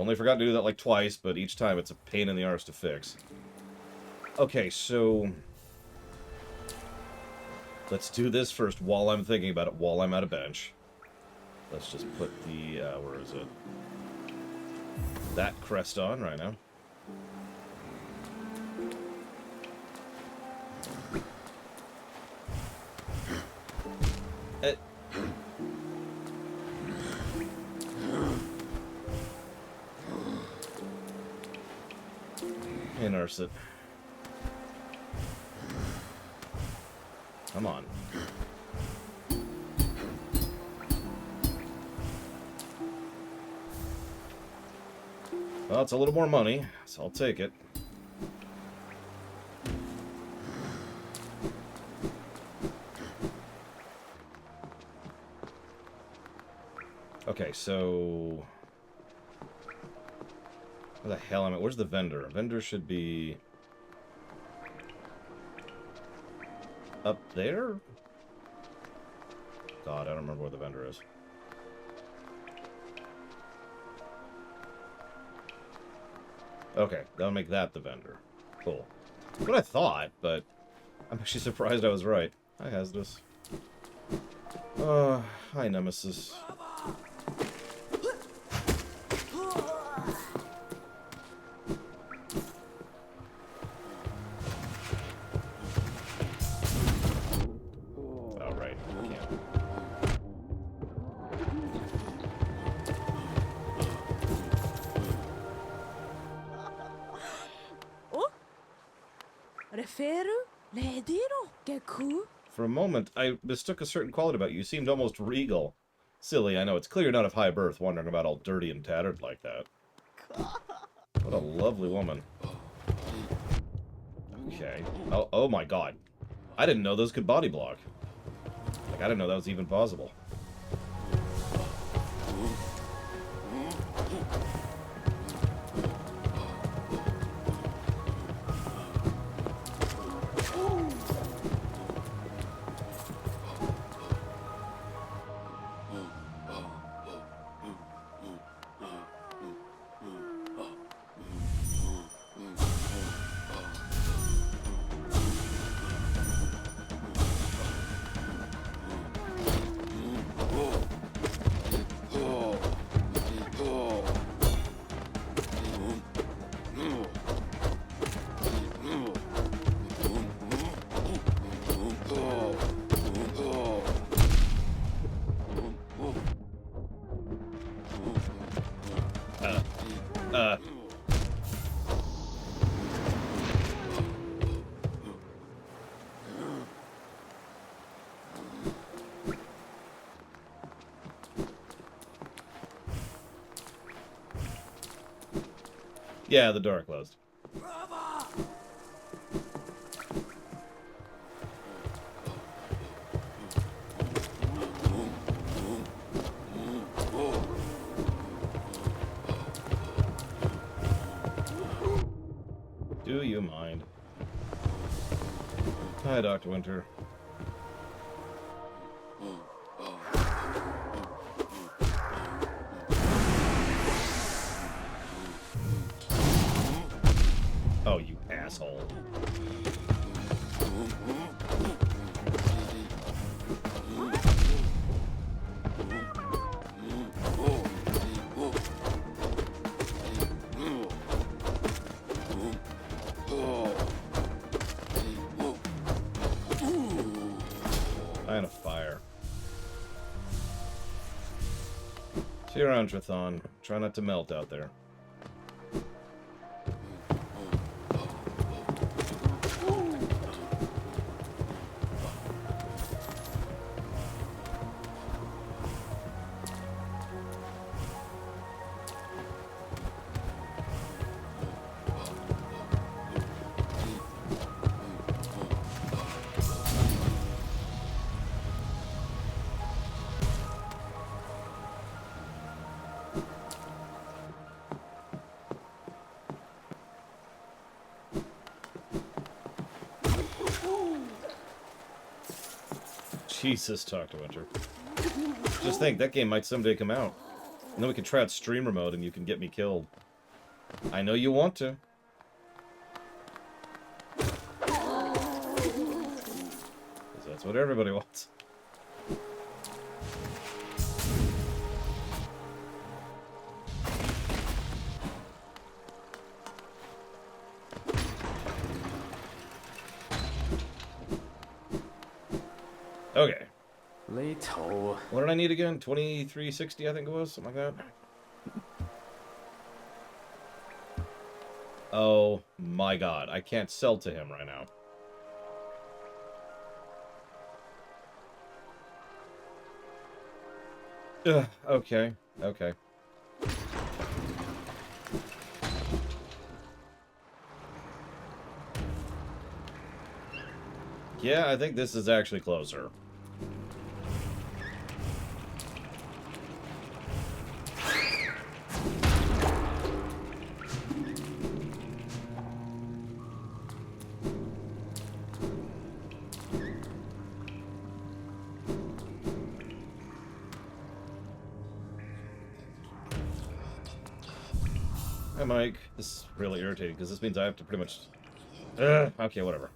Only forgot to do that like twice, but each time it's a pain in the arse to fix. Okay, so... let's do this first while I'm thinking about it, while I'm at a bench. Let's just put the, where is it? That crest on right now. Hey, nurse it. Come on. Well, it's a little more money, so I'll take it. Okay, so... where the hell am I? Where's the vendor? Vendor should be... up there? God, I don't remember where the vendor is. Okay, that'll make that the vendor. Cool. That's what I thought, but I'm actually surprised I was right. Hi, Hazardous. Hi, Nemesis. Oh, right. Can't. For a moment, I mistook a certain quality about you. You seemed almost regal. Silly, I know. It's clear you're not of high birth, wandering about all dirty and tattered like that. What a lovely woman. Okay. Oh my god. I didn't know those could body block. Like, I didn't know that was even possible. Yeah, the door closed. Do you mind? Hi, Dr. Winter. Oh, you asshole. Line of fire. See you around, Trathon. Try not to melt out there. Jesus, Dr. Winter. Just think, that game might someday come out. And then we can try out streamer mode and you can get me killed. I know you want to. 'Cause that's what everybody wants. Okay. What did I need again? 2360, I think it was? Something like that. Oh my god. I can't sell to him right now. Ugh, okay. Okay. Yeah, I think this is actually closer. Hi, Mike. This is really irritating because this means I have to pretty much... okay, whatever.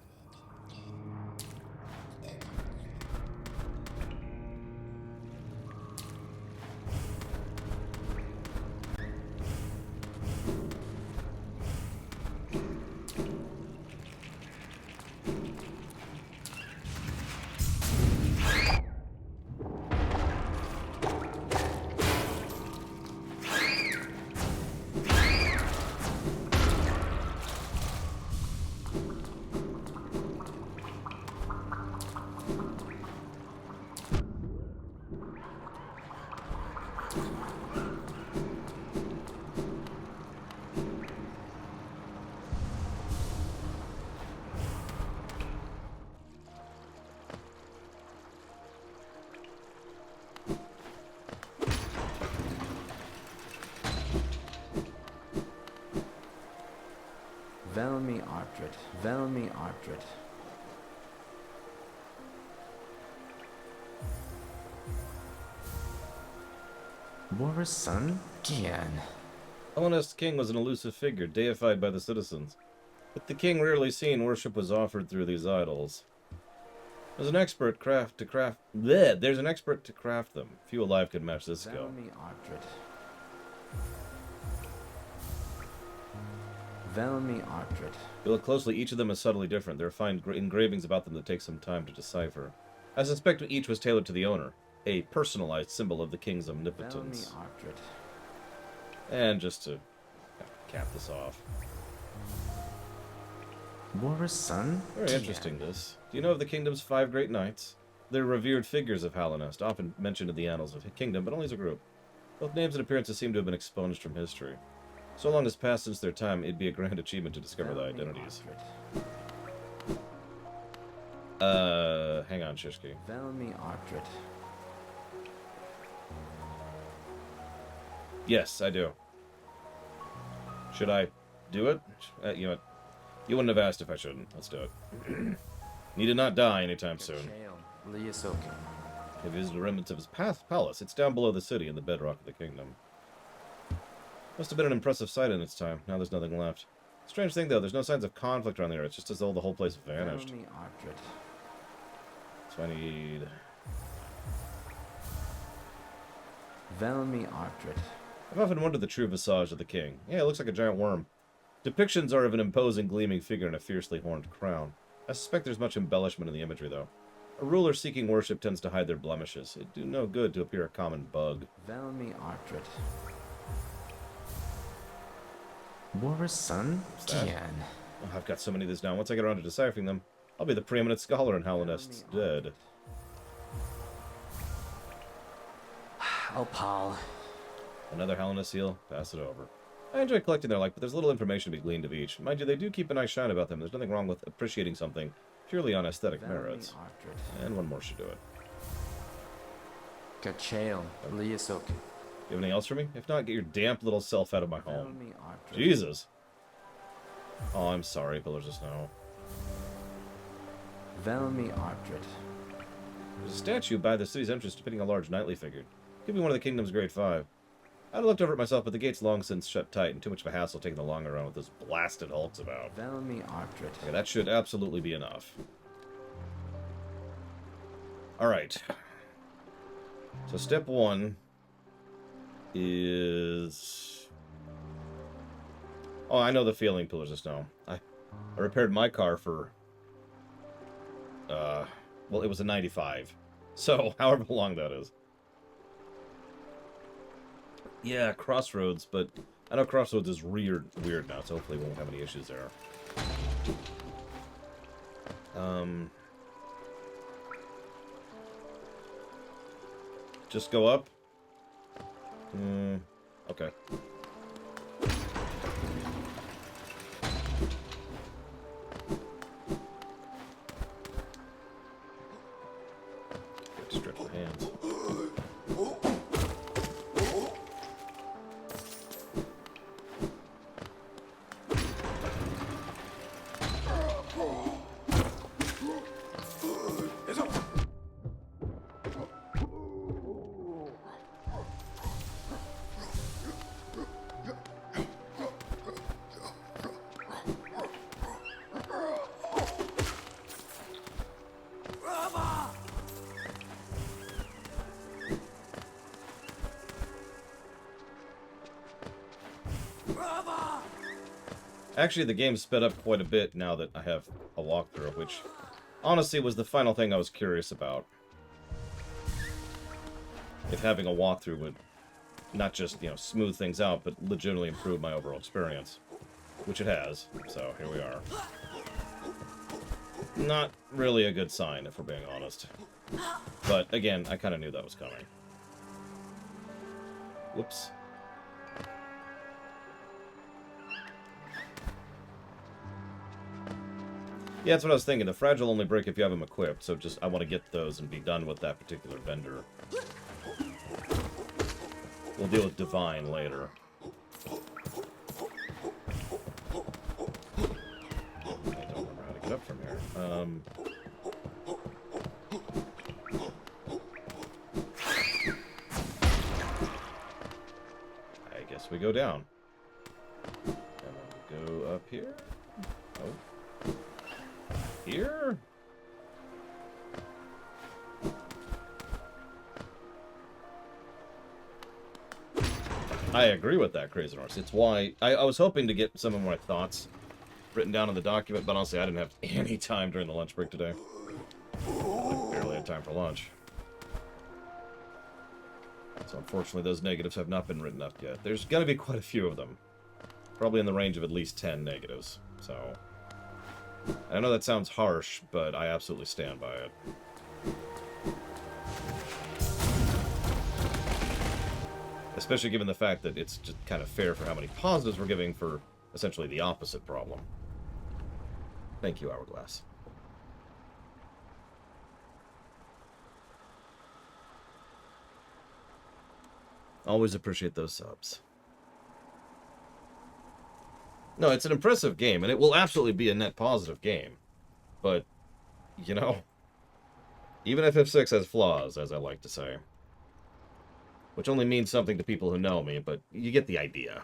Velmi Ardred, Velmi Ardred. War's son? Gian. Hellenist king was an elusive figure, deified by the citizens. With the king rarely seen, worship was offered through these idols. There's an expert to craft them. Few alive could match this skill. Velmi Ardred. Velmi Ardred. If you look closely, each of them is subtly different. There are fine engravings about them that take some time to decipher. I suspect each was tailored to the owner, a personalized symbol of the king's omnipotence. Velmi Ardred. And just to cap this off. War's son? Very Gian. interesting, this. Do you know of the kingdom's 5 great knights? They're revered figures of Hallinest, often mentioned in the annals of the kingdom, but only as a group. Both names and appearances seem to have been expunged from history. So long has passed since their time, it'd be a grand achievement to discover their Velmi identities. Ardred. Hang on, Shishki. Velmi Ardred. Yes, I do. Should I do it? You know what? You wouldn't have asked if I shouldn't. Let's do it. Need to not die anytime soon. Liasoki. He visited the remnants of his palace. It's down below the city in the bedrock of the kingdom. Must have been an impressive sight in its time. Now there's nothing left. Strange thing, though, there's no signs of conflict around there. It's just as though the whole place vanished. Velmi Ardred. So I need... Velmi Ardred. I've often wondered the true visage of the king. Yeah, it looks like a giant worm. Depictions are of an imposing, gleaming figure in a fiercely horned crown. I suspect there's much embellishment in the imagery, though. A ruler seeking worship tends to hide their blemishes. It'd do no good to appear a common bug. Velmi Ardred. War's son? What's that? Gian. Oh, I've got so many of these now. Once I get around to deciphering them, I'll be the preeminent scholar in Hallinest's dead. Oh, Paul. Another Hallinest seal? Pass it over. I enjoy collecting their like, but there's little information to be gleaned of each. Mind you, they do keep a nice shine about them. There's nothing wrong with appreciating something purely on aesthetic Velmi merits. Ardred. And one more should do it. Gachael Liasoki. You have anything else for me? If not, get your damp little self out of my home. Velmi Ardred. Jesus. Oh, I'm sorry, Pillars of Snow. Velmi Ardred. There's a statue by the city's entrance depicting a large knightly figure. Could be one of the kingdom's great 5. I looked over it myself, but the gate's long since shut tight, and too much of a hassle taking the long around with those blasted hulks about. Velmi Ardred. Okay, that should absolutely be enough. Alright. So step 1 is... Oh, I know the feeling, Pillars of Snow. I repaired my car for... well, it was a 95. So, however long that is. Yeah, Crossroads, but I know Crossroads is weird now, so hopefully we won't have any issues there. Just go up? Okay. Stretch my hands. Actually, the game's sped up quite a bit now that I have a walkthrough, which honestly was the final thing I was curious about. If having a walkthrough would not just, you know, smooth things out, but legitimately improve my overall experience. Which it has, so here we are. Not really a good sign, if we're being honest. But, again, I kind of knew that was coming. Whoops. Yeah, that's what I was thinking. The fragile only break if you have them equipped, so just I want to get those and be done with that particular vendor. We'll deal with Divine later. I don't remember how to get up from here. I guess we go down. And then we go up here. Oh. Here? I agree with that, Crazy Norse. It's why I was hoping to get some of my thoughts written down in the document, but honestly, I didn't have any time during the lunch break today. I barely had time for lunch. So unfortunately, those negatives have not been written up yet. There's going to be quite a few of them. Probably in the range of at least 10 negatives. So, I know that sounds harsh, but I absolutely stand by it. Especially given the fact that it's just kind of fair for how many positives we're giving for essentially the opposite problem. Thank you, Hourglass. Always appreciate those subs. No, it's an impressive game, and it will absolutely be a net positive game. But, you know, even FF6 has flaws, as I like to say. Which only means something to people who know me, but you get the idea.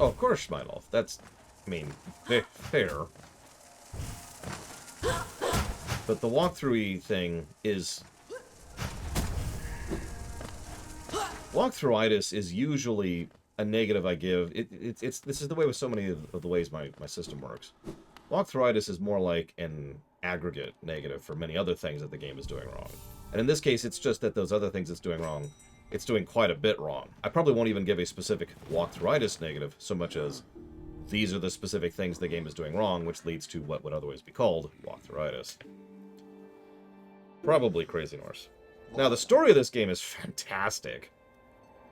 Oh, of course, Schmeidolf. That's, I mean, fair. But the walkthrough-y thing is... Walkthroughitis is usually a negative I give. This is the way with so many of the ways my system works. Walkthroughitis is more like an aggregate negative for many other things that the game is doing wrong. And in this case, it's just that those other things it's doing wrong, it's doing quite a bit wrong. I probably won't even give a specific walkthroughitis negative so much as these are the specific things the game is doing wrong, which leads to what would otherwise be called walkthroughitis. Probably Crazy Norse. Now, the story of this game is fantastic.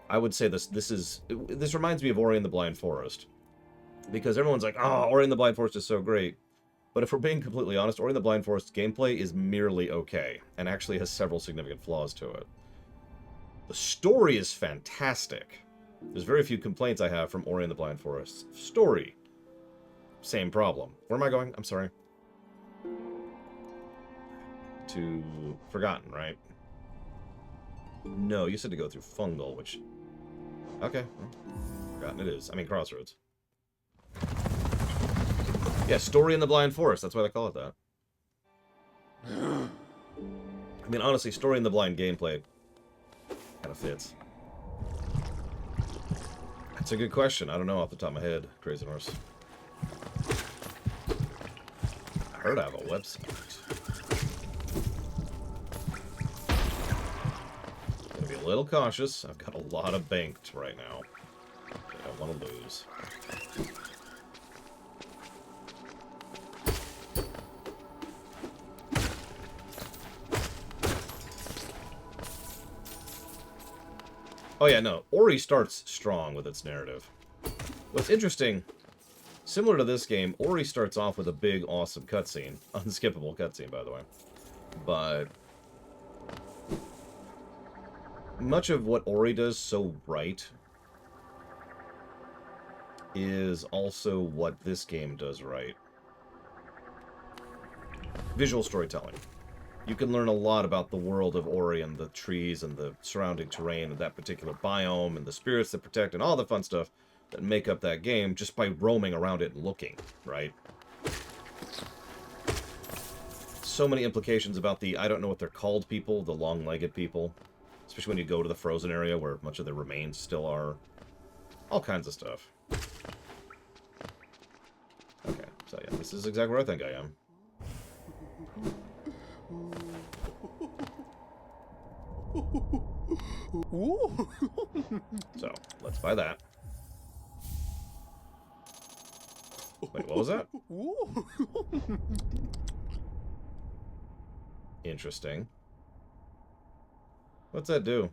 I would say this reminds me of Ori and the Blind Forest. Because everyone's like, oh, Ori and the Blind Forest is so great. But if we're being completely honest, Ori and the Blind Forest's gameplay is merely okay, and actually has several significant flaws to it. The story is fantastic. There's very few complaints I have from Ori and the Blind Forest. Story, same problem. Where am I going? I'm sorry. to Forgotten, right? No, you said to go through Fungal, which... Okay, well, Forgotten it is. I mean, Crossroads. Yeah, Story in the Blind Forest. That's why they call it that. I mean, honestly, Story in the Blind gameplay kind of fits. That's a good question. I don't know off the top of my head, Crazy Horse. I heard I have a website. Gonna be a little cautious. I've got a lot of banked right now. I don't want to lose. Oh yeah, no. Ori starts strong with its narrative. What's interesting, similar to this game, Ori starts off with a big, awesome cutscene. Unskippable cutscene, by the way. But much of what Ori does so right is also what this game does right. Visual storytelling. You can learn a lot about the world of Ori and the trees and the surrounding terrain of that particular biome and the spirits that protect and all the fun stuff that make up that game just by roaming around it and looking, right? So many implications about the, I don't know what they're called people, the long-legged people. Especially when you go to the frozen area where much of their remains still are. All kinds of stuff. Okay, so yeah, this is exactly where I think I am. So, let's buy that. Wait, what was that? Interesting. What's that do?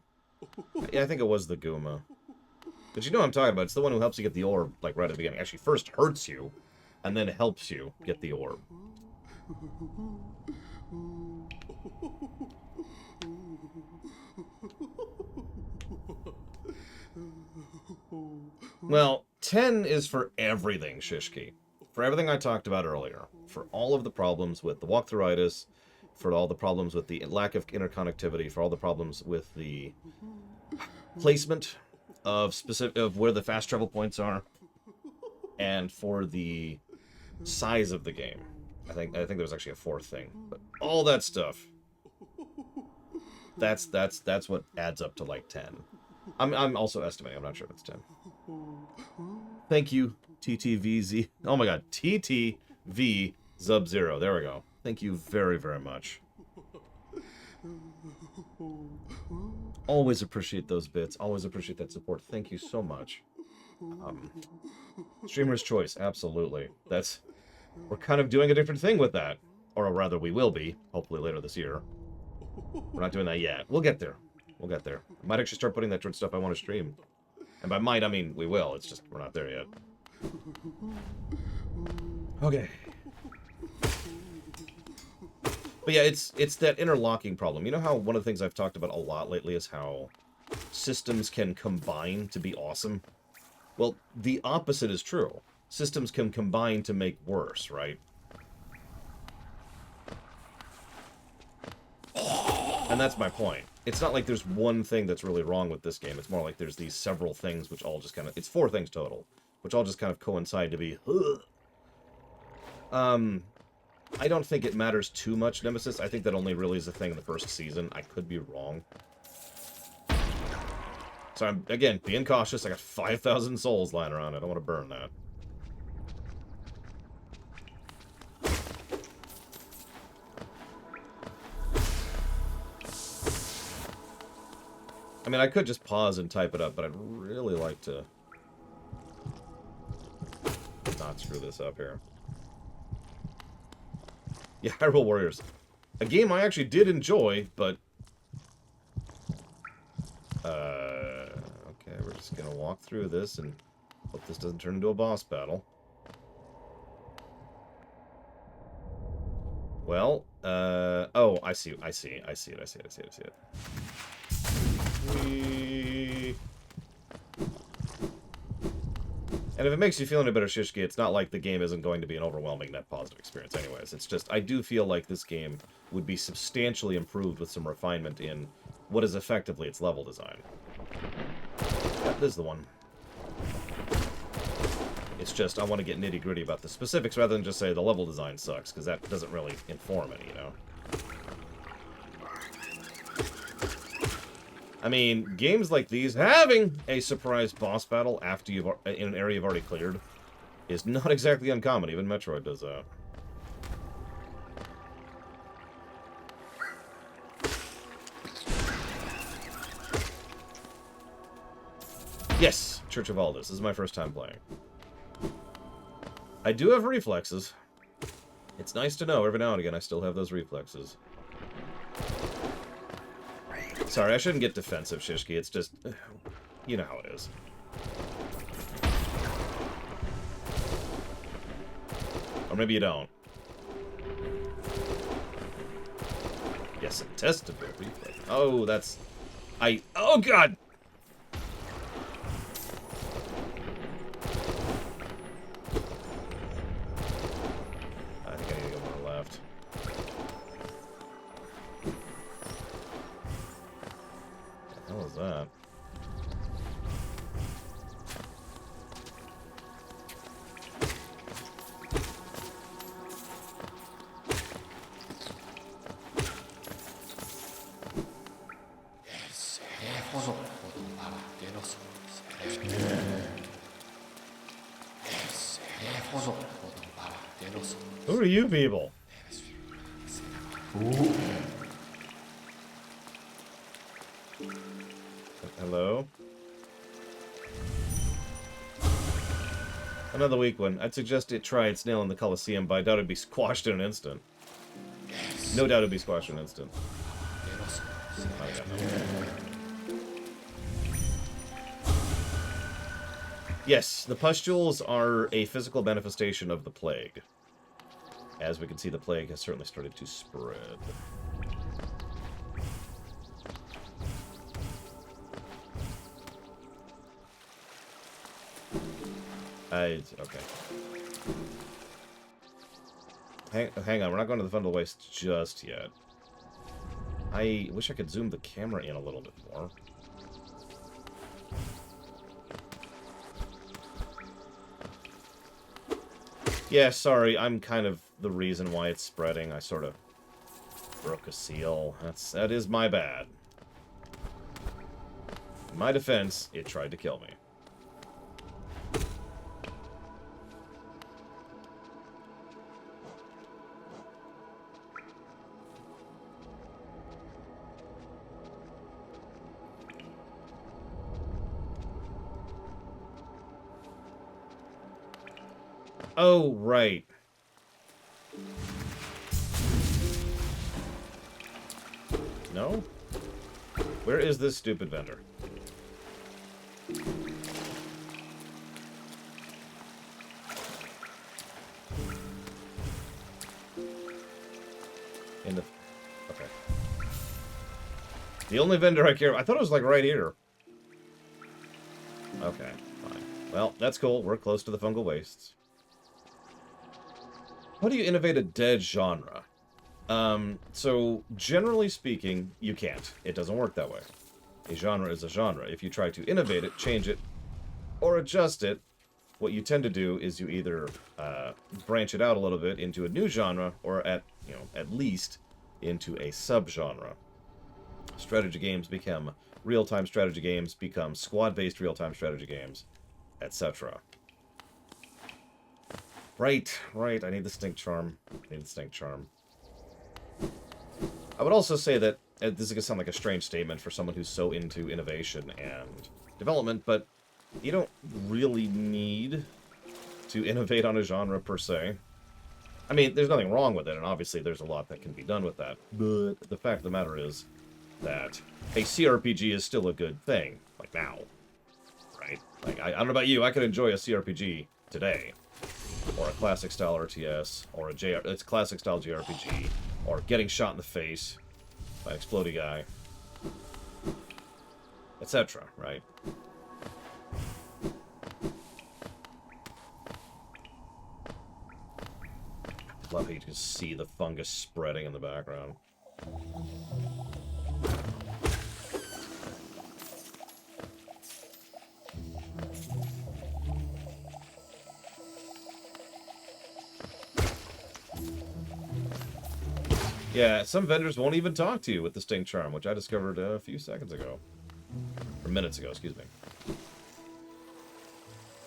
Yeah, I think it was the Guma. But you know what I'm talking about. It's the one who helps you get the orb, like, right at the beginning. Actually, first hurts you, and then helps you get the orb. Well, 10 is for everything, Shishki. For everything I talked about earlier. For all of the problems with the walkthroughitis, for all the problems with the lack of interconnectivity, for all the problems with the placement of where the fast travel points are, and for the size of the game. I think there's actually a fourth thing. But all that stuff. That's what adds up to like 10. I'm also estimating. I'm not sure if it's 10. Thank you, TTVZ. Oh my god, TTV Sub-Zero. There we go. Thank you very, very much. Always appreciate those bits. Always appreciate that support. Thank you so much. Streamer's choice, absolutely. We're kind of doing a different thing with that. Or rather, we will be, hopefully later this year. We're not doing that yet. We'll get there. We'll get there. I might actually start putting that towards stuff I want to stream. And by might, I mean we will. It's just we're not there yet. Okay. But yeah, it's that interlocking problem. You know how one of the things I've talked about a lot lately is how systems can combine to be awesome? Well, the opposite is true. Systems can combine to make worse, right? And that's my point. It's not like there's one thing that's really wrong with this game. It's more like there's these several things which all just kind of... It's 4 things total, which all just kind of coincide to be... I don't think it matters too much, Nemesis. I think that only really is a thing in the first season. I could be wrong. So I'm, again, being cautious. I got 5,000 souls lying around. I don't want to burn that. I mean, I could just pause and type it up, but I'd really like to not screw this up here. Yeah, Hyrule Warriors. A game I actually did enjoy, but... Okay, we're just gonna walk through this and hope this doesn't turn into a boss battle. Well, oh, I see it. And if it makes you feel any better, Shishki, it's not like the game isn't going to be an overwhelming net positive experience anyways. It's just, I do feel like this game would be substantially improved with some refinement in what is effectively its level design. Yeah, this is the one. It's just, I want to get nitty-gritty about the specifics rather than just say the level design sucks, because that doesn't really inform any, you know? I mean, games like these, having a surprise boss battle after you've in an area you've already cleared, is not exactly uncommon. Even Metroid does that. Yes, Church of Aldous. This is my first time playing. I do have reflexes. It's nice to know every now and again I still have those reflexes. Sorry, I shouldn't get defensive, Shishki. It's just, you know how it is. Or maybe you don't. Yes, a testable reflex. Oh, that's... Oh, God! I think I need to go more left. What the hell is that? Who are you people? Hello? Another weak one. I'd suggest it try its nail in the Colosseum, but I doubt it'd be squashed in an instant. No doubt it'd be squashed in an instant. Oh, yeah. Yes, the pustules are a physical manifestation of the plague. As we can see, the plague has certainly started to spread. Okay. Hang on, we're not going to the Fundal Waste just yet. I wish I could zoom the camera in a little bit more. Yeah, sorry, I'm kind of the reason why it's spreading. I sort of broke a seal. That is my bad. In my defense, it tried to kill me. Oh, right. No? Where is this stupid vendor? In the... Okay. The only vendor I care about... I thought it was, like, right here. Okay, fine. Well, that's cool. We're close to the fungal wastes. How do you innovate a dead genre? So, generally speaking, you can't. It doesn't work that way. A genre is a genre. If you try to innovate it, change it, or adjust it, what you tend to do is you either branch it out a little bit into a new genre, or at least into a subgenre. Strategy games become real-time strategy games, become squad-based real-time strategy games, etc. Right. I need the Stink Charm. I would also say that, this is going to sound like a strange statement for someone who's so into innovation and development, but you don't really need to innovate on a genre per se. I mean, there's nothing wrong with it, and obviously there's a lot that can be done with that, but the fact of the matter is that a CRPG is still a good thing, like now, right? Like, I don't know about you, I could enjoy a CRPG today. Or a classic-style RTS, or it's classic-style JRPG, or getting shot in the face by an explodey guy, etc., right? just see the fungus spreading in the background. Yeah, some vendors won't even talk to you with the Stink Charm, which I discovered a few seconds ago. Or minutes ago, excuse me.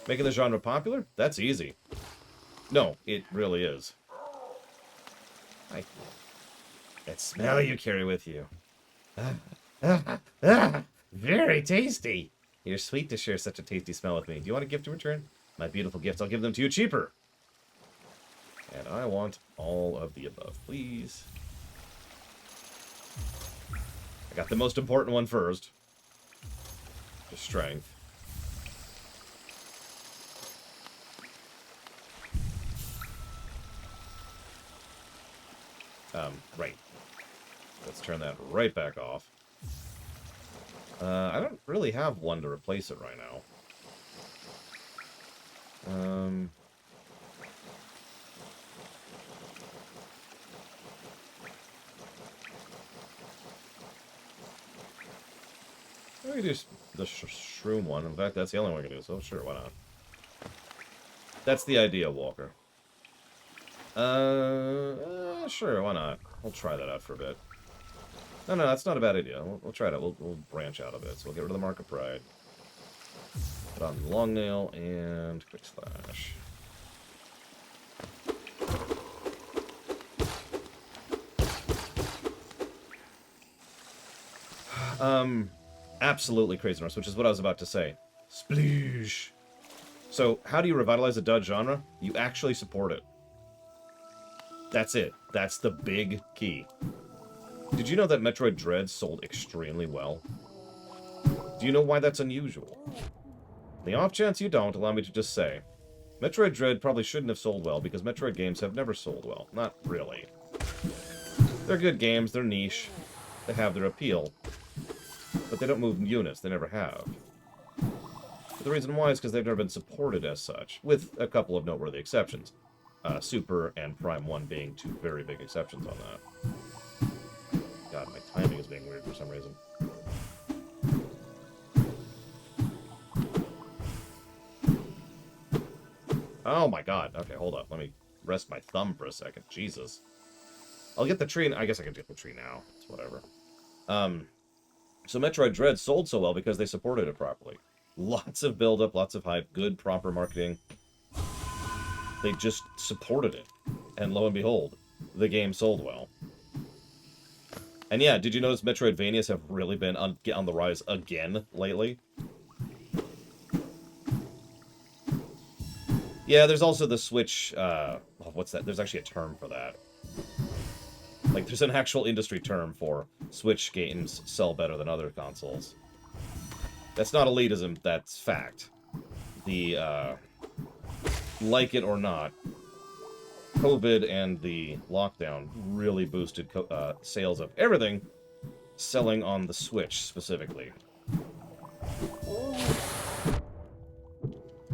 Making the genre popular? That's easy. No, it really is. That smell you carry with you. Very tasty. You're sweet to share such a tasty smell with me. Do you want a gift in return? My beautiful gifts, I'll give them to you cheaper. And I want all of the above, please. I got the most important one first. Just strength. Right. Let's turn that right back off. I don't really have one to replace it right now. We do the shroom one. In fact, that's the only one we can do, so sure, why not? That's the idea, Walker. Sure, why not? We'll try that out for a bit. No, that's not a bad idea. We'll try it out. We'll branch out a bit. So we'll get rid of the Mark of Pride. Put on the Long Nail and Quick Slash. Absolutely Crazy Norse, which is what I was about to say. Sploosh! So, how do you revitalize the dud genre? You actually support it. That's it. That's the big key. Did you know that Metroid Dread sold extremely well? Do you know why that's unusual? The off chance you don't, allow me to just say, Metroid Dread probably shouldn't have sold well because Metroid games have never sold well. Not really. They're good games, they're niche, they have their appeal, but they don't move units, they never have. But the reason why is because they've never been supported as such, with a couple of noteworthy exceptions. Super and Prime 1 being two very big exceptions on that. God, my timing is being weird for some reason. Oh my god. Okay, hold up. Let me rest my thumb for a second. Jesus. I'll get the tree. I guess I can get the tree now. It's whatever. So Metroid Dread sold so well because they supported it properly. Lots of build-up, lots of hype, good, proper marketing. They just supported it. And lo and behold, the game sold well. And yeah, did you notice Metroidvanias have really been on the rise again lately? Yeah, there's also the Switch, what's that? There's actually a term for that. Like, there's an actual industry term for Switch games sell better than other consoles. That's not elitism, that's fact. The, like it or not, COVID and the lockdown really boosted sales of everything selling on the Switch specifically.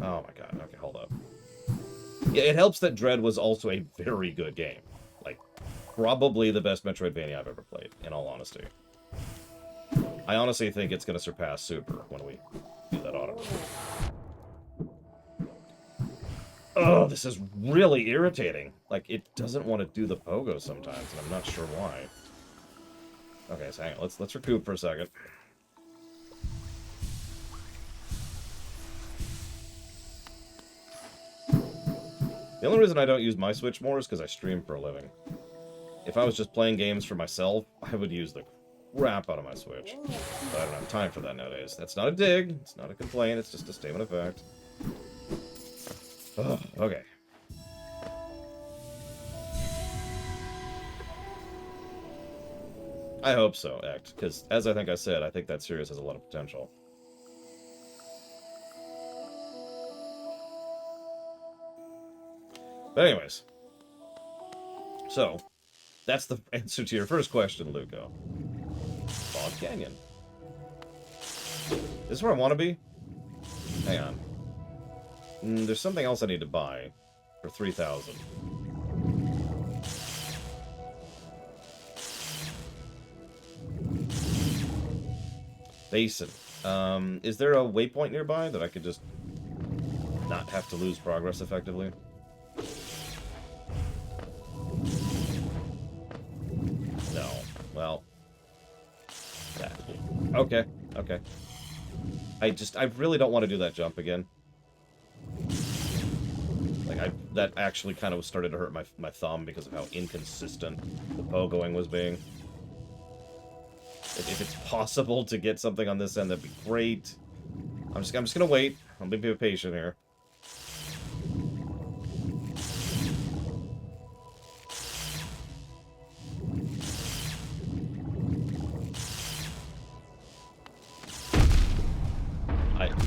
Oh my god, okay, hold up. Yeah, it helps that Dread was also a very good game. Like, probably the best Metroidvania I've ever played, in all honesty. I honestly think it's going to surpass Super when we do that auto. Oh, this is really irritating. Like, it doesn't want to do the pogo sometimes, and I'm not sure why. Okay, so hang on. Let's recoup for a second. The only reason I don't use my Switch more is because I stream for a living. If I was just playing games for myself, I would use the crap out of my Switch. But I don't have time for that nowadays. That's not a dig, it's not a complaint, it's just a statement of fact. Ugh, okay. I hope so, Ect, because as I think I said, I think that series has a lot of potential. But anyways, so, that's the answer to your first question, Luco. Bog Canyon. This is where I want to be? Hang on. There's something else I need to buy for 3,000. Basin. Is there a waypoint nearby that I could just not have to lose progress effectively? No. Well. Yeah. Okay. Okay. I really don't want to do that jump again. Like, that actually kind of started to hurt my thumb because of how inconsistent the pogoing was being. If it's possible to get something on this end, that'd be great. I'm just gonna wait. I'm being patient here.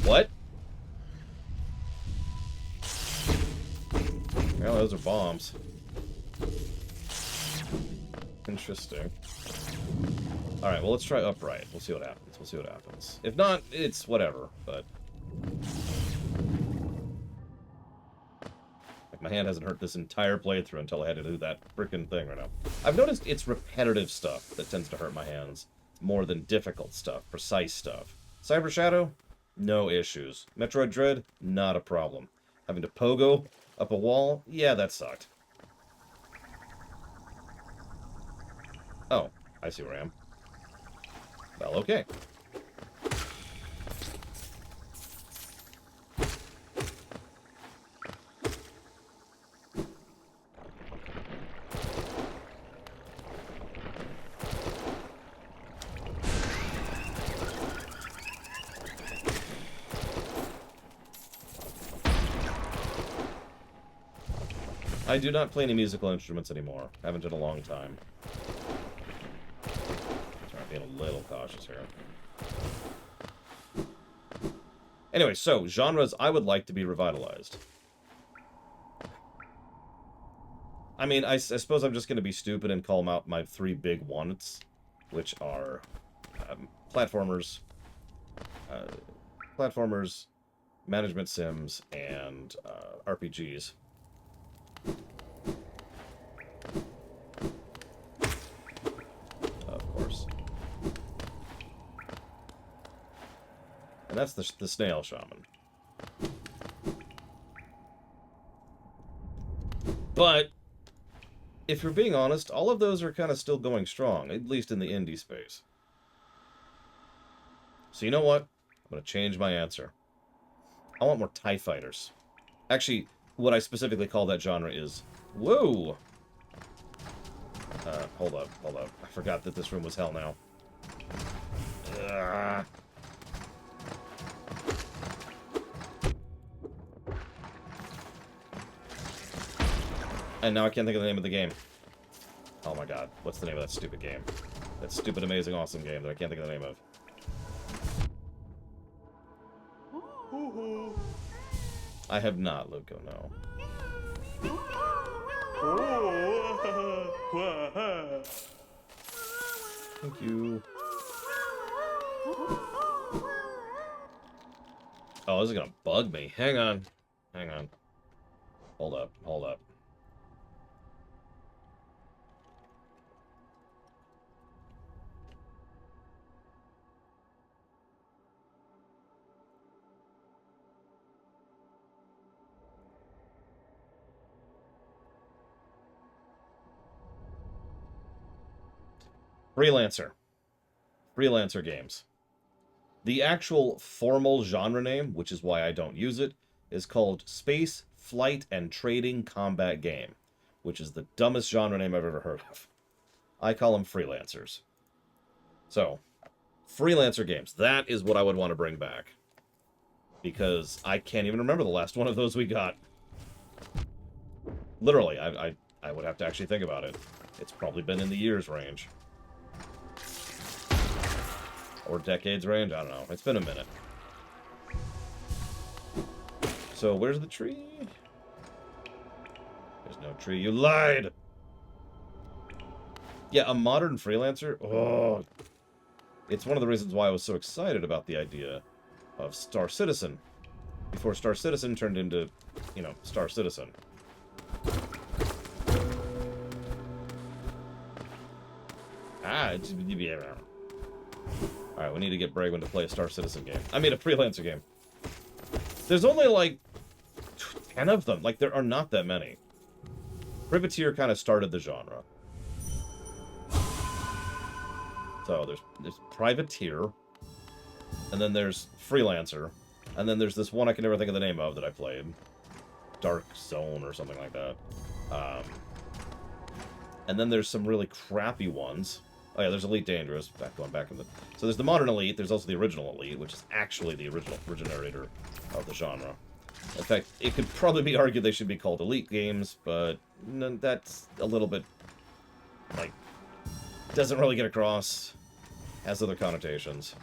What? Well, those are bombs. Interesting. Alright, well, let's try upright. We'll see what happens. We'll see what happens. If not, it's whatever, but... Like, my hand hasn't hurt this entire playthrough until I had to do that frickin' thing right now. I've noticed it's repetitive stuff that tends to hurt my hands more than difficult stuff, precise stuff. Cyber Shadow? No issues. Metroid Dread? Not a problem. Having to pogo up a wall? Yeah, that sucked. Oh, I see where I am. Well, okay. I do not play any musical instruments anymore. Haven't in a long time. Sorry, I'm being a little cautious here. Anyway, so, genres I would like to be revitalized. I mean, I suppose I'm just going to be stupid and call them out my three big ones, which are platformers, management sims, and RPGs. Of course. And that's the Snail Shaman. But, if you're being honest, all of those are kind of still going strong, at least in the indie space. So you know what? I'm going to change my answer. I want more TIE fighters. Actually, what I specifically call that genre is... Whoa! Hold up. I forgot that this room was hell now. And now I can't think of the name of the game. Oh my god, what's the name of that stupid game? That stupid, amazing, awesome game that I can't think of the name of. I have not, Luco, no. Thank you. Oh, this is gonna bug me. Hang on. Hold up. Freelancer games. The actual formal genre name, which is why I don't use it, is called Space, Flight, and Trading Combat Game, which is the dumbest genre name I've ever heard of. I call them freelancers. So, freelancer games. That is what I would want to bring back. Because I can't even remember the last one of those we got. Literally, I would have to actually think about it. It's probably been in the years range. Or decades range? I don't know. It's been a minute. So, where's the tree? There's no tree. You lied! Yeah, a modern freelancer? Oh. It's one of the reasons why I was so excited about the idea of Star Citizen. Before Star Citizen turned into, you know, Star Citizen. Ah, it's... Alright, we need to get Bragwin to play a Star Citizen game. I mean, a Freelancer game. There's only, like, 10 of them. Like, there are not that many. Privateer kind of started the genre. So, there's Privateer. And then there's Freelancer. And then there's this one I can never think of the name of that I played. Dark Zone or something like that. And then there's some really crappy ones. Oh yeah, there's Elite Dangerous. Going back in the... So there's the Modern Elite. There's also the Original Elite, which is actually the original originator of the genre. In fact, it could probably be argued they should be called Elite games, but that's a little bit... like... doesn't really get across. Has other connotations.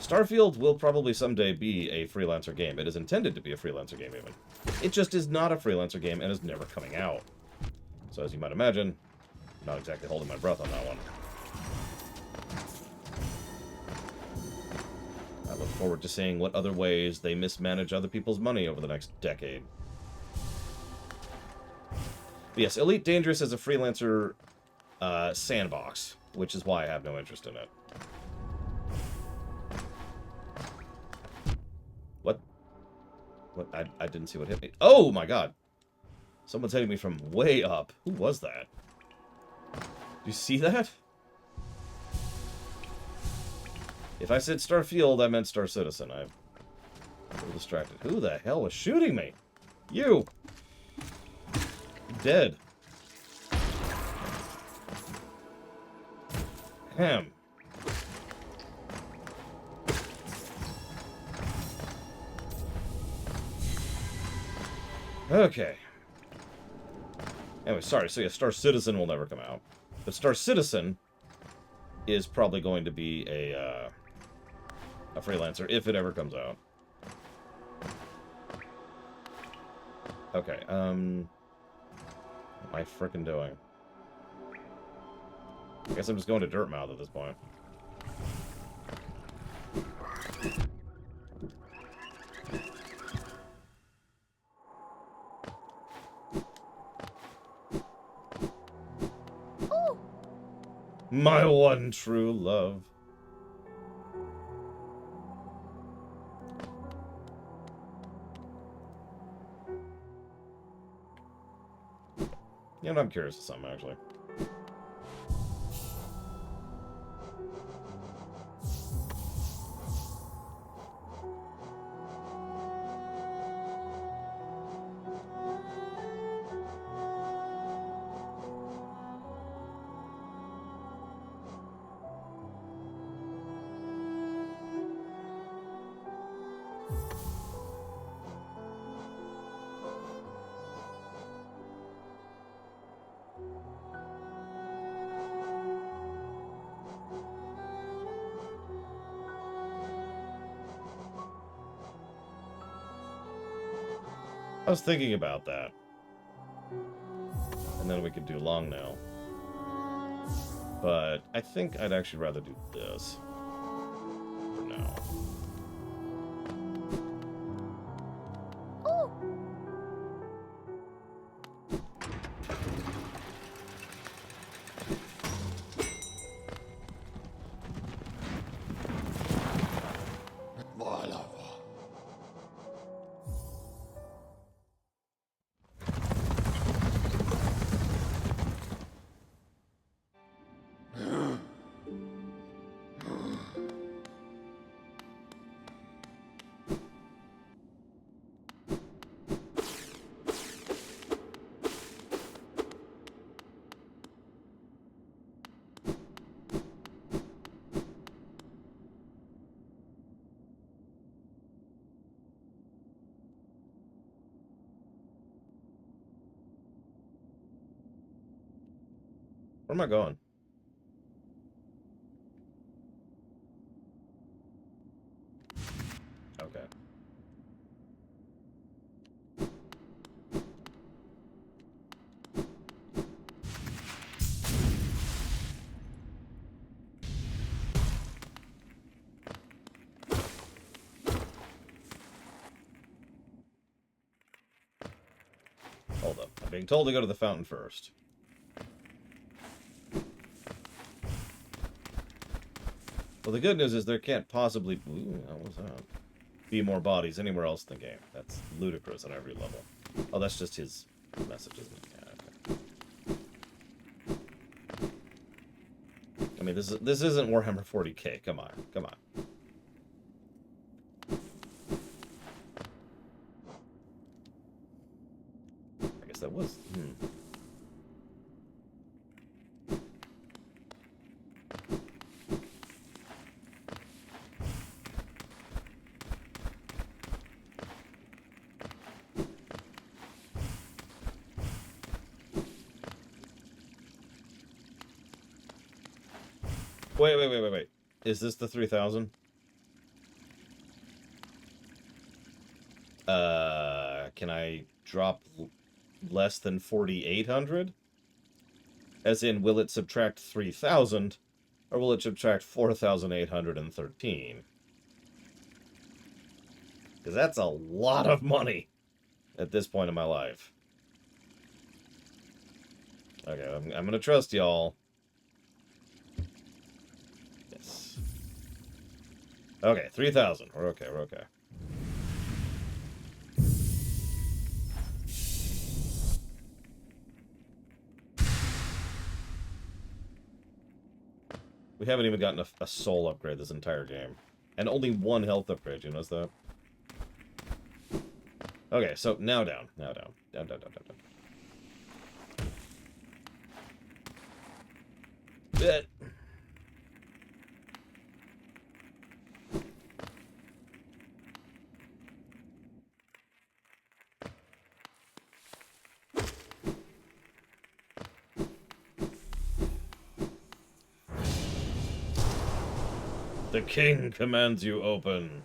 Starfield will probably someday be a Freelancer game. It is intended to be a Freelancer game, even. It just is not a Freelancer game and is never coming out. So as you might imagine, I'm not exactly holding my breath on that one. I look forward to seeing what other ways they mismanage other people's money over the next decade. But yes, Elite Dangerous is a Freelancer sandbox, which is why I have no interest in it. What? I didn't see what hit me. Oh my god! Someone's hitting me from way up. Who was that? Do you see that? If I said Starfield, I meant Star Citizen. I'm a little distracted. Who the hell was shooting me? You! Dead. Ham. Okay. Anyway, sorry. So yeah, Star Citizen will never come out. But Star Citizen is probably going to be a Freelancer if it ever comes out. Okay, what am I frickin' doing? I guess I'm just going to Dirtmouth at this point. My one true love. Yeah, I'm curious of something, actually. I was thinking about that. And then we could do Long Nail. But I think I'd actually rather do this. For now. Where am I going? Okay. Hold up. I'm being told to go to the fountain first. Well, the good news is there can't possibly... Ooh, what was that? Be more bodies anywhere else in the game. That's ludicrous on every level. Oh, that's just his message, isn't it? Yeah, okay. I mean, this isn't Warhammer 40k. Come on. Come on. I guess that was... Wait. Is this the 3000? Can I drop less than 4,800? As in, will it subtract 3,000, or will it subtract 4,813? Because that's a lot of money at this point in my life. Okay, I'm going to trust y'all. Yes. Okay, 3,000. We're okay, we're okay. We haven't even gotten a soul upgrade this entire game. And only one health upgrade, you notice that? Okay, so now down. Now down. Down. Bit. The king commands you open.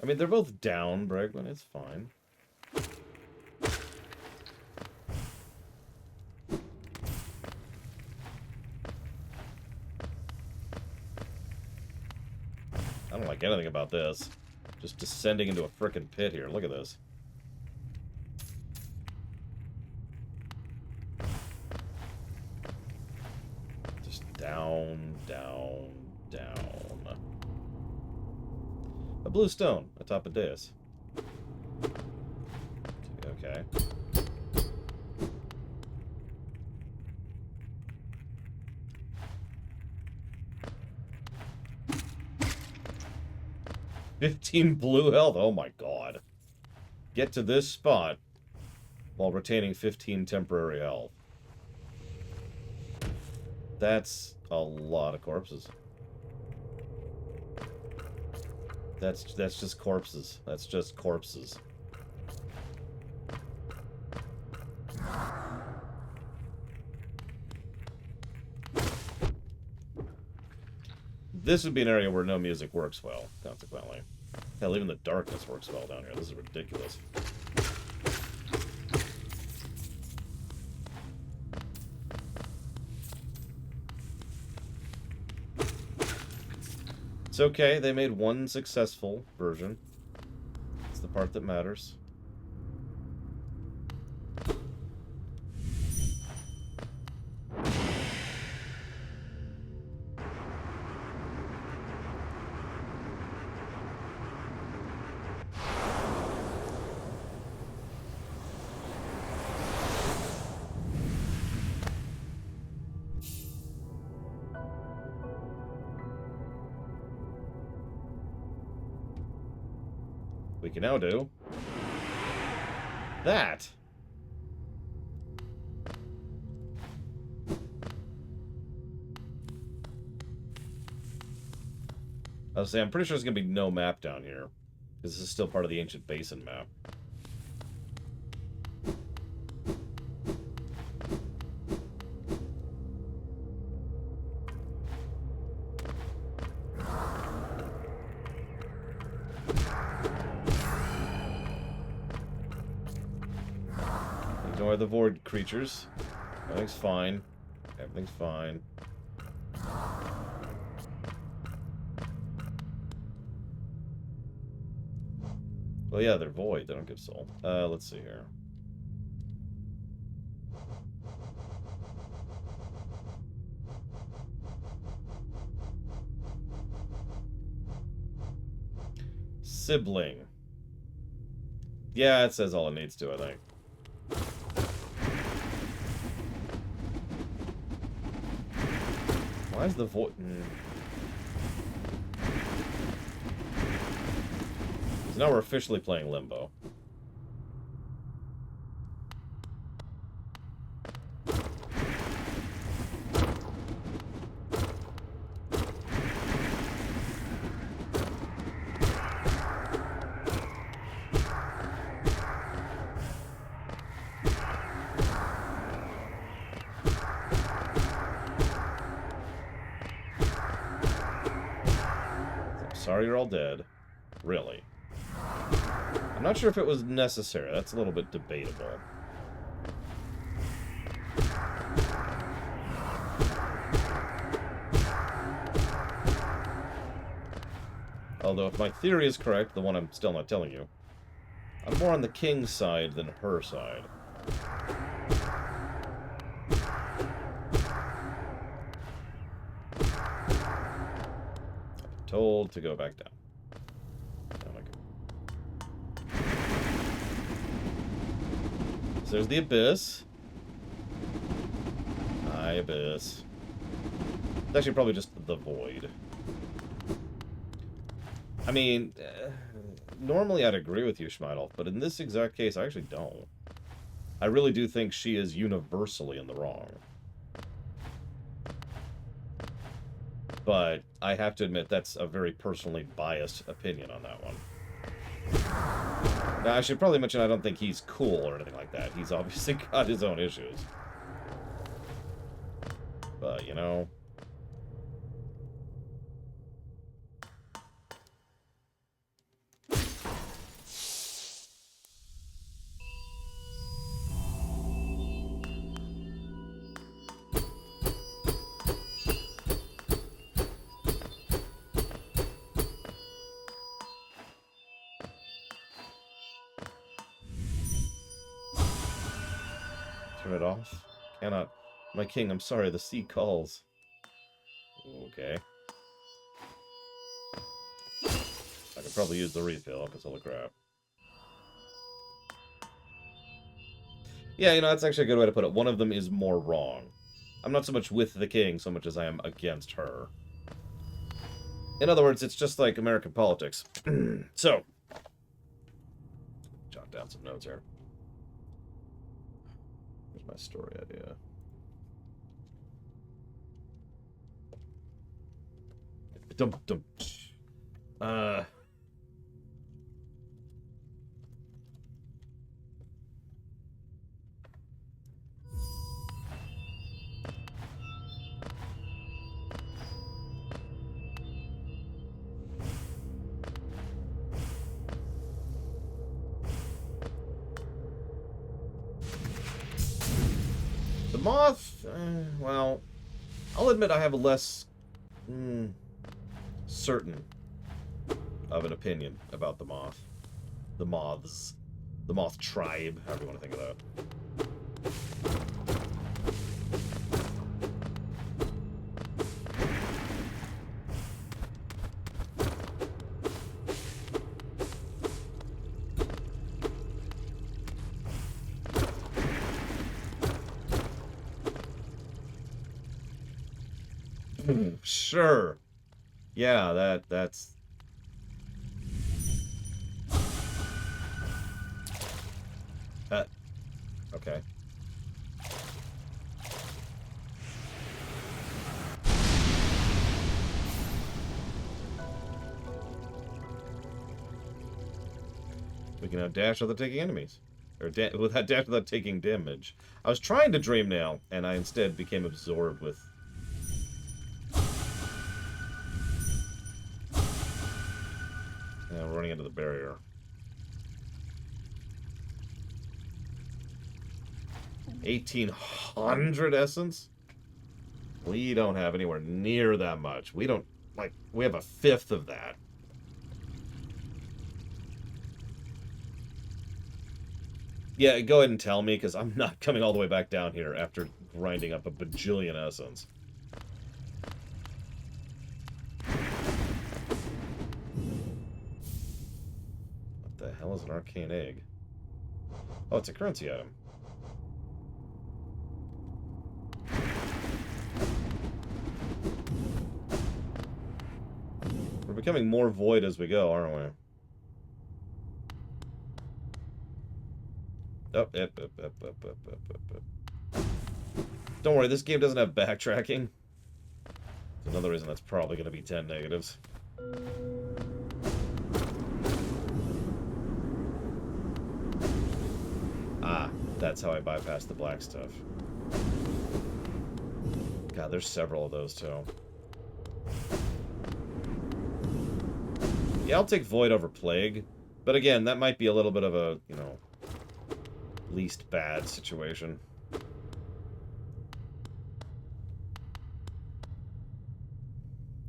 I mean, they're both down, Bregman. It's fine. I don't like anything about this. Just descending into a frickin' pit here. Look at this. Down. A blue stone atop a dais. Okay. $15 blue health. Oh my god. Get to this spot while retaining 15 temporary health. That's a lot of corpses. That's just corpses. That's just corpses. This would be an area where no music works well, consequently. Hell, even the darkness works well down here. This is ridiculous. It's okay, they made one successful version. It's the part that matters. We can now do that. I was saying, I'm pretty sure there's going to be no map down here, because this is still part of the Ancient Basin map. Ignore the void creatures. Everything's fine. Everything's fine. Well, yeah, they're void. They don't give soul. Let's see here. sibling. Yeah, it says all it needs to, I think. Why is the voice... So now we're officially playing Limbo. Sorry you're all dead. Really. I'm not sure if it was necessary. That's a little bit debatable. Although, if my theory is correct, the one I'm still not telling you, I'm more on the king's side than her side. Told to go back down. So there's the Abyss. Hi, Abyss. It's actually probably just the Void. I mean, normally I'd agree with you, Schmeidel, but in this exact case, I actually don't. I really do think she is universally in the wrong. But I have to admit that's a very personally biased opinion on that one. Now, I should probably mention I don't think he's cool or anything like that. He's obviously got his own issues. But, you know... Turn it off? Cannot. My king, I'm sorry, the sea calls. Okay. I could probably use the refill, because holy crap. Yeah, you know, that's actually a good way to put it. One of them is more wrong. I'm not so much with the king, so much as I am against her. In other words, it's just like American politics. So. Jot down some notes here. Here's my story idea. Dum. The moth, well, I'll admit I have a less certain of an opinion about the moth. The moths. The moth tribe, however you want to think of that. Sure. Yeah, that's... okay. We can now dash without taking enemies. Or dash without taking damage. I was trying to dream nail, and I instead became absorbed with... We're running into the barrier. 1,800 essence? We don't have anywhere near that much. We don't, like, we have a fifth of that. Yeah, go ahead and tell me, because I'm not coming all the way back down here after grinding up a bajillion essence. hell is an arcane egg? Oh, it's a currency item. We're becoming more void as we go, aren't we? Oh, up. Don't worry, this game doesn't have backtracking. It's another reason that's probably going to be 10 negatives. Ah, that's how I bypass the black stuff. God, there's several of those, too. Yeah, I'll take Void over Plague. But again, that might be a little bit of a, you know, least bad situation.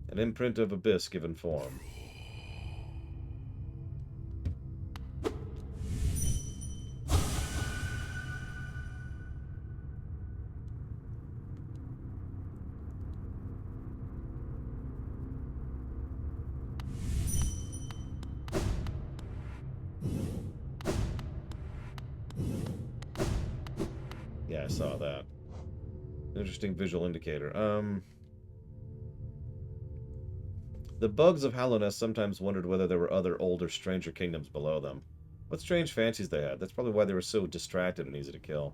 An imprint of Abyss given form. Yeah, I saw that. Interesting visual indicator. The bugs of Hallownest sometimes wondered whether there were other older, stranger kingdoms below them. What strange fancies they had. That's probably why they were so distracted and easy to kill.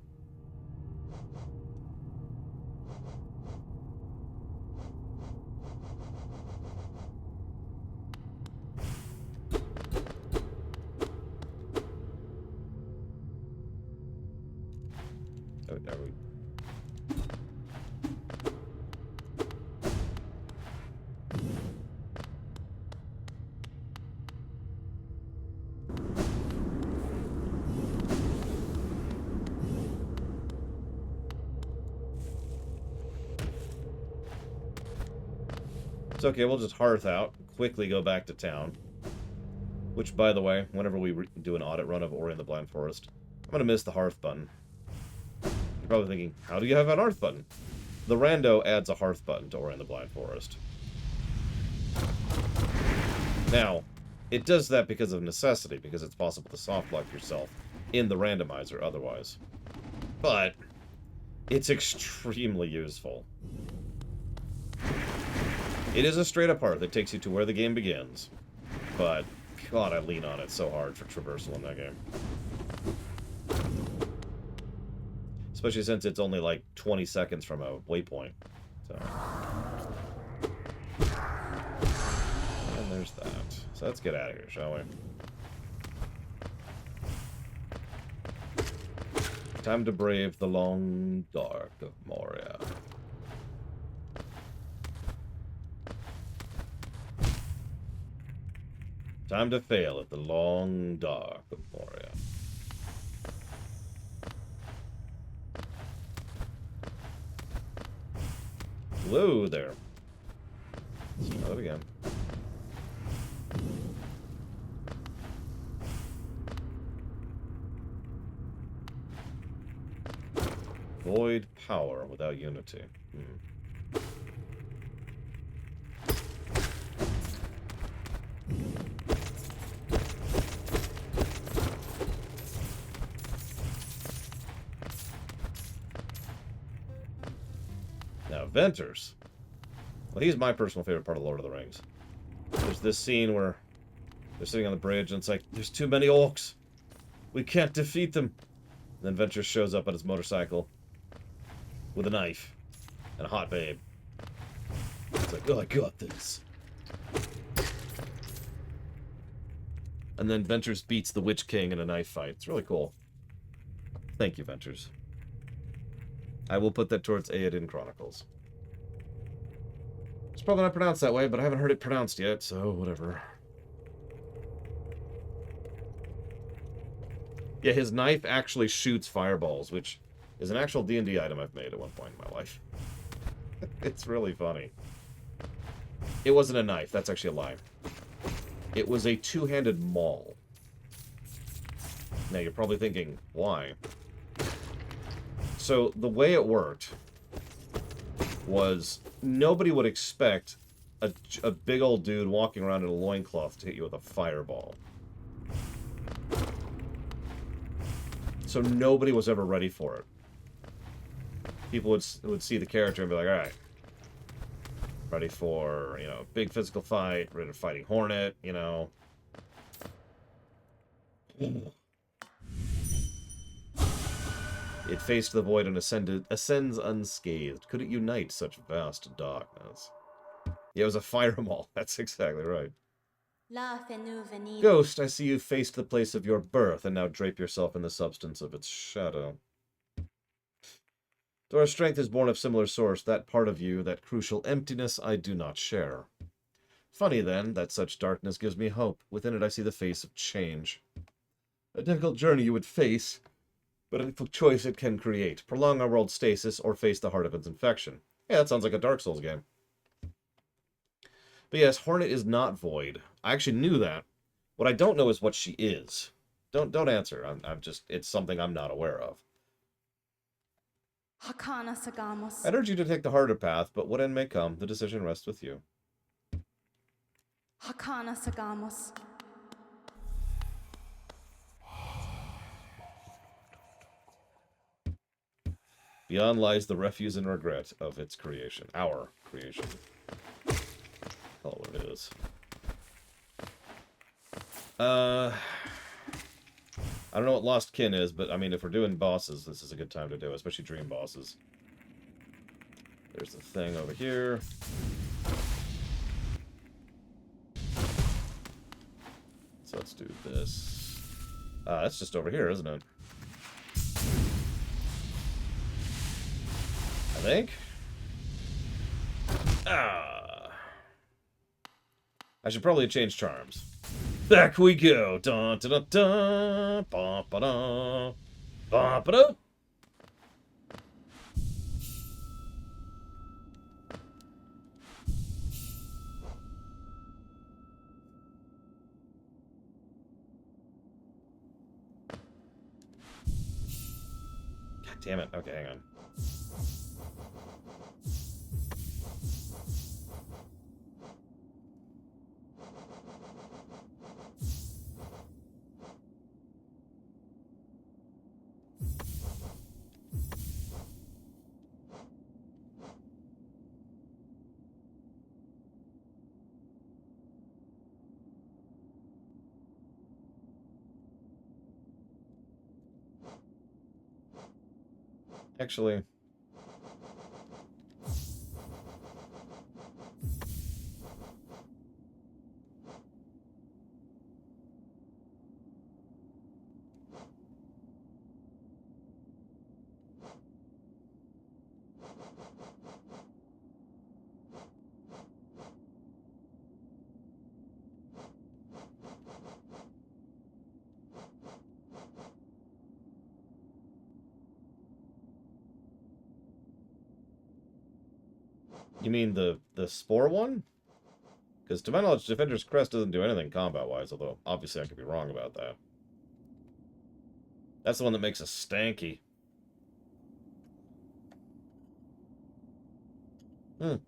Oh, there we... It's okay, we'll just hearth out, quickly go back to town. Which, by the way, whenever we do an audit run of Ori and the Blind Forest, I'm going to miss the hearth button. You're probably thinking, how do you have an hearth button? The rando adds a hearth button to Ori and the Blind Forest. Now, it does that because of necessity, because it's possible to soft lock yourself in the randomizer otherwise. But it's extremely useful. It is a straight-up hearth that takes you to where the game begins. But, God, I lean on it so hard for traversal in that game. Especially since it's only like 20 seconds from a waypoint. So. And there's that. So let's get out of here, shall we? Time to brave the long dark of Moria. Time to fail at the long dark of Moria. Hello there. Let's try that again. Void power without unity. Now, Ventress. Well, he's my personal favorite part of Lord of the Rings. There's this scene where they're sitting on the bridge, and it's like, there's too many orcs. We can't defeat them. And then Ventress shows up on his motorcycle with a knife and a hot babe. It's like, oh, I got this. And then Ventress beats the Witch King in a knife fight. It's really cool. Thank you, Ventress. I will put that towards Eowyn Chronicles. It's probably not pronounced that way, but I haven't heard it pronounced yet, so whatever. Yeah, his knife actually shoots fireballs, which is an actual D&D item I've made at one point in my life. It's really funny. It wasn't a knife. That's actually a lie. It was a two-handed maul. Now, you're probably thinking, why? So, the way it worked was nobody would expect a big old dude walking around in a loincloth to hit you with a fireball. So nobody was ever ready for it. People would see the character and be like, alright. Ready for, you know, big physical fight, ready for fighting Hornet, you know. It faced the void and ascends unscathed. Could it unite such vast darkness? Yeah, it was a fireball. That's exactly right. Ghost, I see you faced the place of your birth, and now drape yourself in the substance of its shadow. Though our strength is born of similar source, that part of you, that crucial emptiness, I do not share. Funny, then, that such darkness gives me hope. Within it I see the face of change. A difficult journey you would face, but a choice it can create. Prolong our world's stasis, or face the heart of its infection. Yeah, that sounds like a Dark Souls game. But yes, Hornet is not void. I actually knew that. What I don't know is what she is. Don't answer. I'm just, it's something I'm not aware of. Hakana Sagamos. I'd urge you to take the harder path, but what end may come, the decision rests with you. Hakana Sagamos. Beyond lies the refuse and regret of its creation. Our creation. Call it what it is. I don't know what Lost Kin is, but I mean, if we're doing bosses, this is a good time to do it, especially dream bosses. There's the thing over here. So let's do this. That's just over here, isn't it? I think. I should probably change charms. Back we go. Dun dun dun dun. Ba ba da. Ba ba da. God damn it. Okay, hang on. Actually, you mean the Spore one? Because to my knowledge, Defender's Crest doesn't do anything combat-wise, although obviously I could be wrong about that. That's the one that makes us stanky. Didn't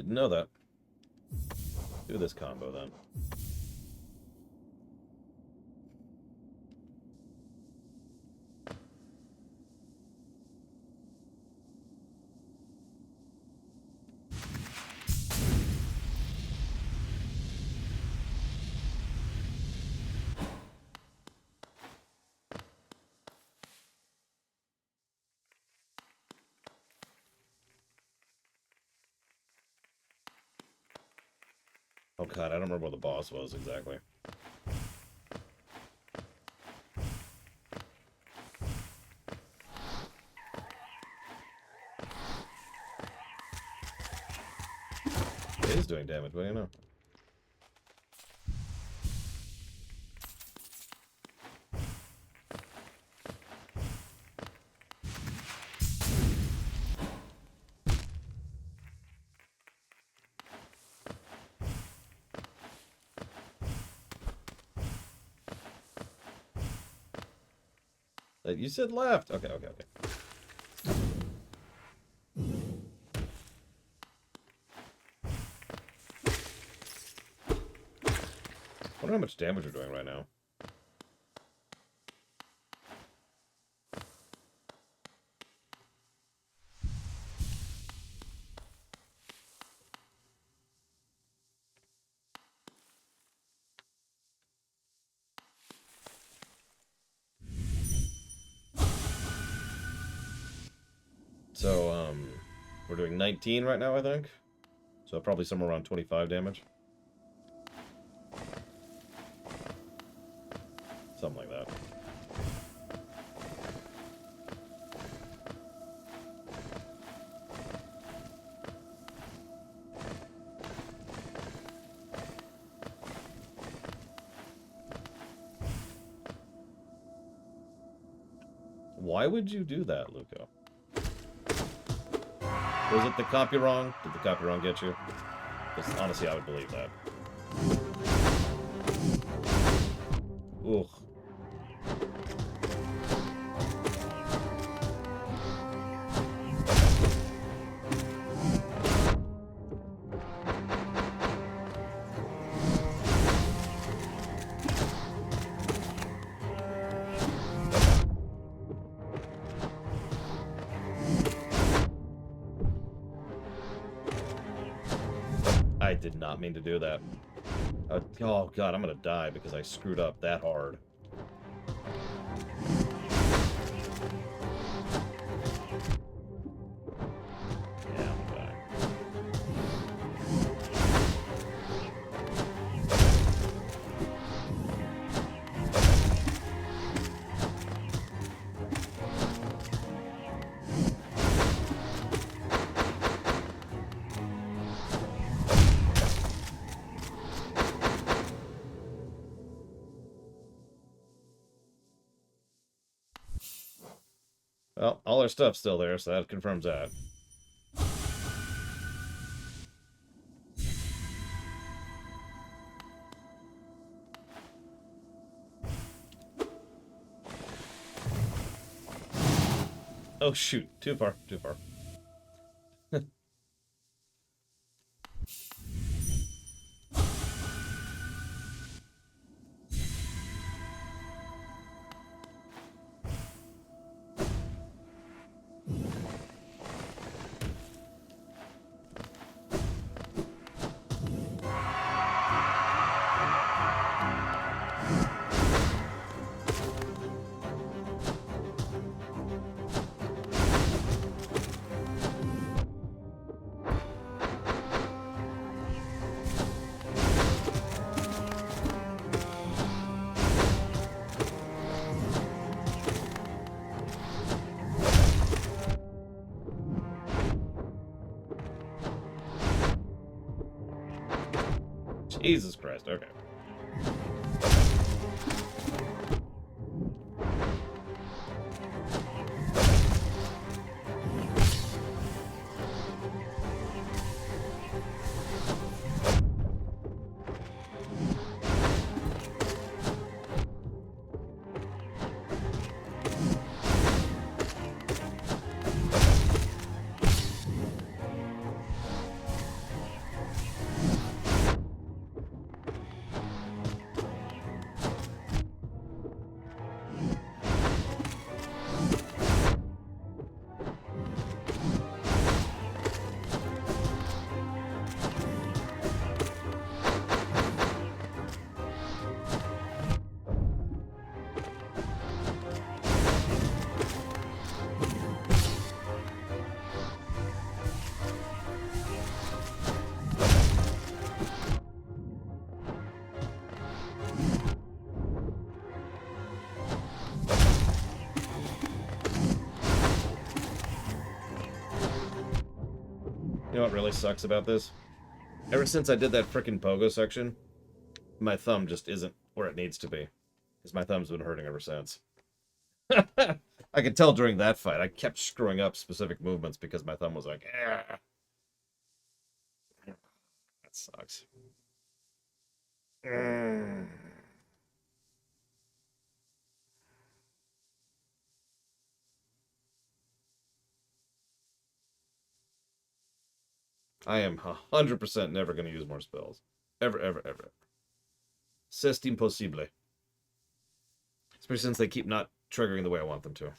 know that. Do this combo then. Oh god, I don't remember what the boss was exactly. It is doing damage, what do you know? You said left. Okay. I wonder how much damage we're doing right now. So, we're doing 19 right now, I think. So probably somewhere around 25 damage. Something like that. Why would you do that, Luco? Was it the copy wrong? Did the copy wrong get you? Because honestly, I would believe that. Ugh. I did not mean to do that. Oh god, I'm gonna die because I screwed up that hard. Yeah, I'm gonna die. Well, all our stuff's still there, so that confirms that. Oh shoot, too far, too far. Jesus Christ, okay. You know what really sucks about this? Ever since I did that frickin' pogo section, my thumb just isn't where it needs to be. Because my thumb's been hurting ever since. I could tell during that fight, I kept screwing up specific movements because my thumb was like, ah. That sucks. I am 100% never going to use more spells. Ever, ever, ever. C'est impossible. Especially since they keep not triggering the way I want them to.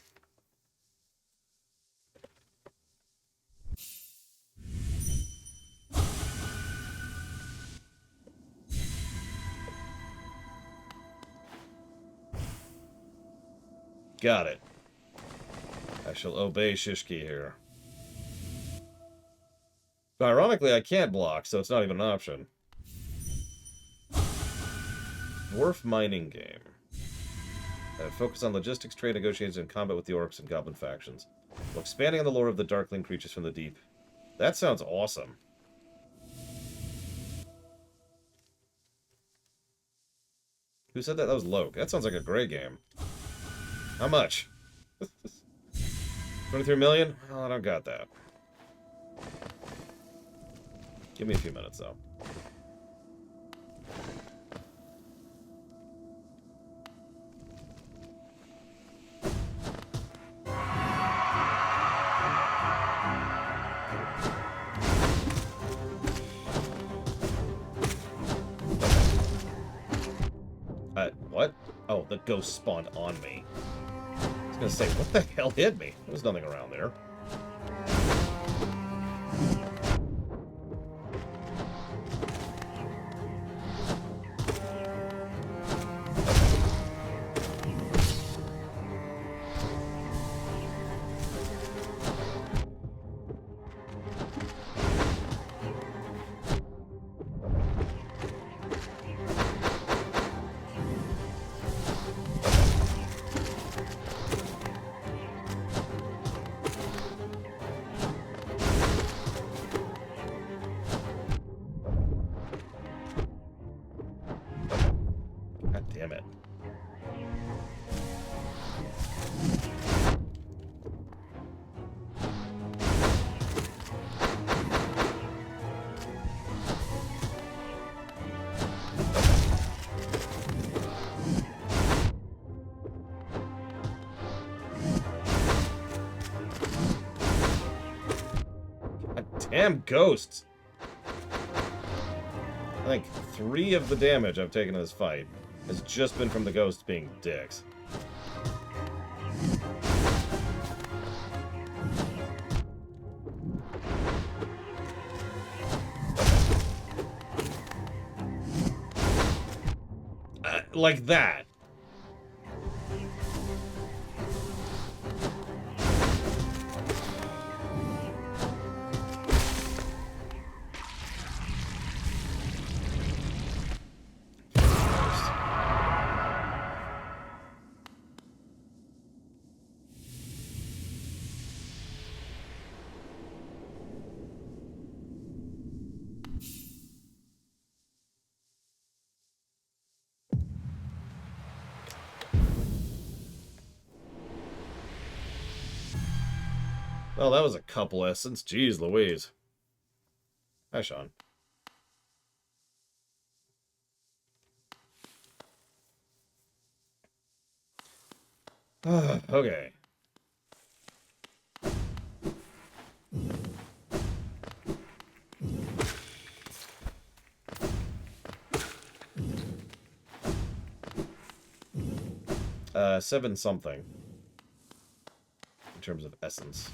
Got it. I shall obey Shishki here. Ironically, I can't block, so it's not even an option. Dwarf mining game. Focus on logistics, trade, negotiations, and combat with the orcs and goblin factions. While expanding on the lore of the darkling creatures from the deep. That sounds awesome. Who said that? That was Loke. That sounds like a great game. How much? 23 million? Well, I don't got that. Give me a few minutes, though. What? Oh, the ghost spawned on me. I was gonna say, what the hell hit me? There was nothing around there. God damn it. Damn ghosts! I think 3 of the damage I've taken in this fight has just been from the ghosts being dicks. Like that. Well, that was a couple essence. Jeez Louise. Hi, Sean. Okay. Seven something. In terms of essence.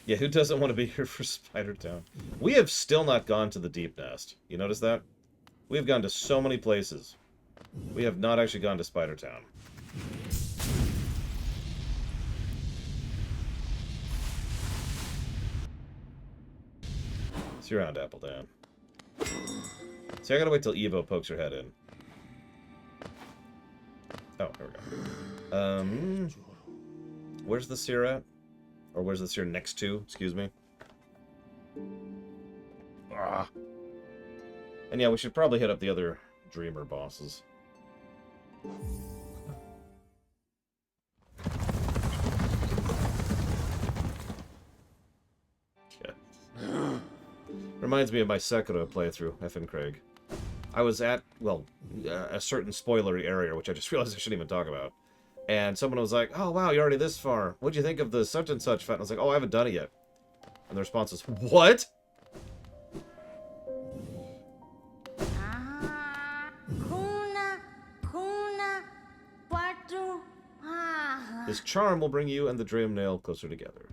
Yeah, who doesn't want to be here for Spider Town? We have still not gone to the Deep Nest. You notice that? We have gone to so many places. We have not actually gone to Spider Town. See you around, Apple Dan. See, I gotta wait till Evo pokes her head in. Oh, here we go. Where's the seer at? Or where's the seer next to? Excuse me. Ah. And yeah, we should probably hit up the other Dreamer bosses. Reminds me of my Sekiro playthrough, F. Craig. I was at, well, a certain spoilery area, which I just realized I shouldn't even talk about. And someone was like, oh, wow, you're already this far. What'd you think of the such and such fight? And I was like, oh, I haven't done it yet. And the response is, what? This charm will bring you and the Dream Nail closer together.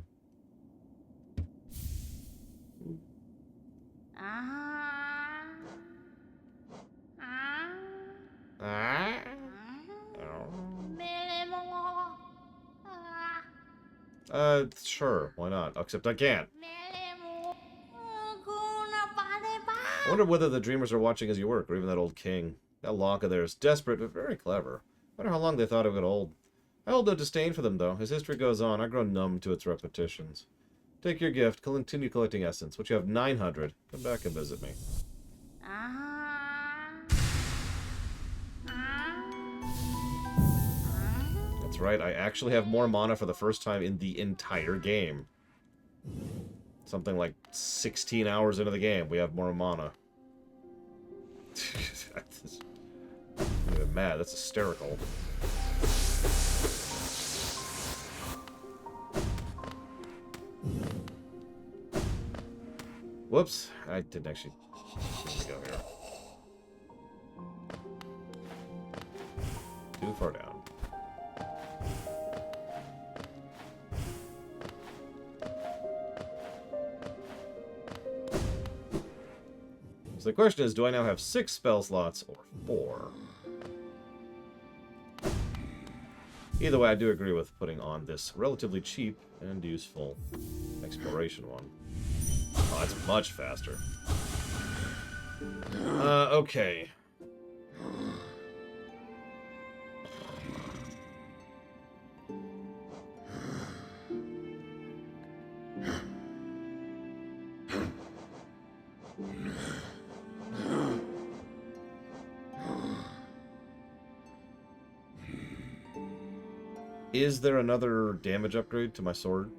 Sure, why not? Except I can't. I wonder whether the dreamers are watching as you work, or even that old king. That Lanka there is desperate, but very clever. I wonder how long they thought it would hold. I hold no disdain for them, though. As history goes on, I grow numb to its repetitions. Take your gift, continue collecting essence, which you have 900. Come back and visit me. That's right, I actually have more mana for the first time in the entire game. Something like 16 hours into the game, we have more mana. I'm even mad, that's hysterical. Whoops, I didn't actually need to go here. Too far down. So the question is, do I now have 6 spell slots or 4? Either way, I do agree with putting on this relatively cheap and useful exploration one. Oh, that's much faster. Okay. Is there another damage upgrade to my sword?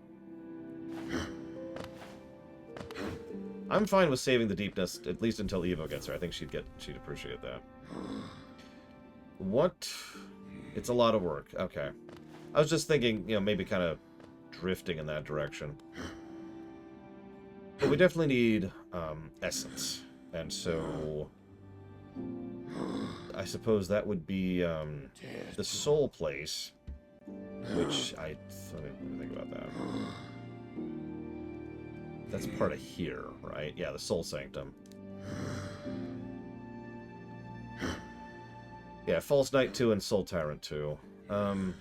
I'm fine with saving the deepness, at least until Evo gets her. I think she'd appreciate that. What? It's a lot of work. Okay. I was just thinking, you know, maybe kind of drifting in that direction. But we definitely need essence. And so I suppose that would be the soul place, which I didn't think about that. That's part of here, right? Yeah, the Soul Sanctum. Yeah, False Knight 2 and Soul Tyrant 2. Well,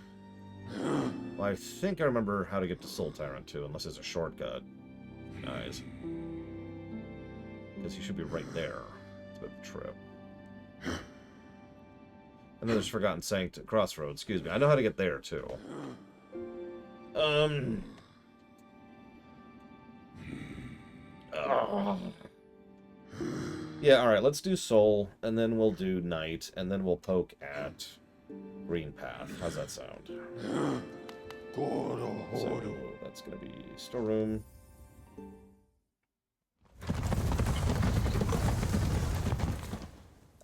I think I remember how to get to Soul Tyrant 2, unless there's a shortcut. Nice. Because you should be right there. It's a bit of a trip. And then there's Forgotten Crossroads, excuse me. I know how to get there, too. Yeah, alright, let's do Soul, and then we'll do Night, and then we'll poke at Green Path. How's that sound? So, that's gonna be storeroom.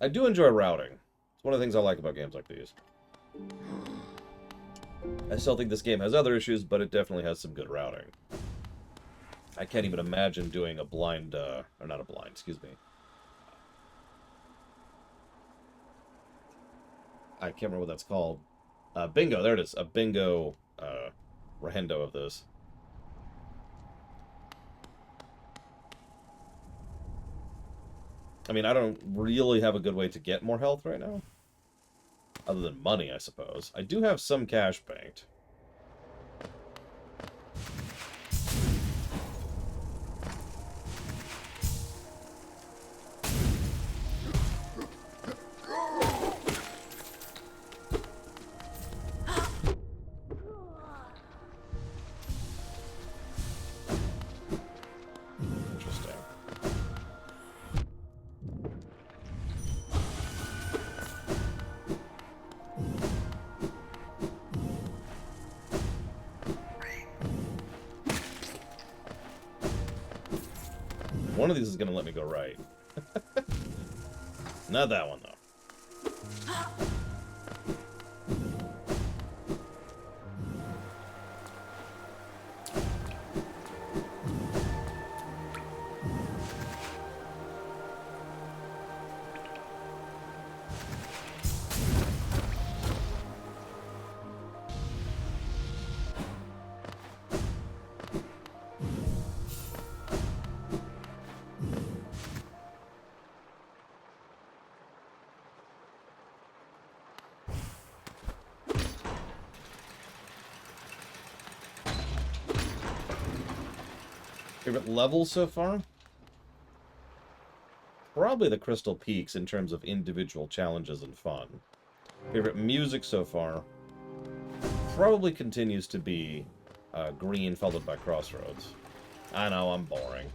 I do enjoy routing. It's one of the things I like about games like these. I still think this game has other issues, but it definitely has some good routing. I can't even imagine doing a blind, or not a blind, excuse me. I can't remember what that's called. Bingo, there it is. A bingo, Rahendo of this. I mean, I don't really have a good way to get more health right now. Other than money, I suppose. I do have some cash banked. one of these is going to let me go right. Not that one, though. Favorite level so far? Probably the Crystal Peaks in terms of individual challenges and fun. Favorite music so far? Probably continues to be Green followed by Crossroads. I know, I'm boring.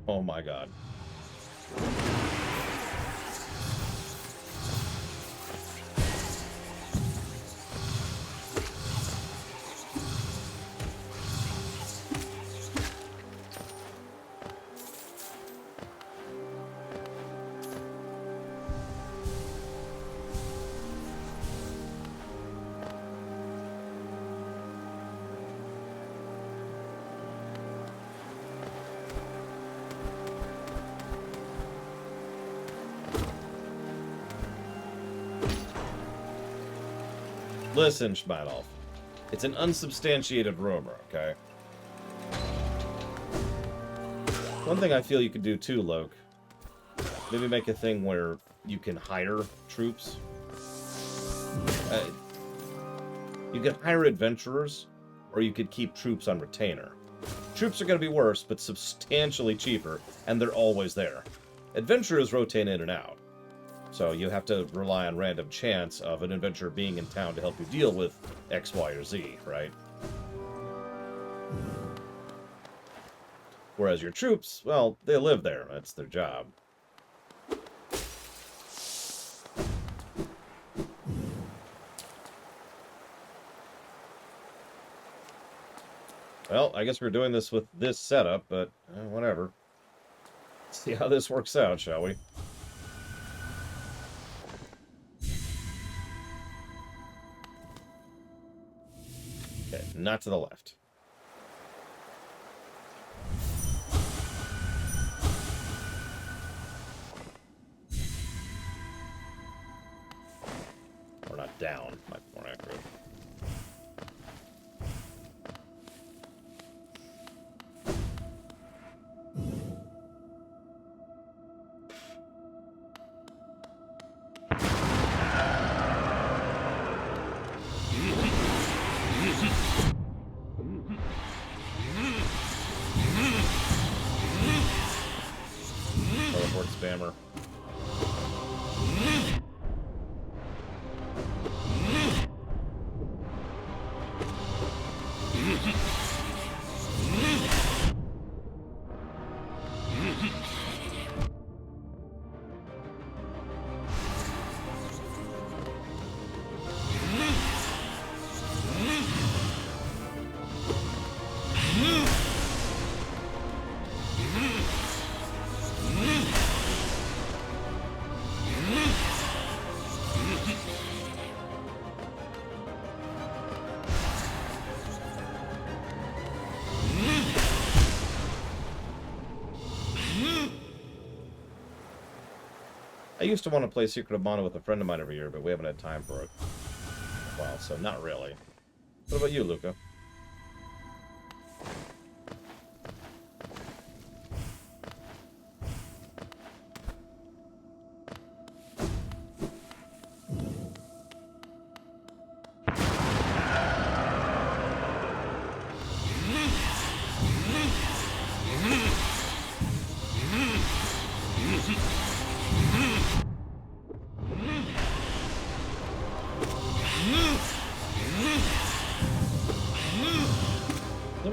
Oh my god. Listen, Schmadolf. It's an unsubstantiated rumor, okay? One thing I feel you could do too, Loke. Maybe make a thing where you can hire troops. You could hire adventurers, or you could keep troops on retainer. Troops are going to be worse, but substantially cheaper, and they're always there. Adventurers rotate in and out. So you have to rely on random chance of an adventurer being in town to help you deal with X, Y, or Z, right? Whereas your troops, well, they live there. That's their job. Well, I guess we're doing this with this setup, but whatever. Let's see how this works out, shall we? Okay, not to the left. Or not down, might be more accurate. Teleport spammer. I used to want to play Secret of Mana with a friend of mine every year, but we haven't had time for it. Well, so not really. What about you, Luca?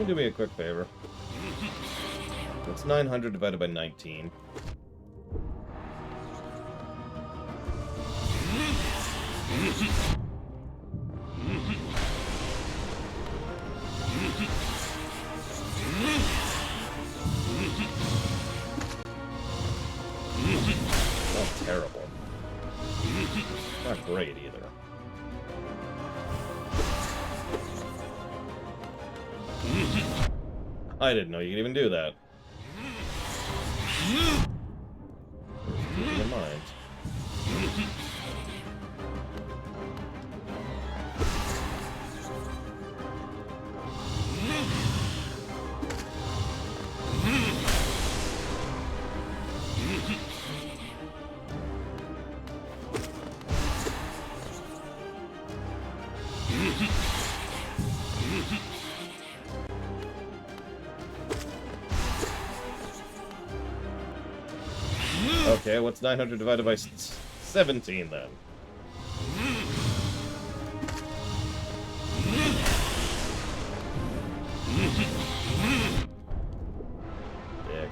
Someone do me a quick favor. What's 900 divided by 19? Not terrible. Not great either. I didn't know you could even do that. Keeping in mind. Okay, what's 900 divided by 17 then? Dick.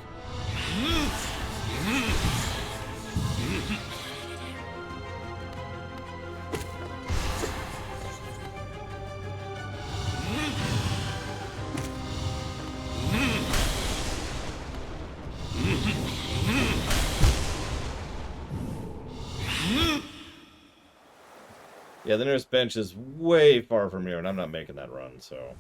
Yeah, the nearest bench is way far from here, and I'm not making that run, so...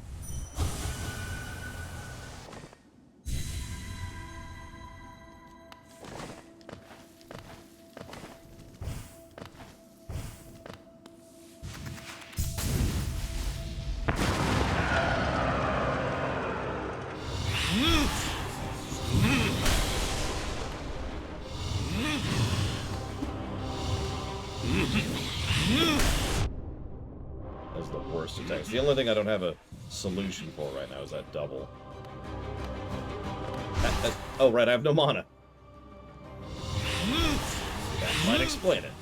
That's the worst attack. It's the only thing I don't have a solution for right now is that double. Oh, right, I have no mana. That might explain it.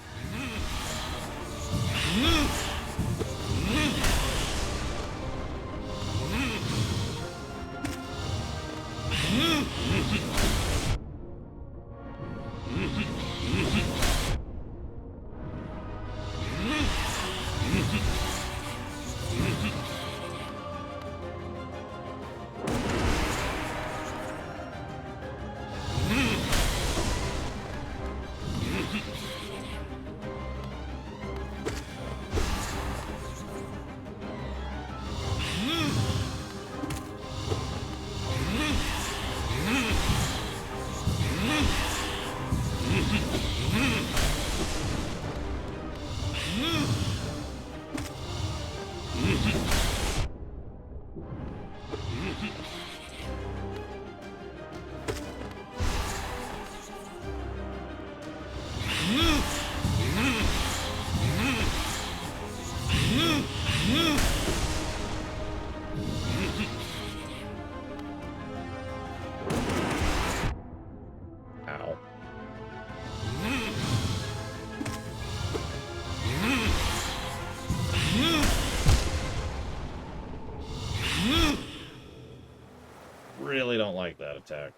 Ow. Really don't like that attack.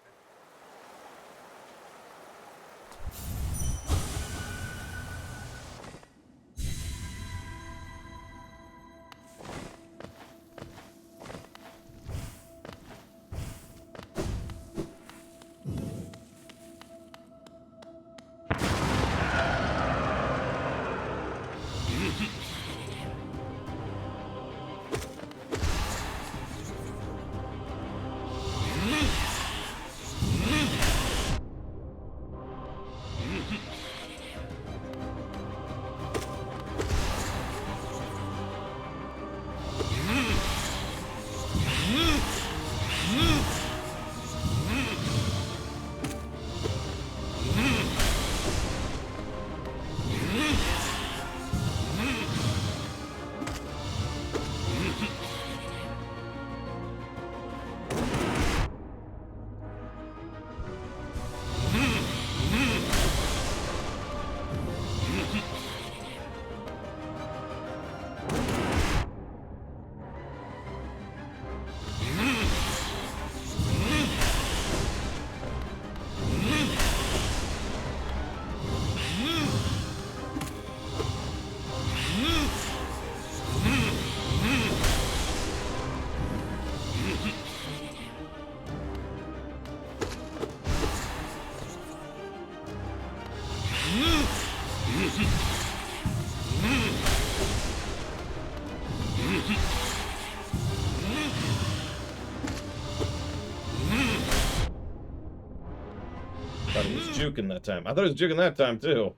thought he was juking that time. I thought he was juking that time, too.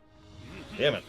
Damn it.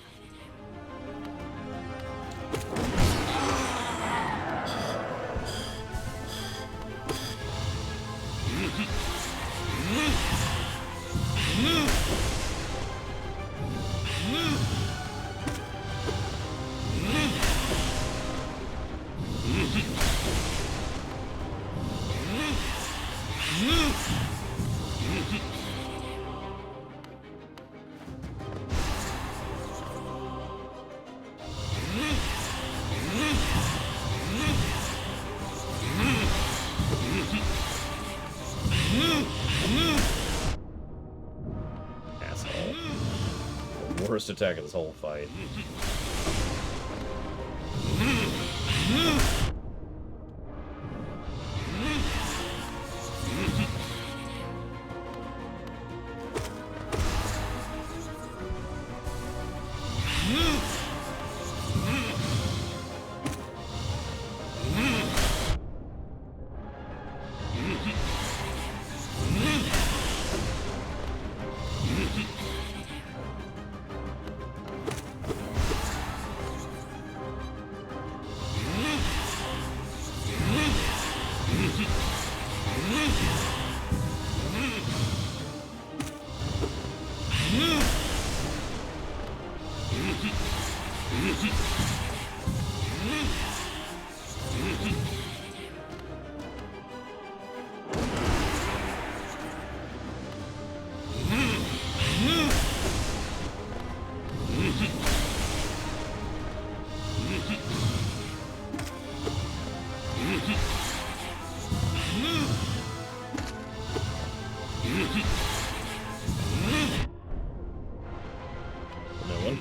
Asshole. The worst attack of this whole fight. No one.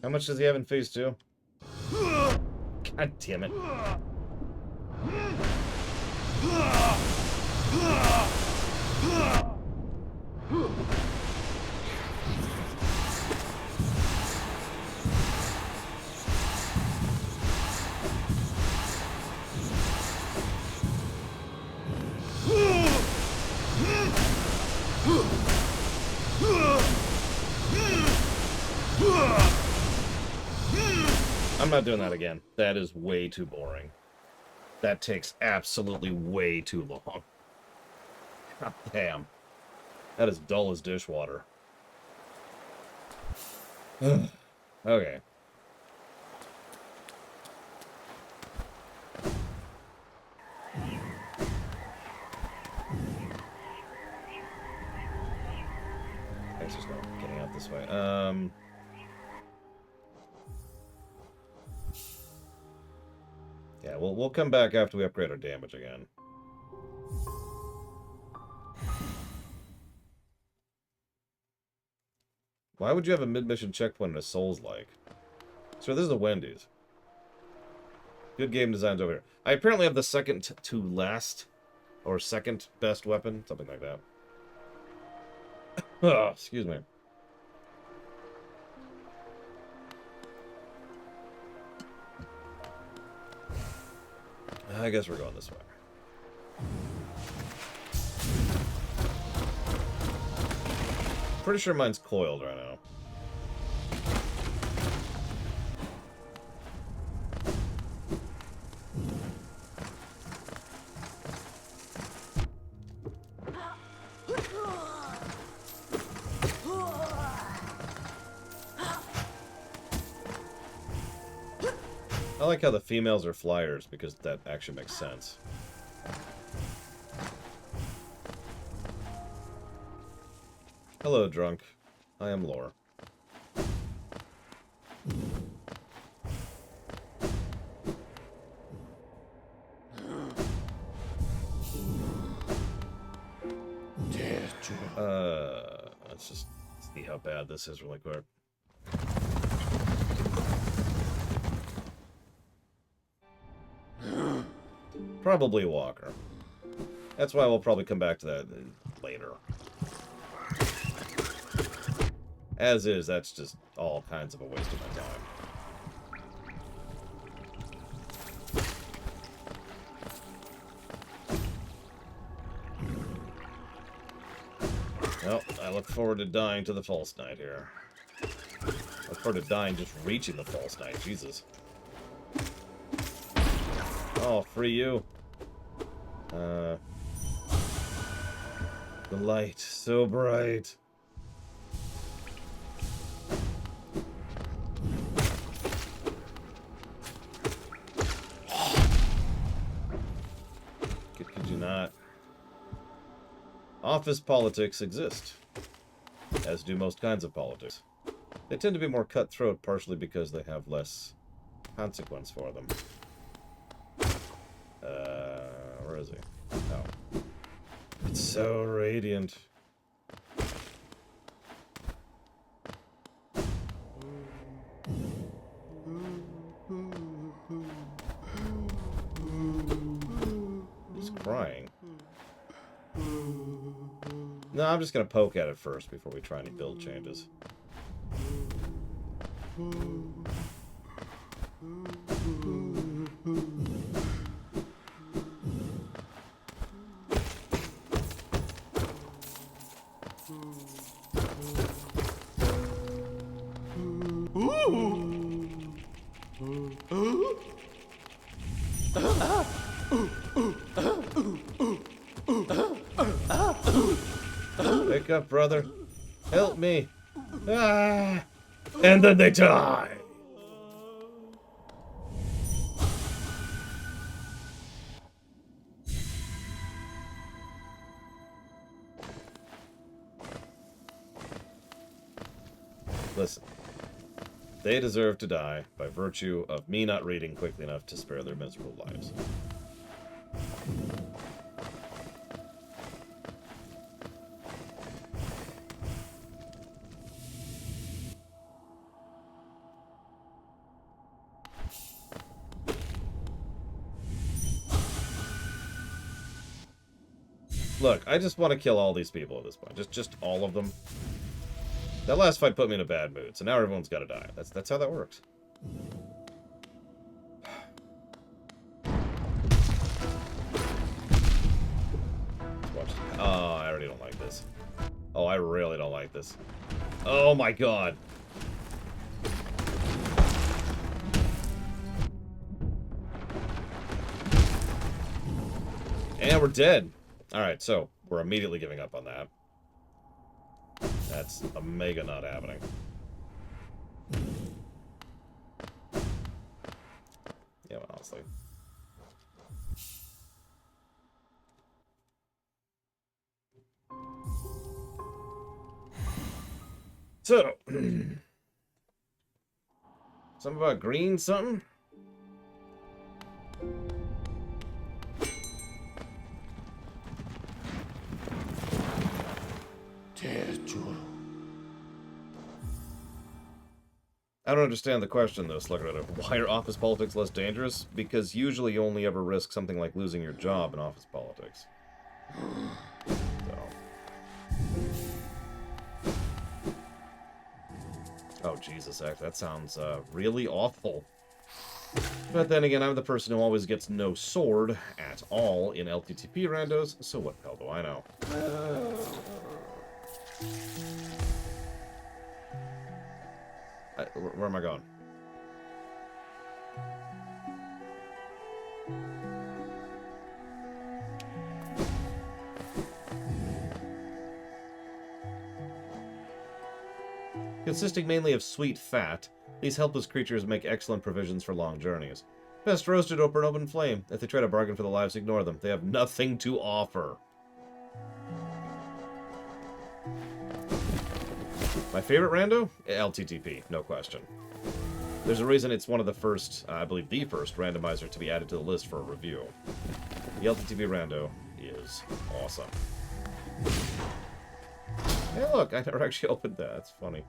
How much does he have in phase 2? God damn it. I'm not doing that again. That is way too boring. That takes absolutely way too long. God damn. That is dull as dishwater. Okay. this way. Yeah, we'll come back after we upgrade our damage again. Why would you have a mid-mission checkpoint in a Souls-like? So this is a Wendy's. Good game designs over here. I apparently have the second to last, or second best weapon, something like that. Oh, excuse me. I guess we're going this way. Pretty sure mine's coiled right now. I like how the females are flyers, because that actually makes sense. Hello, drunk. I am Lore. Let's just see how bad this is really quick. Probably Walker. That's why we'll probably come back to that later. As is, that's just all kinds of a waste of my time. Well, I look forward to dying to the False Knight here. I look forward to dying just reaching the False Knight. Jesus. Oh, free you. The light, so bright. Could you not? Office politics exist, as do most kinds of politics. They tend to be more cutthroat, partially because they have less consequence for them. Where is he? Oh. It's so radiant. He's crying. No, I'm just gonna poke at it first before we try any build changes. Wake up, brother. Help me. Ah! And then they die. Listen. They deserve to die by virtue of me not reading quickly enough to spare their miserable lives. Look, I just want to kill all these people at this point. Just all of them. That last fight put me in a bad mood, so now everyone's got to die. That's how that works. Watch. Oh, I already don't like this. Oh, I really don't like this. Oh my god. And we're dead. Alright, so we're immediately giving up on that. That's a mega not happening. Yeah, well, honestly. So, something about green something? I don't understand the question, though, Sluggeretta. Why are office politics less dangerous? Because usually you only ever risk something like losing your job in office politics. So. Oh, Jesus, that sounds really awful. But then again, I'm the person who always gets no sword at all in LTTP randos, so what the hell do I know? Where am I going? Consisting mainly of sweet fat, these helpless creatures make excellent provisions for long journeys. Best roasted over an open flame. If they try to bargain for their lives, ignore them. They have nothing to offer. My favorite rando? LTTP, no question. There's a reason it's one of the first, I believe the first, randomizer to be added to the list for a review. The LTTP rando is awesome. Hey look, I never actually opened that. That's funny.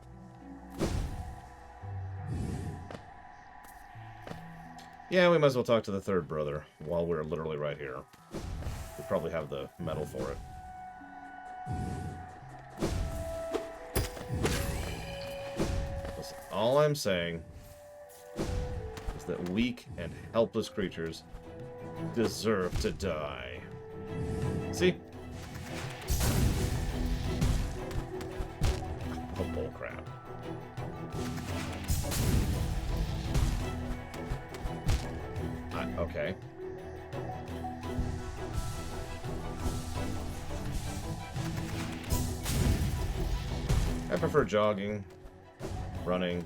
Yeah, we might as well talk to the third brother while we're literally right here. We probably have the medal for it. Listen, all I'm saying is that weak and helpless creatures deserve to die. See? Oh, bullcrap. Okay. I prefer jogging, running.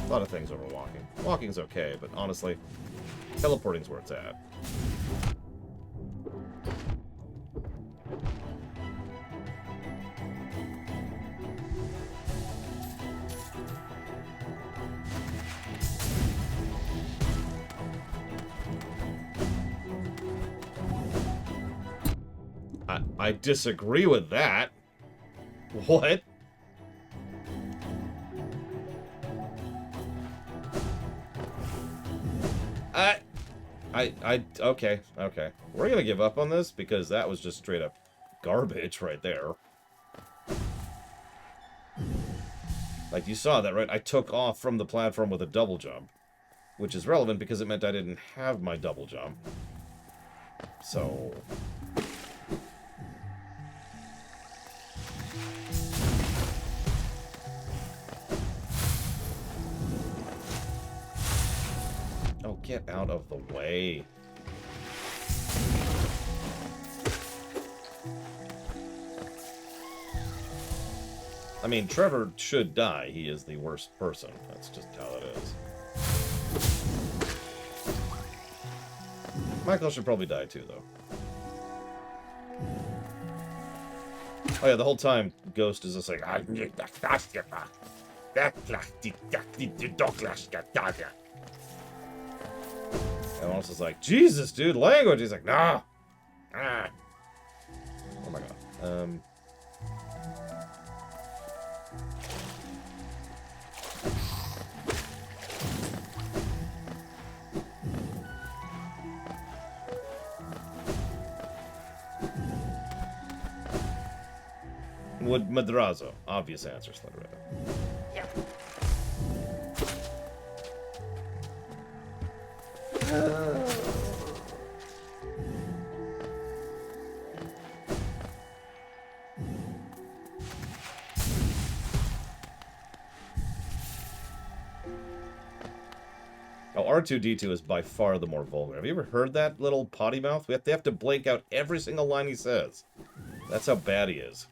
A lot of things over walking. Walking's okay, but honestly, teleporting's where it's at. I disagree with that. What? Okay. We're gonna give up on this because that was just straight up garbage right there. Like, you saw that, right? I took off from the platform with a double jump, which is relevant because it meant I didn't have my double jump. So... Oh, get out of the way. I mean, Trevor should die. He is the worst person. That's just how it is. Michael should probably die too, though. Oh yeah, the whole time, Ghost is just like... And Wallace is like, Jesus, dude, language! He's like, nah! Ah! Oh my god. Would Madrazo. Obvious answer, Sluggeretta. Yeah. Oh, R2-D2 is by far the more vulgar. Have you ever heard that little potty mouth? They have to blank out every single line he says. That's how bad he is.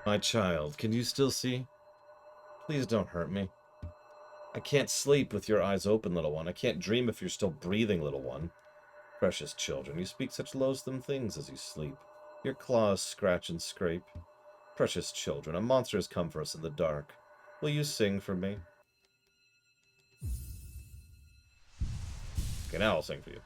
My child, can you still see? Please don't hurt me. I can't sleep with your eyes open, little one. I can't dream if you're still breathing, little one. Precious children, you speak such loathsome things as you sleep. Your claws scratch and scrape. Precious children, a monster has come for us in the dark. Will you sing for me? Okay, now I'll sing for you.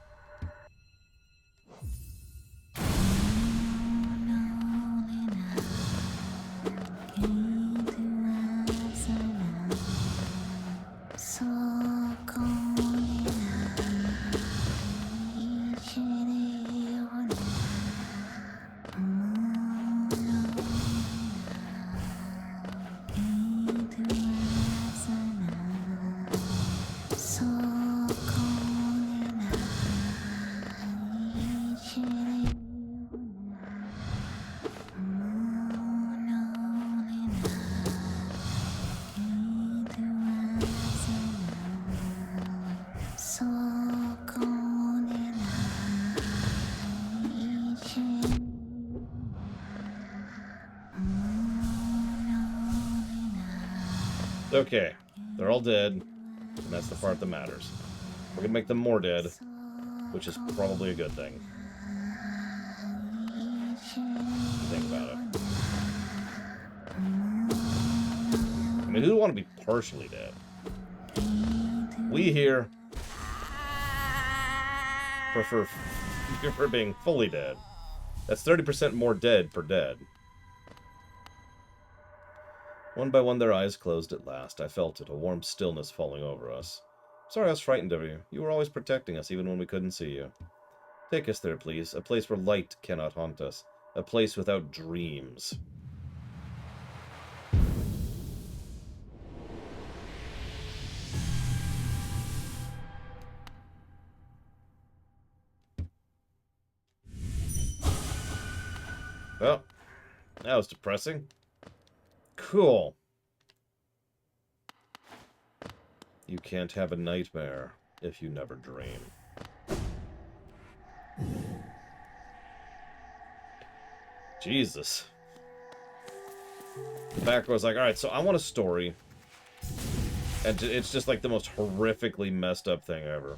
Okay, they're all dead, and that's the part that matters. We're gonna make them more dead, which is probably a good thing. Think about it. I mean, who would want to be partially dead? We here prefer being fully dead. That's 30% more dead per dead. One by one their eyes closed at last. I felt it, a warm stillness falling over us. Sorry I was frightened of you. You were always protecting us, even when we couldn't see you. Take us there, please. A place where light cannot haunt us. A place without dreams. Well, that was depressing. Cool. You can't have a nightmare if you never dream. Jesus. The back was like, alright, so I want a story. And it's just like the most horrifically messed up thing ever.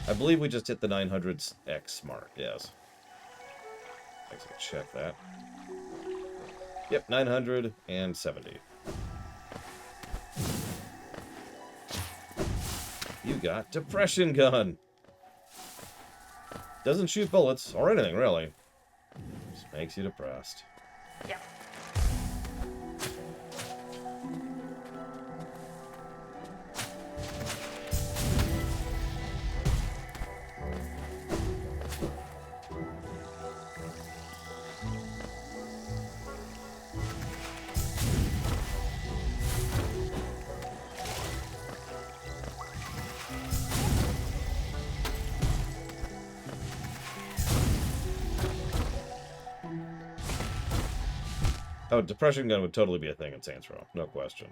I believe we just hit the 900X mark, yes. I can check that. Yep, 970. You got Depression Gun. Doesn't shoot bullets, or anything, really. Just makes you depressed. Yep. Oh, Depression Gun would totally be a thing in Saints Row. No question.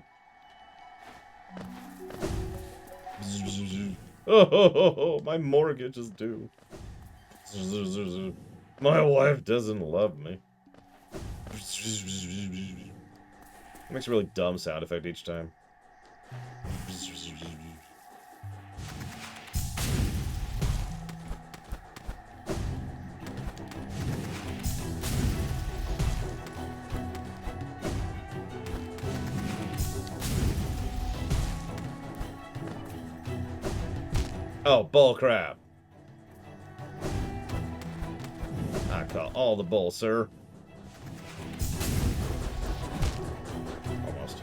Oh, my mortgage is due. My wife doesn't love me. It makes a really dumb sound effect each time. Oh, bullcrap. I call all the bull, sir. Almost.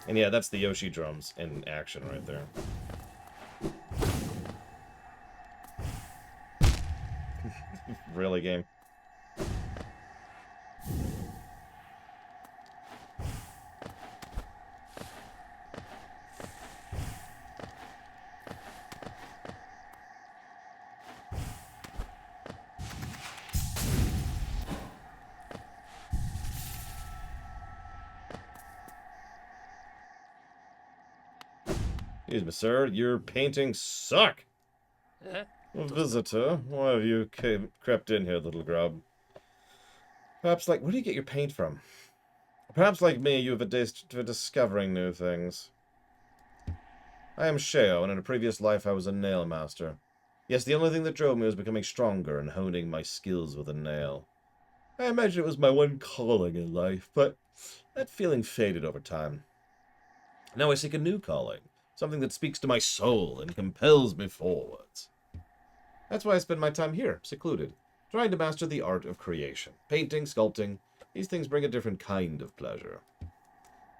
And yeah, that's the Yoshi drums in action right there. Really, game? Excuse me, sir. Your paintings suck. A visitor? Why have you crept in here, little grub? Perhaps like... Where do you get your paint from? Perhaps like me, you have a taste for discovering new things. I am Sheo, and in a previous life I was a nail master. Yes, the only thing that drove me was becoming stronger and honing my skills with a nail. I imagine it was my one calling in life, but that feeling faded over time. Now I seek a new calling, something that speaks to my soul and compels me forwards. That's why I spend my time here, secluded, trying to master the art of creation. Painting, sculpting, these things bring a different kind of pleasure. You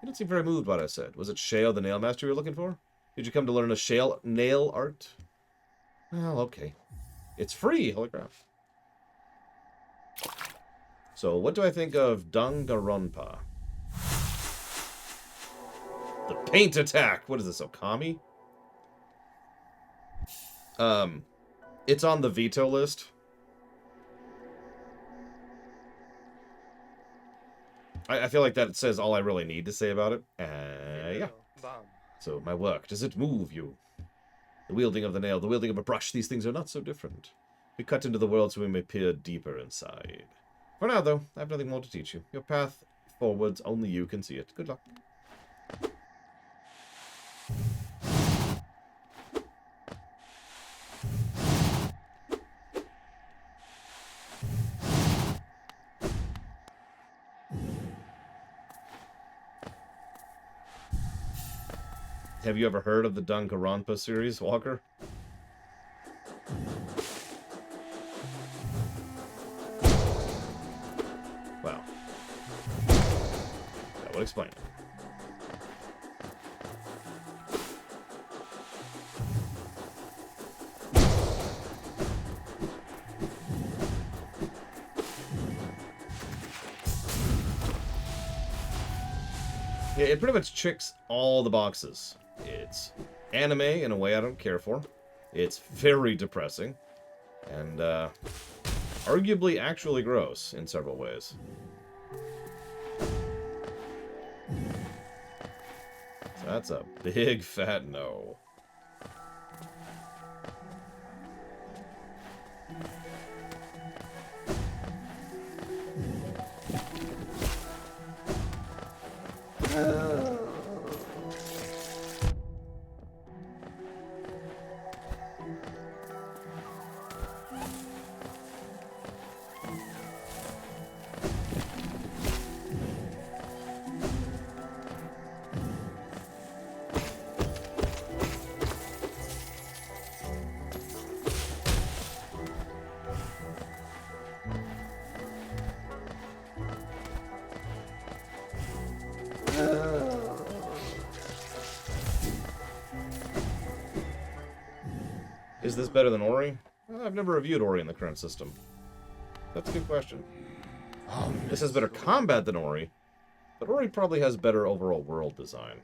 don't seem very moved by what I said. Was it Shale the nail master you were looking for? Did you come to learn a Shale nail art? Well, okay. It's free, holy crap. So, what do I think of Danganronpa? The paint attack! What is this, Okami? It's on the veto list. I feel like that says all I really need to say about it. Yeah. So, my work, does it move you? The wielding of the nail, the wielding of a brush, these things are not so different. We cut into the world so we may peer deeper inside. For now, though, I have nothing more to teach you. Your path forwards, only you can see it. Good luck. Have you ever heard of the Danganronpa series, Walker? Wow. That would explain it. Yeah, it pretty much checks all the boxes. It's anime in a way I don't care for. It's very depressing. And, arguably actually gross in several ways. So that's a big fat no. Is this better than Ori? Well, I've never reviewed Ori in the current system. That's a good question. This has better combat than Ori, but Ori probably has better overall world design.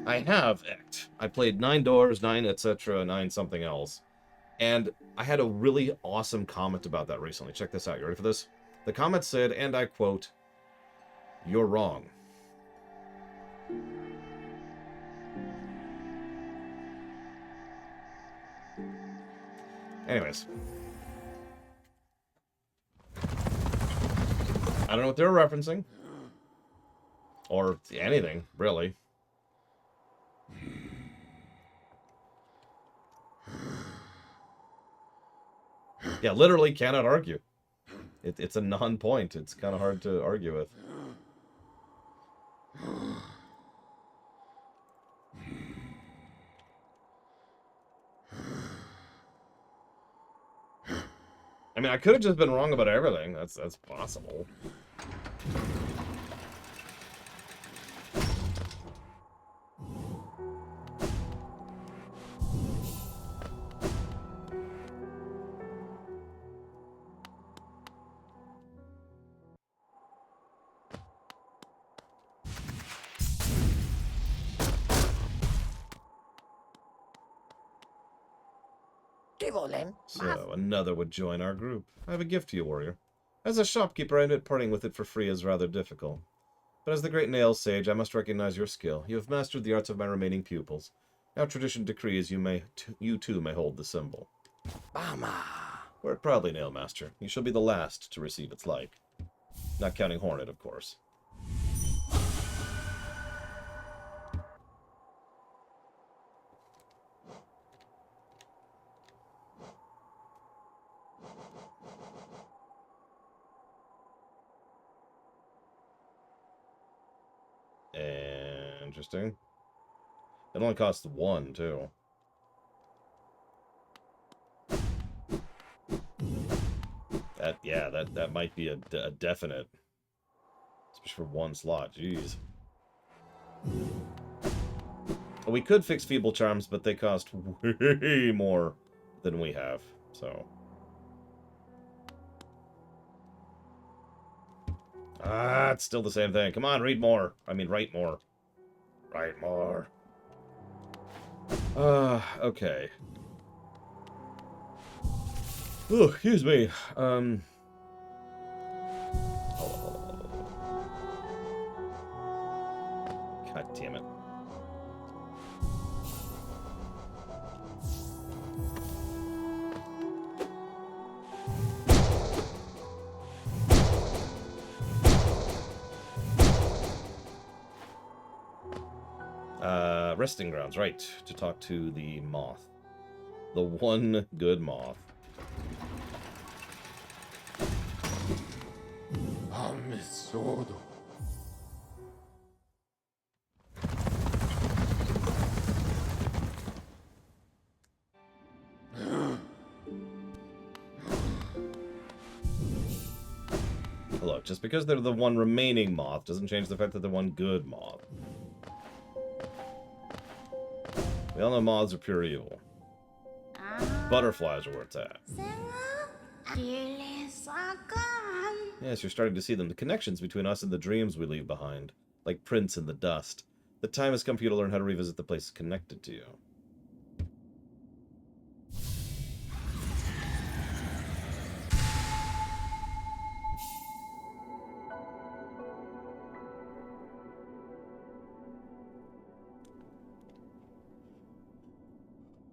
I have Ect. I played 9 Doors, 9 etc., 9 something else. And I had a really awesome comment about that recently. Check this out. You ready for this? The comment said, and I quote, "You're wrong." Anyways. I don't know what they were referencing. Or anything, really. Yeah, literally cannot argue. It's a non-point. It's kind of hard to argue with. I mean, I could have just been wrong about everything. That's possible. So, another would join our group. I have a gift to you, warrior. As a shopkeeper, I admit parting with it for free is rather difficult. But as the great nail sage, I must recognize your skill. You have mastered the arts of my remaining pupils. Now tradition decrees you too may hold the symbol. Bama! Wear it proudly, Nailmaster. You shall be the last to receive its like. Not counting Hornet, of course. Interesting. It only costs 1, too. That might be a definite. Especially for 1 slot. Jeez. Well, we could fix Feeble Charms, but they cost way more than we have, so... it's still the same thing. Come on, read more. I mean, write more. Write more. Okay. Oh, excuse me. Hold on. God damn it. Resting grounds, right, to talk to the moth. The one good moth. Amisodo. Look, just because they're the one remaining moth doesn't change the fact that they're one good moth. We all know moths are pure evil. Butterflies are where it's at. Yes, you're starting to see them. The connections between us and the dreams we leave behind. Like prints in the dust. The time has come for you to learn how to revisit the places connected to you.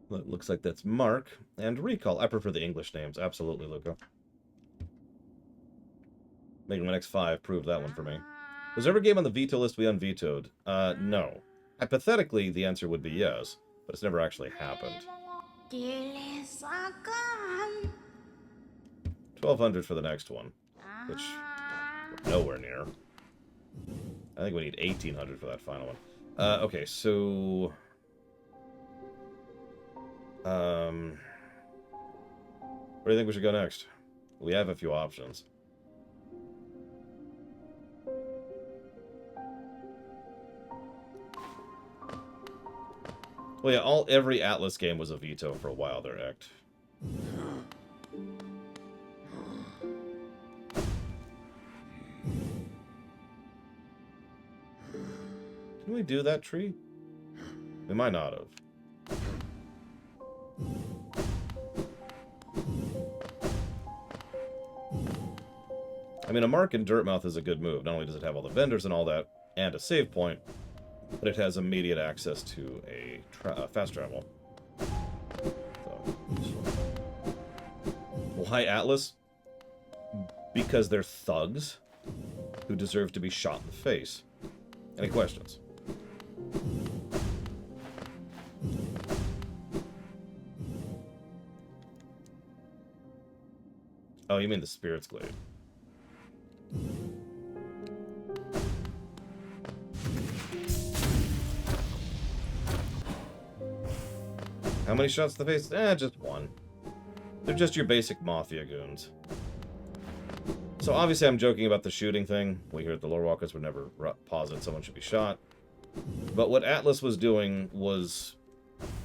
Well, it looks like that's Mark. And Recall. I prefer the English names. Absolutely, Luca. Making my next 5 proved that one for me. Was there ever a game on the veto list we unvetoed? No. Hypothetically, the answer would be yes, but it's never actually happened. 1,200 for the next one, which we're nowhere near. I think we need 1,800 for that final one. Okay, so... where do you think we should go next? We have a few options. Well, yeah, every Atlas game was a veto for a while there, Ect. Can we do that tree? We might not have. I mean, a mark in Dirtmouth is a good move. Not only does it have all the vendors and all that, and a save point, but it has immediate access to a fast travel. So, why Atlas? Because they're thugs who deserve to be shot in the face. Any questions? Oh, you mean the Spirit's Glade. How many shots to the face? Just 1. They're just your basic Mafia goons. So obviously I'm joking about the shooting thing. We here at the Lore Walkers would never posit someone should be shot. But what Atlas was doing was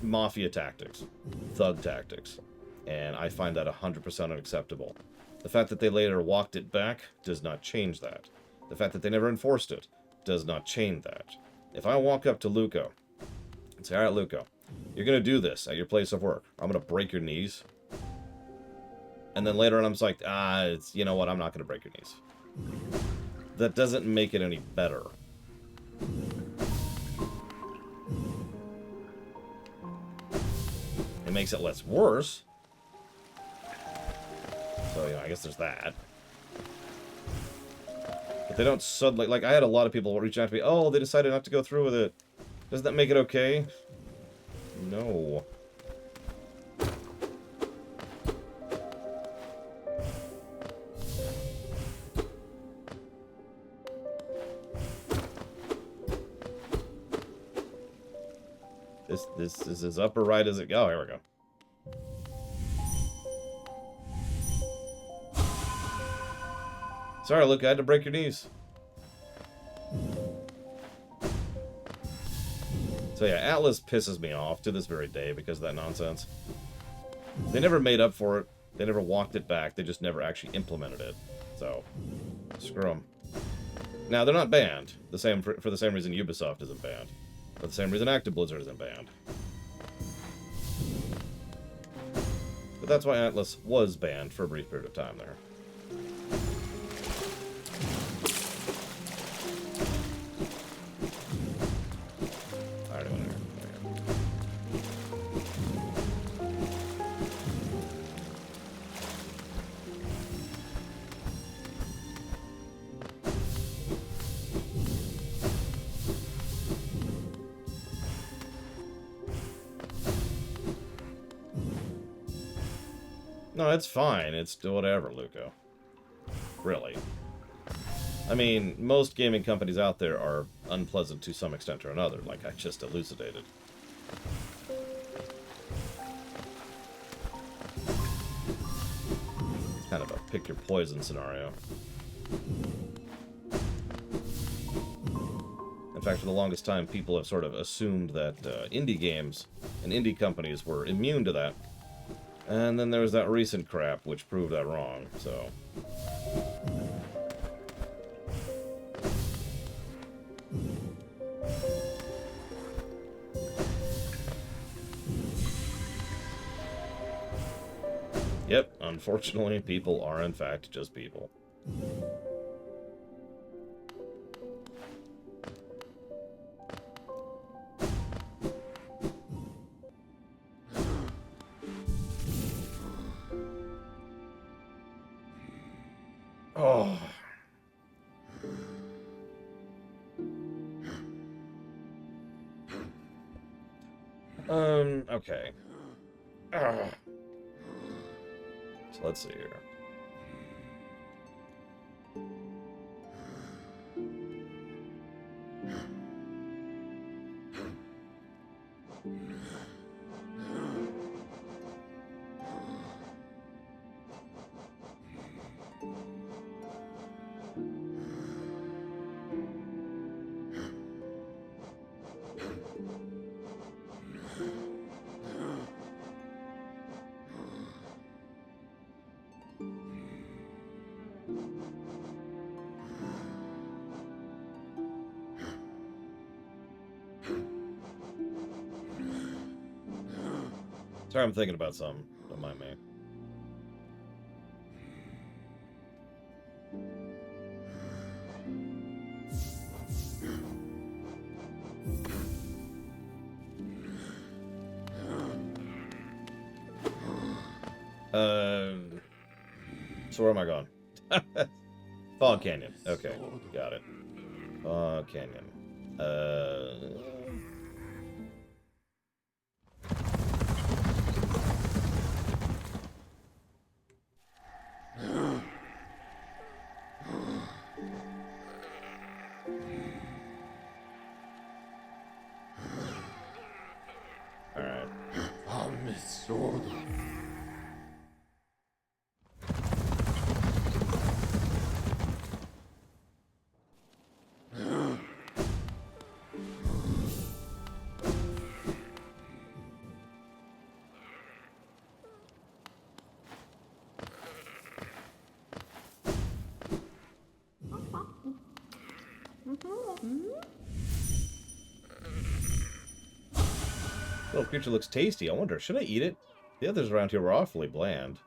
Mafia tactics. Thug tactics. And I find that 100% unacceptable. The fact that they later walked it back does not change that. The fact that they never enforced it does not change that. If I walk up to Luco and say, alright, Luco, you're going to do this at your place of work. I'm going to break your knees. And then later on I'm just like, you know what, I'm not going to break your knees. That doesn't make it any better. makes it less worse. So, I guess there's that. But they don't suddenly... Like, I had a lot of people reach out to me. Oh, they decided not to go through with it. Doesn't that make it okay? No. This is as upper right as it goes. Oh, here we go. Sorry, Luke, I had to break your knees. So yeah, Atlas pisses me off to this very day because of that nonsense. They never made up for it. They never walked it back. They just never actually implemented it. So, screw them. Now, they're not banned. For the same reason Ubisoft isn't banned. For the same reason Active Blizzard isn't banned. But that's why Atlas was banned for a brief period of time there. Alright, whatever. No, it's fine. It's whatever, Luco. Really. I mean, most gaming companies out there are unpleasant to some extent or another, like I just elucidated. It's kind of a pick your poison scenario. In fact, for the longest time, people have sort of assumed that indie games and indie companies were immune to that. And then there was that recent crap, which proved that wrong, so... Yep, unfortunately, people are in fact just people. Oh. Okay. So let's see here. Sorry, I'm thinking about something. Don't mind me. So where am I going? Fog Canyon. Okay, got it. Fog Canyon. Alright. Little creature looks tasty. I wonder, should I eat it? The others around here were awfully bland.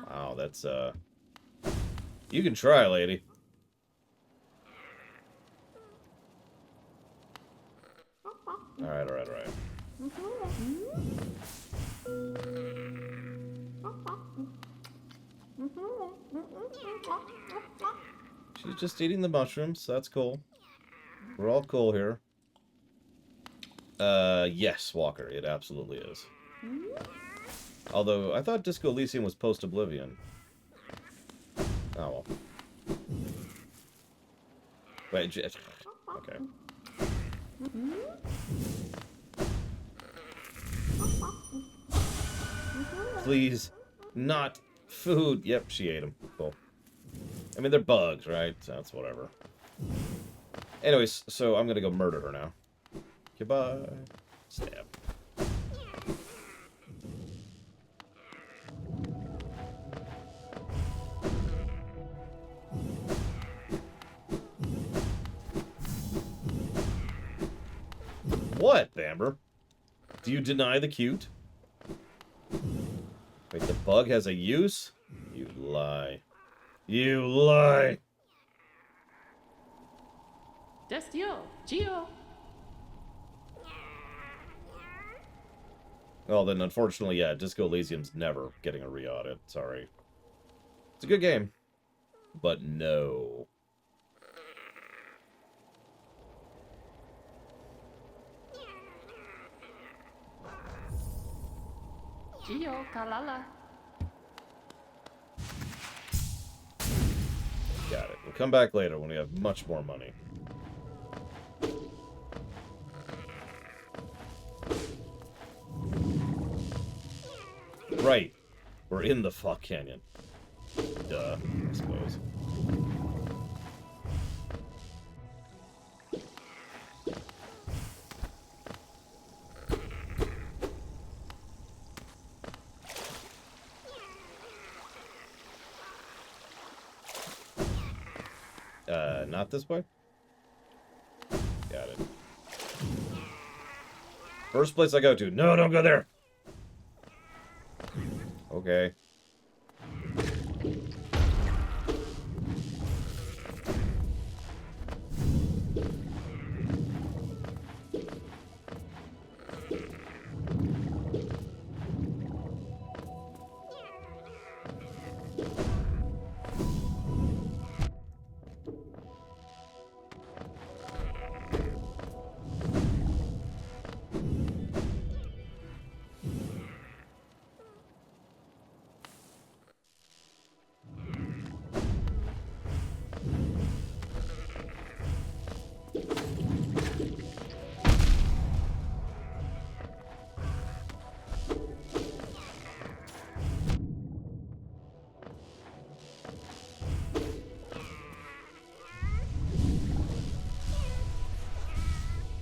Wow, that's, You can try, lady. Alright. She's just eating the mushrooms. That's cool. We're all cool here. Yes, Walker. It absolutely is. Although, I thought Disco Elysium was post-Oblivion. Oh, well. Wait, okay. Please, not food. Yep, she ate them. Cool. I mean, they're bugs, right? So that's whatever. Anyways, so I'm gonna go murder her now. Goodbye. Stab. What, Bamber? Do you deny the cute? Wait, the bug has a use? You lie. You lie! Destio, Gio. Well, then, unfortunately, yeah, Disco Elysium's never getting a re-audit. Sorry. It's a good game. But no. Gio, Kalala. Got it. We'll come back later when we have much more money. Right. We're in the fuck canyon. Duh, I suppose. Not this way? Got it. First place I go to. No, don't go there! Okay.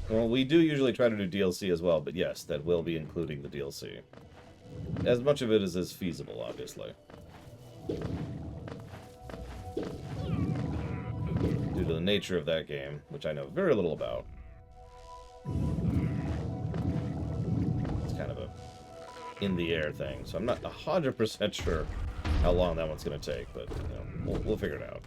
Well, we do usually try to do DLC as well, but yes, that will be including the DLC. As much of it as is feasible, obviously. Due to the nature of that game, which I know very little about. It's kind of a in-the-air thing, so I'm not 100% sure how long that one's going to take, but you know, we'll figure it out.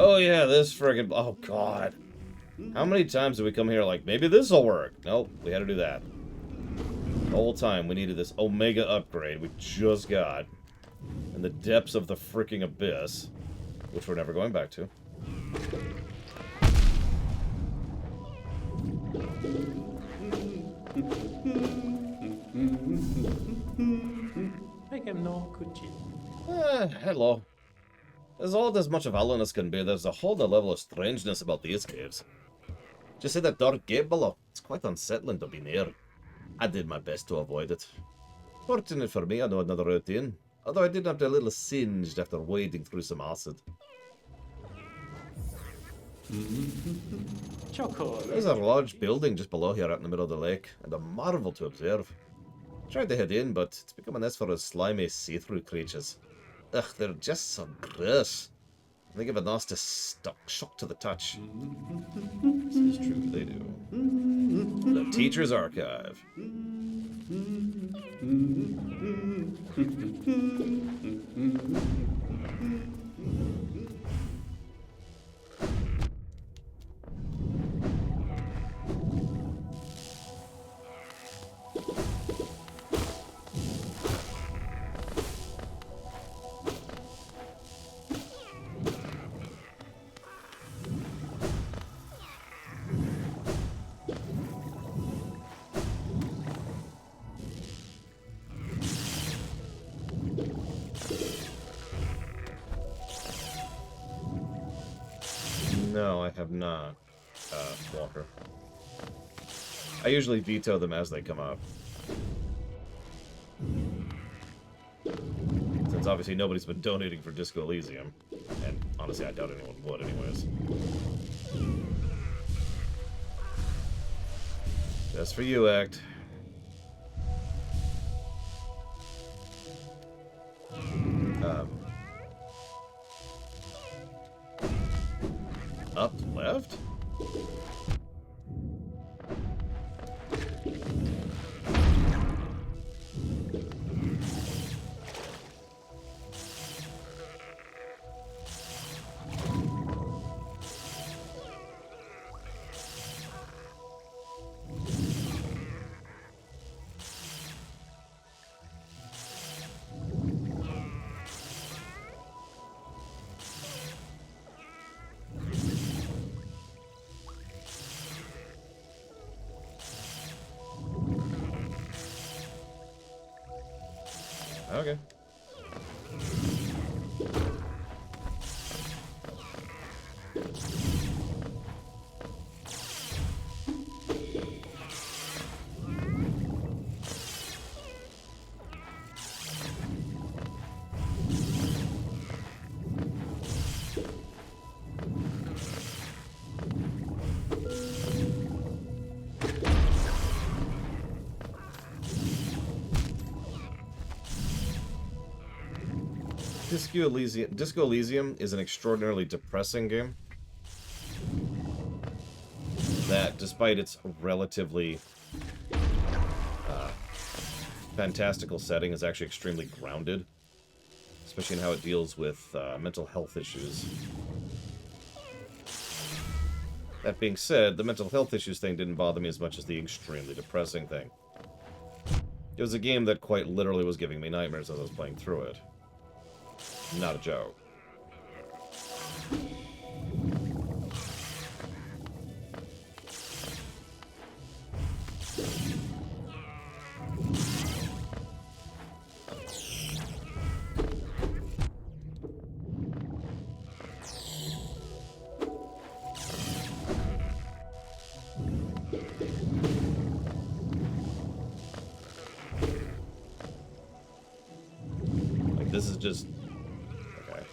Oh yeah, this friggin'... Oh god. How many times did we come here like, maybe this'll work? Nope, we had to do that. The whole time we needed this Omega upgrade we just got. In the depths of the freaking abyss. Which we're never going back to. Hello. There's all as much of Alan as can be. There's a whole other level of strangeness about these caves. Just see that dark gate below? It's quite unsettling to be near. I did my best to avoid it. Fortunate for me, I know another route in. Although I did have a little singed after wading through some acid. There's a large building just below here out in the middle of the lake, and a marvel to observe. Tried to head in, but it's become a nest for those slimy, see-through creatures. Ugh, they're just so gross. They give a nasty shock to the touch. This is true, they do. The Teacher's Archive. No, I have not, Walker. I usually veto them as they come up. Since obviously nobody's been donating for Disco Elysium. And honestly, I doubt anyone would anyways. Just for you, Act. Up, left? Okay. Disco Elysium is an extraordinarily depressing game that, despite its relatively fantastical setting, is actually extremely grounded, especially in how it deals with mental health issues. That being said, the mental health issues thing didn't bother me as much as the extremely depressing thing. It was a game that quite literally was giving me nightmares as I was playing through it. Not a joke. Like, this is just... okay.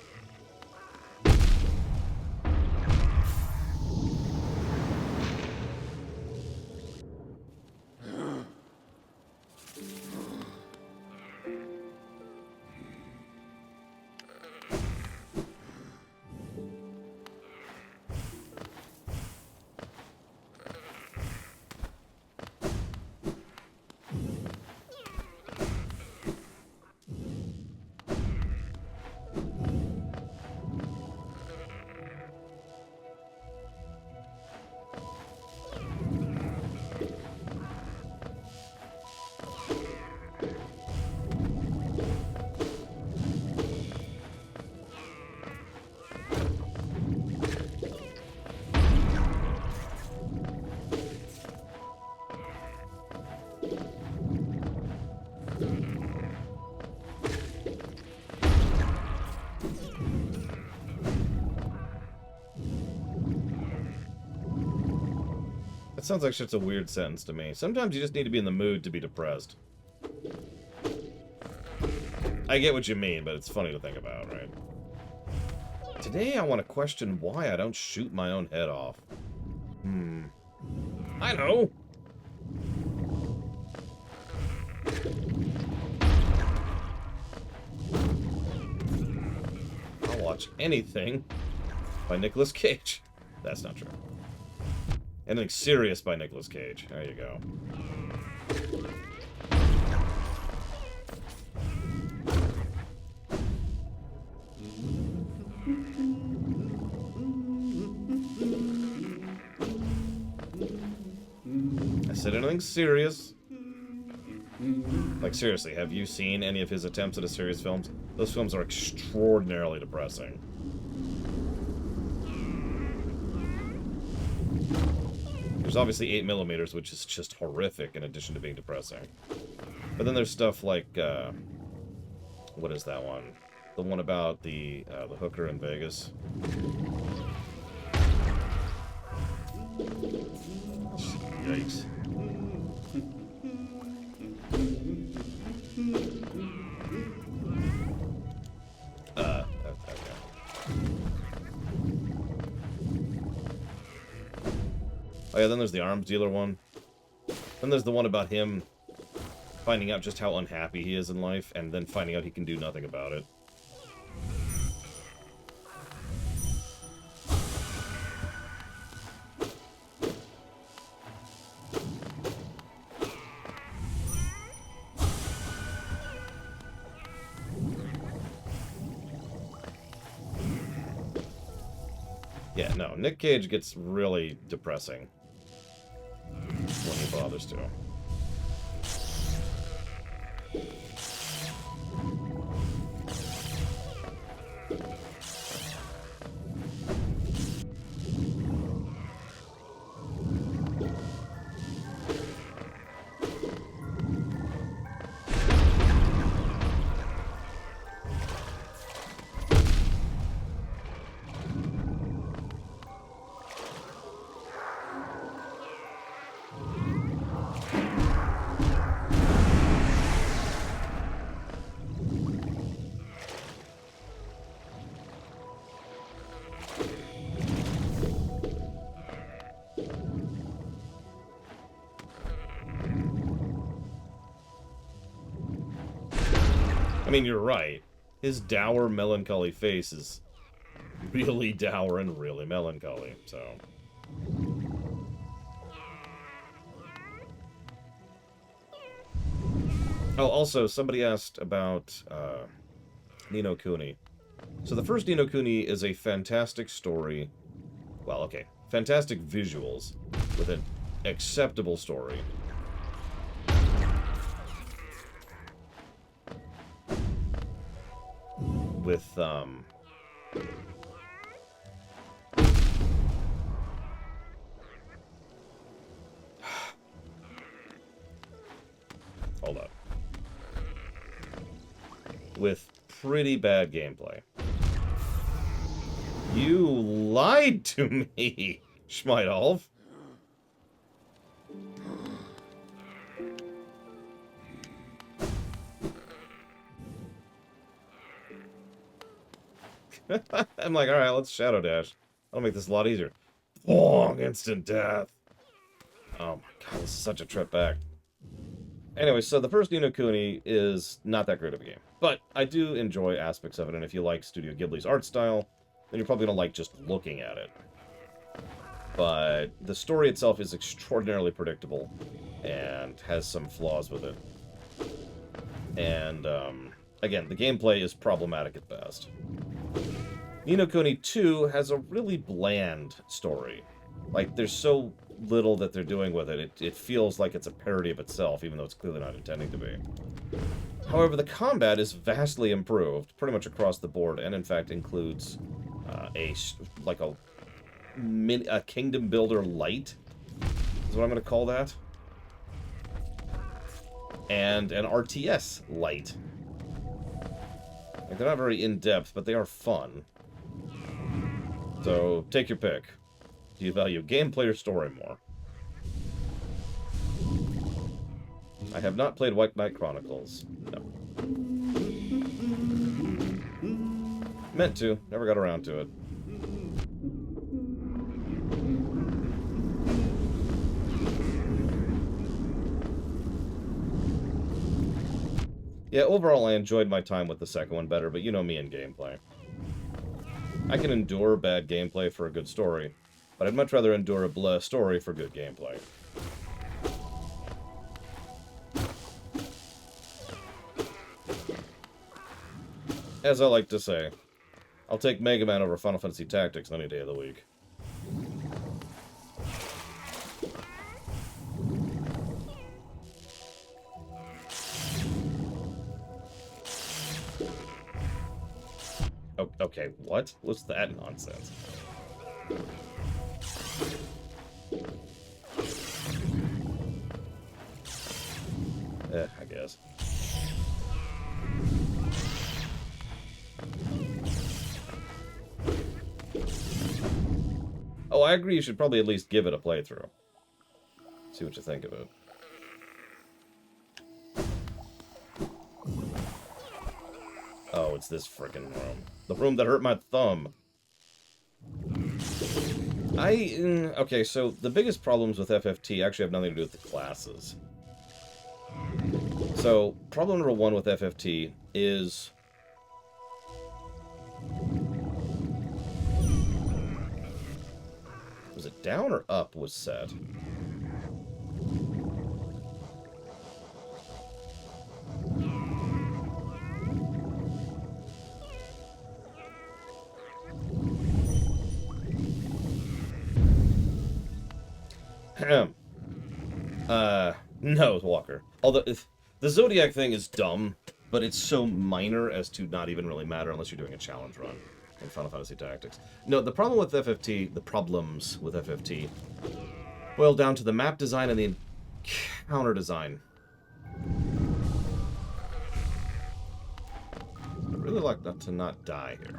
That sounds like such a weird sentence to me. Sometimes you just need to be in the mood to be depressed. I get what you mean, but it's funny to think about, right? Today I want to question why I don't shoot my own head off. I know! I'll watch anything by Nicolas Cage. That's not true. Anything serious by Nicolas Cage. There you go. I said anything serious. Like, seriously, have you seen any of his attempts at a serious films? Those films are extraordinarily depressing. There's obviously 8mm, which is just horrific in addition to being depressing. But then there's stuff like, what is that one? The one about the hooker in Vegas. Yikes. Okay. Oh yeah, then there's the arms dealer one. Then there's the one about him finding out just how unhappy he is in life, and then finding out he can do nothing about it. Yeah, no, Nick Cage gets really depressing when he bothers to. I mean, you're right. His dour, melancholy face is really dour and really melancholy, so... Oh, also, somebody asked about Ni no Kuni. So the first Ni no Kuni is a fantastic story. Well, okay. Fantastic visuals with an acceptable story. With, hold up. With pretty bad gameplay. You lied to me, Schmeidolf. I'm like, alright, let's Shadow Dash. That'll make this a lot easier. Long instant death. Oh my god, this is such a trip back. Anyway, so the first Ni no Kuni is not that great of a game. But I do enjoy aspects of it, and if you like Studio Ghibli's art style, then you're probably going to like just looking at it. But the story itself is extraordinarily predictable, and has some flaws with it. And, again, the gameplay is problematic at best. Ni no Kuni 2 has a really bland story. Like, there's so little that they're doing with it. It feels like it's a parody of itself, even though it's clearly not intending to be. However, the combat is vastly improved, pretty much across the board, and in fact includes a Kingdom Builder Light, is what I'm going to call that. And an RTS Light. Like, they're not very in-depth, but they are fun. So, take your pick. Do you value gameplay or story more? I have not played White Knight Chronicles. No. Meant to. Never got around to it. Yeah, overall I enjoyed my time with the second one better, but you know me and gameplay. I can endure bad gameplay for a good story, but I'd much rather endure a blah story for good gameplay. As I like to say, I'll take Mega Man over Final Fantasy Tactics any day of the week. Oh, okay, what? What's that nonsense? I guess. Oh, I agree you should probably at least give it a playthrough. See what you think of it. Oh, it's this frickin' room. The room that hurt my thumb. Okay, so the biggest problems with FFT actually have nothing to do with the classes. So, problem number one with FFT is... Was it down or up was set? No, Walker. Although, the Zodiac thing is dumb, but it's so minor as to not even really matter unless you're doing a challenge run in Final Fantasy Tactics. No, the problem with FFT, the problems with FFT, boil down to the map design and the encounter design. I'd really like that to not die here.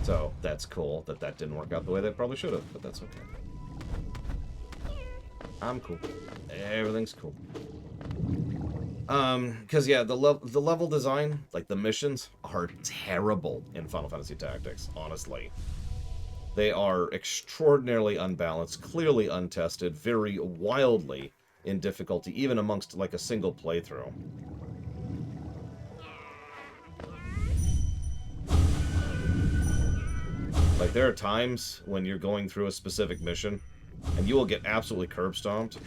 So, that's cool that that didn't work out the way that probably should have, but that's okay. I'm cool. Everything's cool. Because, yeah, the level design, like the missions, are terrible in Final Fantasy Tactics, honestly. They are extraordinarily unbalanced, clearly untested, very wildly in difficulty, even amongst, like, a single playthrough. Like, there are times when you're going through a specific mission, and you will get absolutely curb stomped,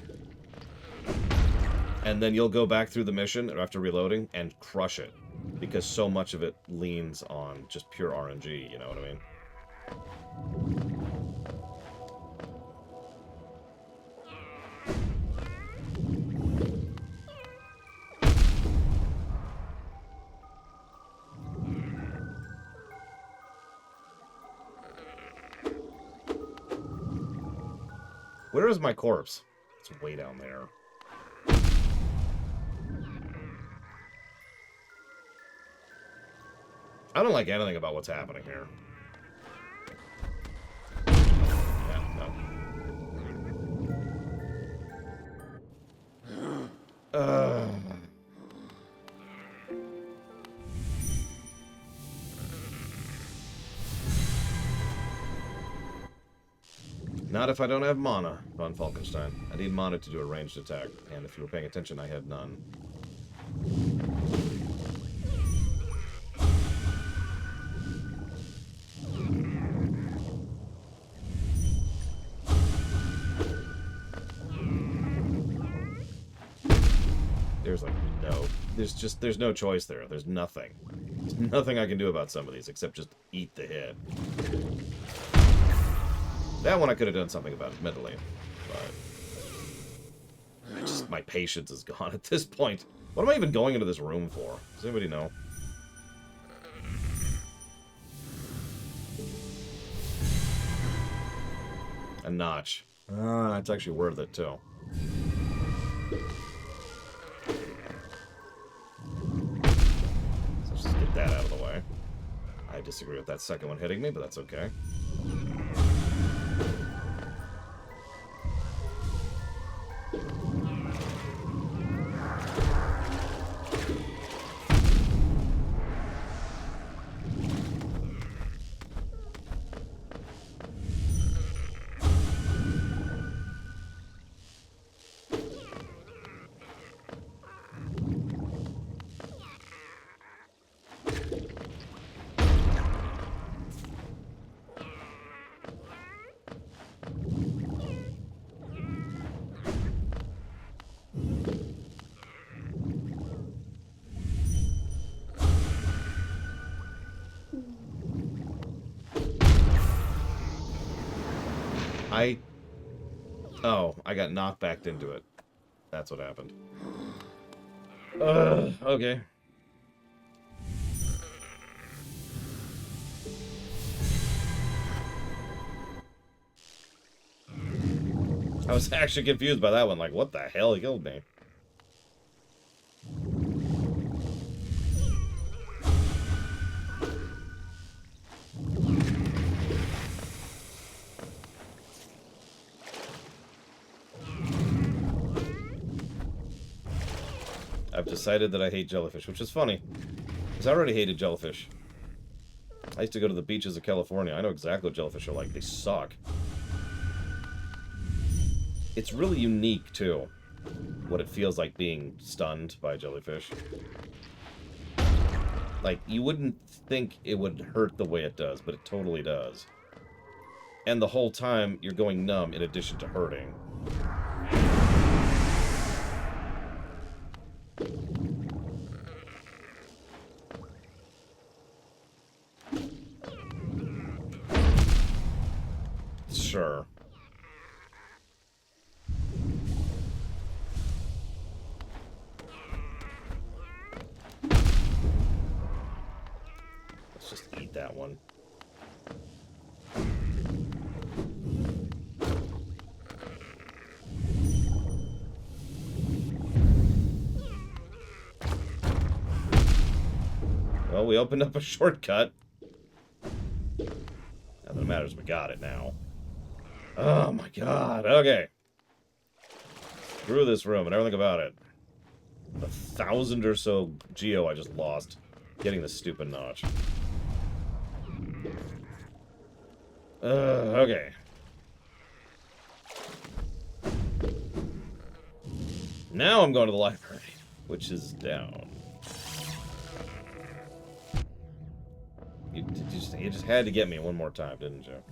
and then you'll go back through the mission after reloading and crush it, because so much of it leans on just pure RNG, you know what I mean? Where is my corpse? It's way down there. I don't like anything about what's happening here. Yeah, no. Not if I don't have mana, Von Falkenstein. I need mana to do a ranged attack, and if you were paying attention, I had none. There's like no... There's no choice there. There's nothing. There's nothing I can do about some of these except just eat the hit. That one I could have done something about, admittedly, but my patience is gone at this point. What am I even going into this room for? Does anybody know? A notch. It's actually worth it, too. So let's just get that out of the way. I disagree with that second one hitting me, but that's okay. Oh, I got knocked back into it. That's what happened. Okay. I was actually confused by that one. Like, what the hell killed me? I've decided that I hate jellyfish, which is funny. Because I already hated jellyfish. I used to go to the beaches of California. I know exactly what jellyfish are like. They suck. It's really unique, too, what it feels like being stunned by jellyfish. Like, you wouldn't think it would hurt the way it does, but it totally does. And the whole time, you're going numb in addition to hurting. Sure. Let's just eat that one. Well, we opened up a shortcut. Not that it matters, we got it now. Oh my god, okay. Through this room and everything about it. 1,000 or so geo I just lost getting this stupid notch. Okay. Now I'm going to the library, which is down. You just had to get me one more time, didn't you?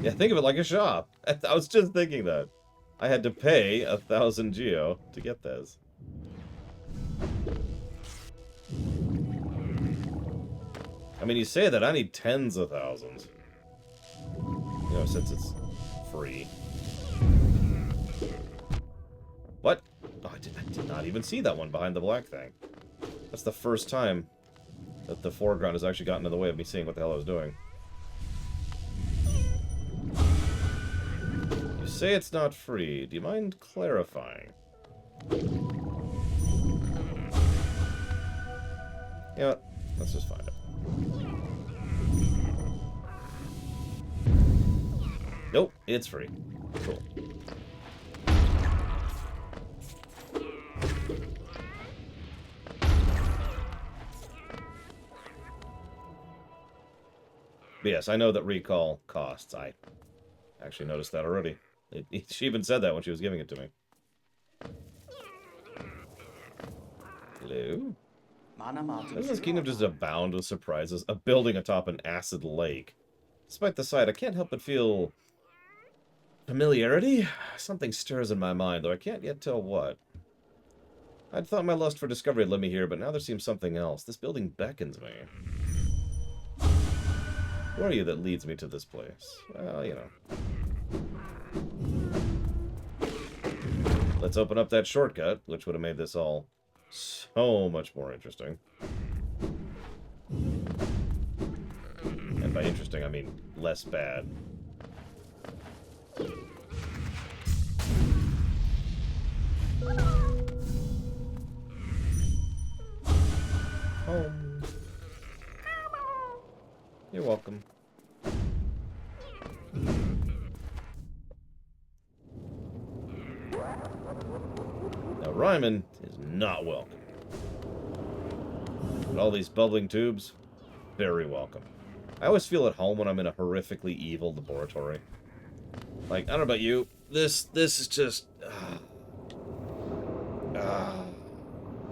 Yeah, think of it like a shop. I was just thinking that. I had to pay 1,000 geo to get this. I mean, you say that, I need tens of thousands. You know, since it's free. What? Oh, I did not even see that one behind the black thing. That's the first time that the foreground has actually gotten in the way of me seeing what the hell I was doing. You say it's not free. Do you mind clarifying? You know what? Let's just find it. Nope, it's free. Cool. But yes, I know that recall costs. I actually noticed that already. She even said that when she was giving it to me. Hello? Doesn't this kingdom just abound with surprises? A building atop an acid lake. Despite the sight, I can't help but feel familiarity. Something stirs in my mind, though I can't yet tell what. I'd thought my lust for discovery had led me here, but now there seems something else. This building beckons me. Who are you that leads me to this place? Well, you know. Let's open up that shortcut, which would have made this all so much more interesting. And by interesting, I mean less bad. Home. You're welcome. Now, Ryman is not welcome. But all these bubbling tubes, very welcome. I always feel at home when I'm in a horrifically evil laboratory. Like, I don't know about you, this is just...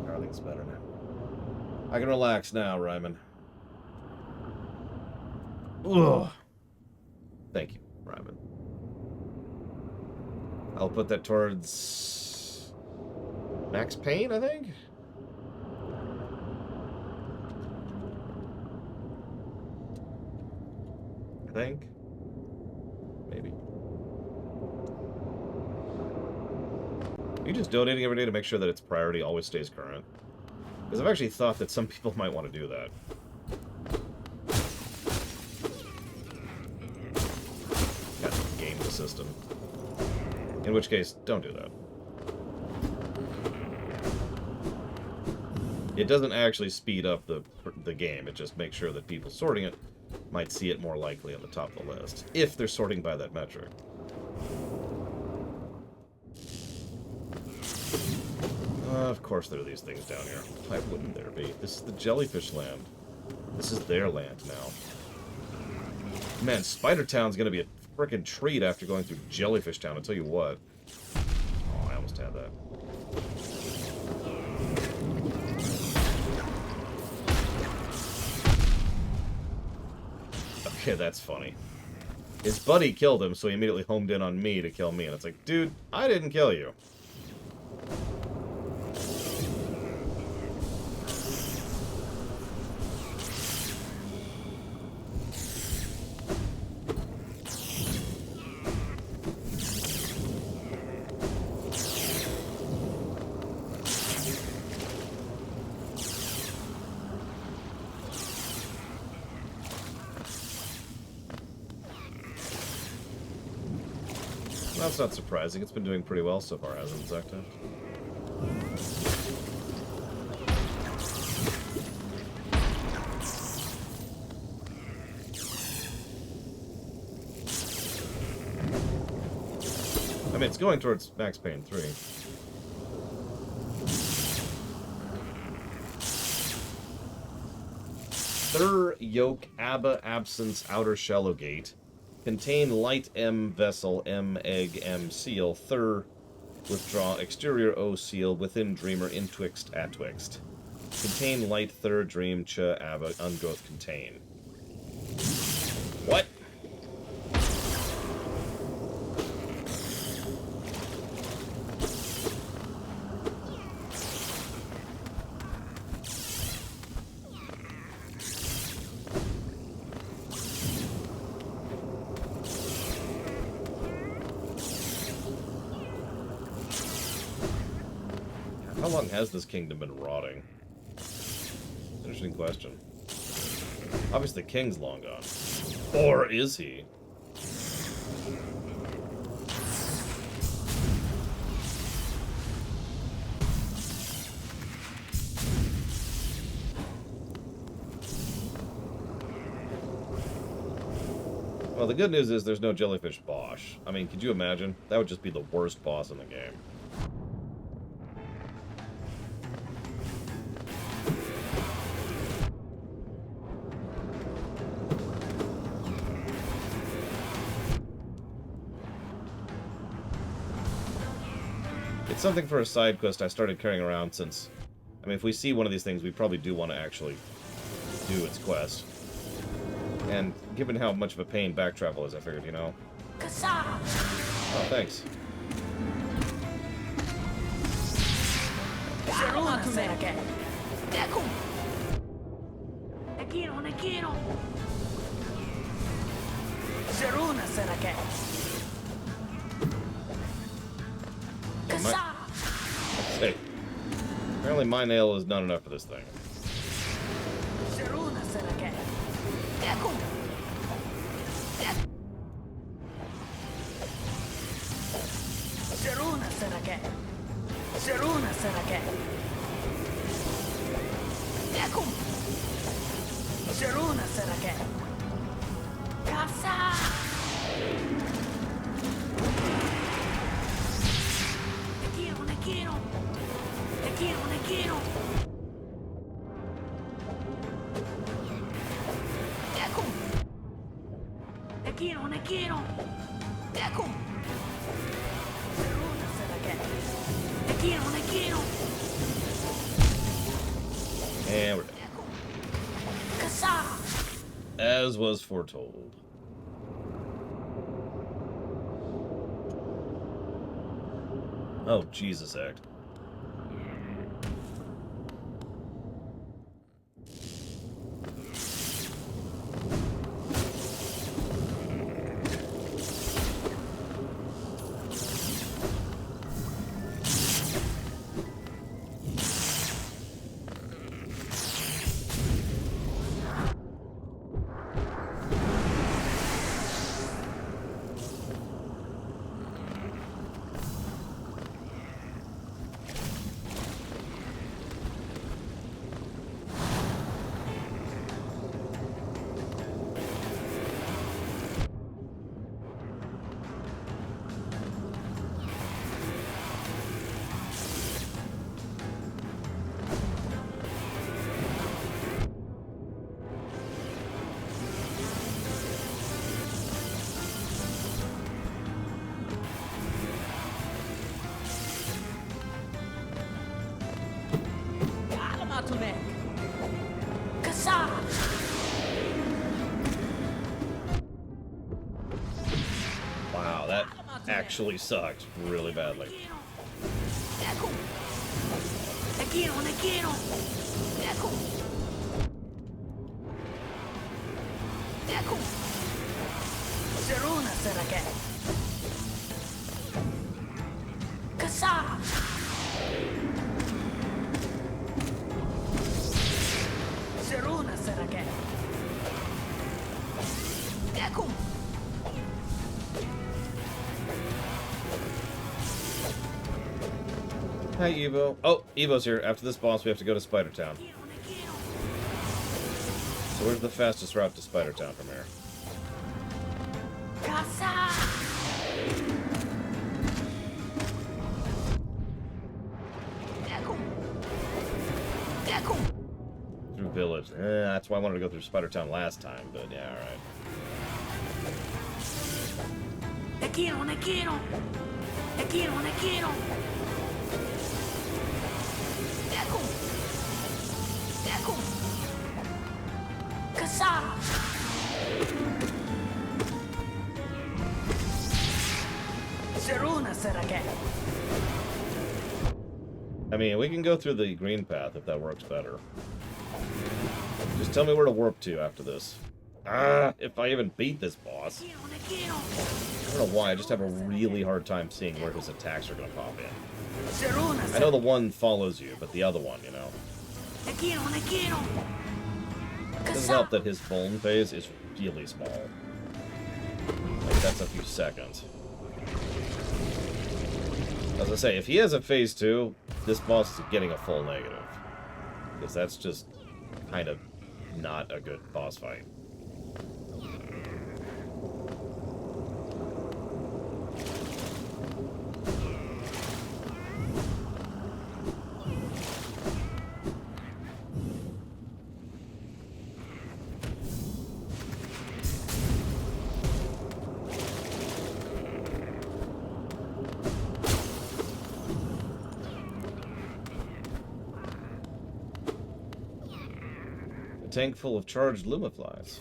everything's better now. I can relax now, Ryman. Ugh. Thank you, Ryman. I'll put that towards Max Payne, I think? Maybe. Are you just donating every day to make sure that its priority always stays current? Because I've actually thought that some people might want to do that. Kind of game the system. In which case, don't do that. It doesn't actually speed up the game, it just makes sure that people sorting it might see it more likely on the top of the list, if they're sorting by that metric. Of course there are these things down here. Why wouldn't there be? This is the jellyfish land. This is their land now. Man, Spider Town's gonna be a frickin' treat after going through Jellyfish Town, I'll tell you what. Oh, I almost had that. Okay, that's funny. His buddy killed him, so he immediately homed in on me to kill me, and it's like, dude, I didn't kill you. That's not surprising. It's been doing pretty well so far, hasn't it, Zekta? I mean, it's going towards Max Payne 3. Thur Yoke Abba Absence Outer Shallow Gate. Contain light M vessel M egg M seal Thur withdraw exterior O seal within dreamer intwixt atwixt. Contain light Thur dream Ch Abba ungrowth contain. What? How long has this kingdom been rotting? Interesting question. Obviously, the king's long gone. Or is he? Well, the good news is there's no jellyfish boss. I mean, could you imagine? That would just be the worst boss in the game. It's something for a side quest I started carrying around since... I mean, if we see one of these things, we probably do want to actually do its quest. And given how much of a pain back travel is, I figured, you know... Oh, thanks. Hey, apparently my nail is not enough for this thing. And we're done. As was foretold. Oh, Jesus, Act. bottleneck. Kasa! Wow, that actually sucked really badly. Ecco! Ecco! Ecco! Ecco! Zeruna Sarake! Kasa! Zeruna Sarake! Ecco! Hi, Evo. Oh, Evo's here. After this boss, we have to go to Spider Town. So where's the fastest route to Spider Town from here? Kasa! Ecco! Ecco! Through Village. That's why I wanted to go through Spider Town last time, but yeah, alright. Ecco! Ecco! Ecco! Kasa! Zeruna Sarake! I mean, we can go through the green path if that works better. Just tell me where to warp to after this. If I even beat this boss. I don't know why, I just have a really hard time seeing where his attacks are going to pop in. I know the one follows you, but the other one, you know. It doesn't help that his Vuln phase is really small. Like, that's a few seconds. As I say, if he has a phase 2, this boss is getting a full negative. Because that's just kind of not a good boss fight. Tank full of charged Lumaflies.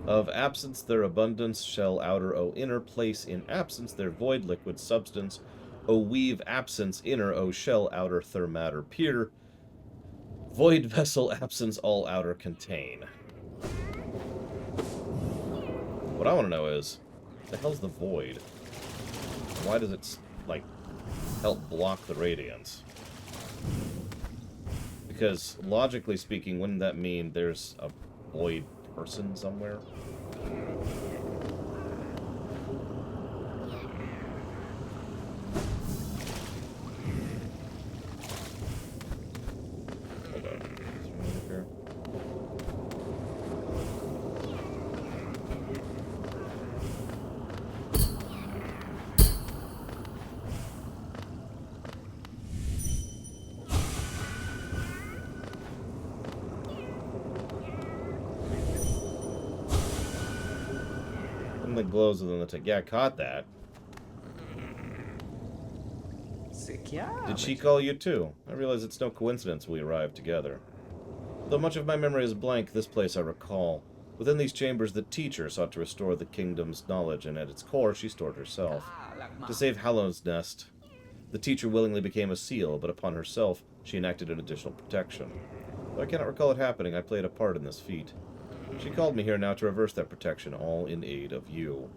Of absence their abundance, shell outer, O inner, place in absence their void liquid substance, O weave absence inner, O shell outer, matter pure, void vessel absence all outer contain. What I want to know is, what the hell's the void? Why does it, like, help block the radiance? Because, logically speaking, wouldn't that mean there's a void person somewhere? Hold on. Is there one up here? That glows within the tank. Yeah, I caught that. Did she call you too? I realize it's no coincidence we arrived together. Though much of my memory is blank, this place I recall. Within these chambers, the teacher sought to restore the kingdom's knowledge, and at its core, she stored herself. To save Hallow's Nest, the teacher willingly became a seal, but upon herself, she enacted an additional protection. Though I cannot recall it happening, I played a part in this feat. She called me here now to reverse that protection, all in aid of you.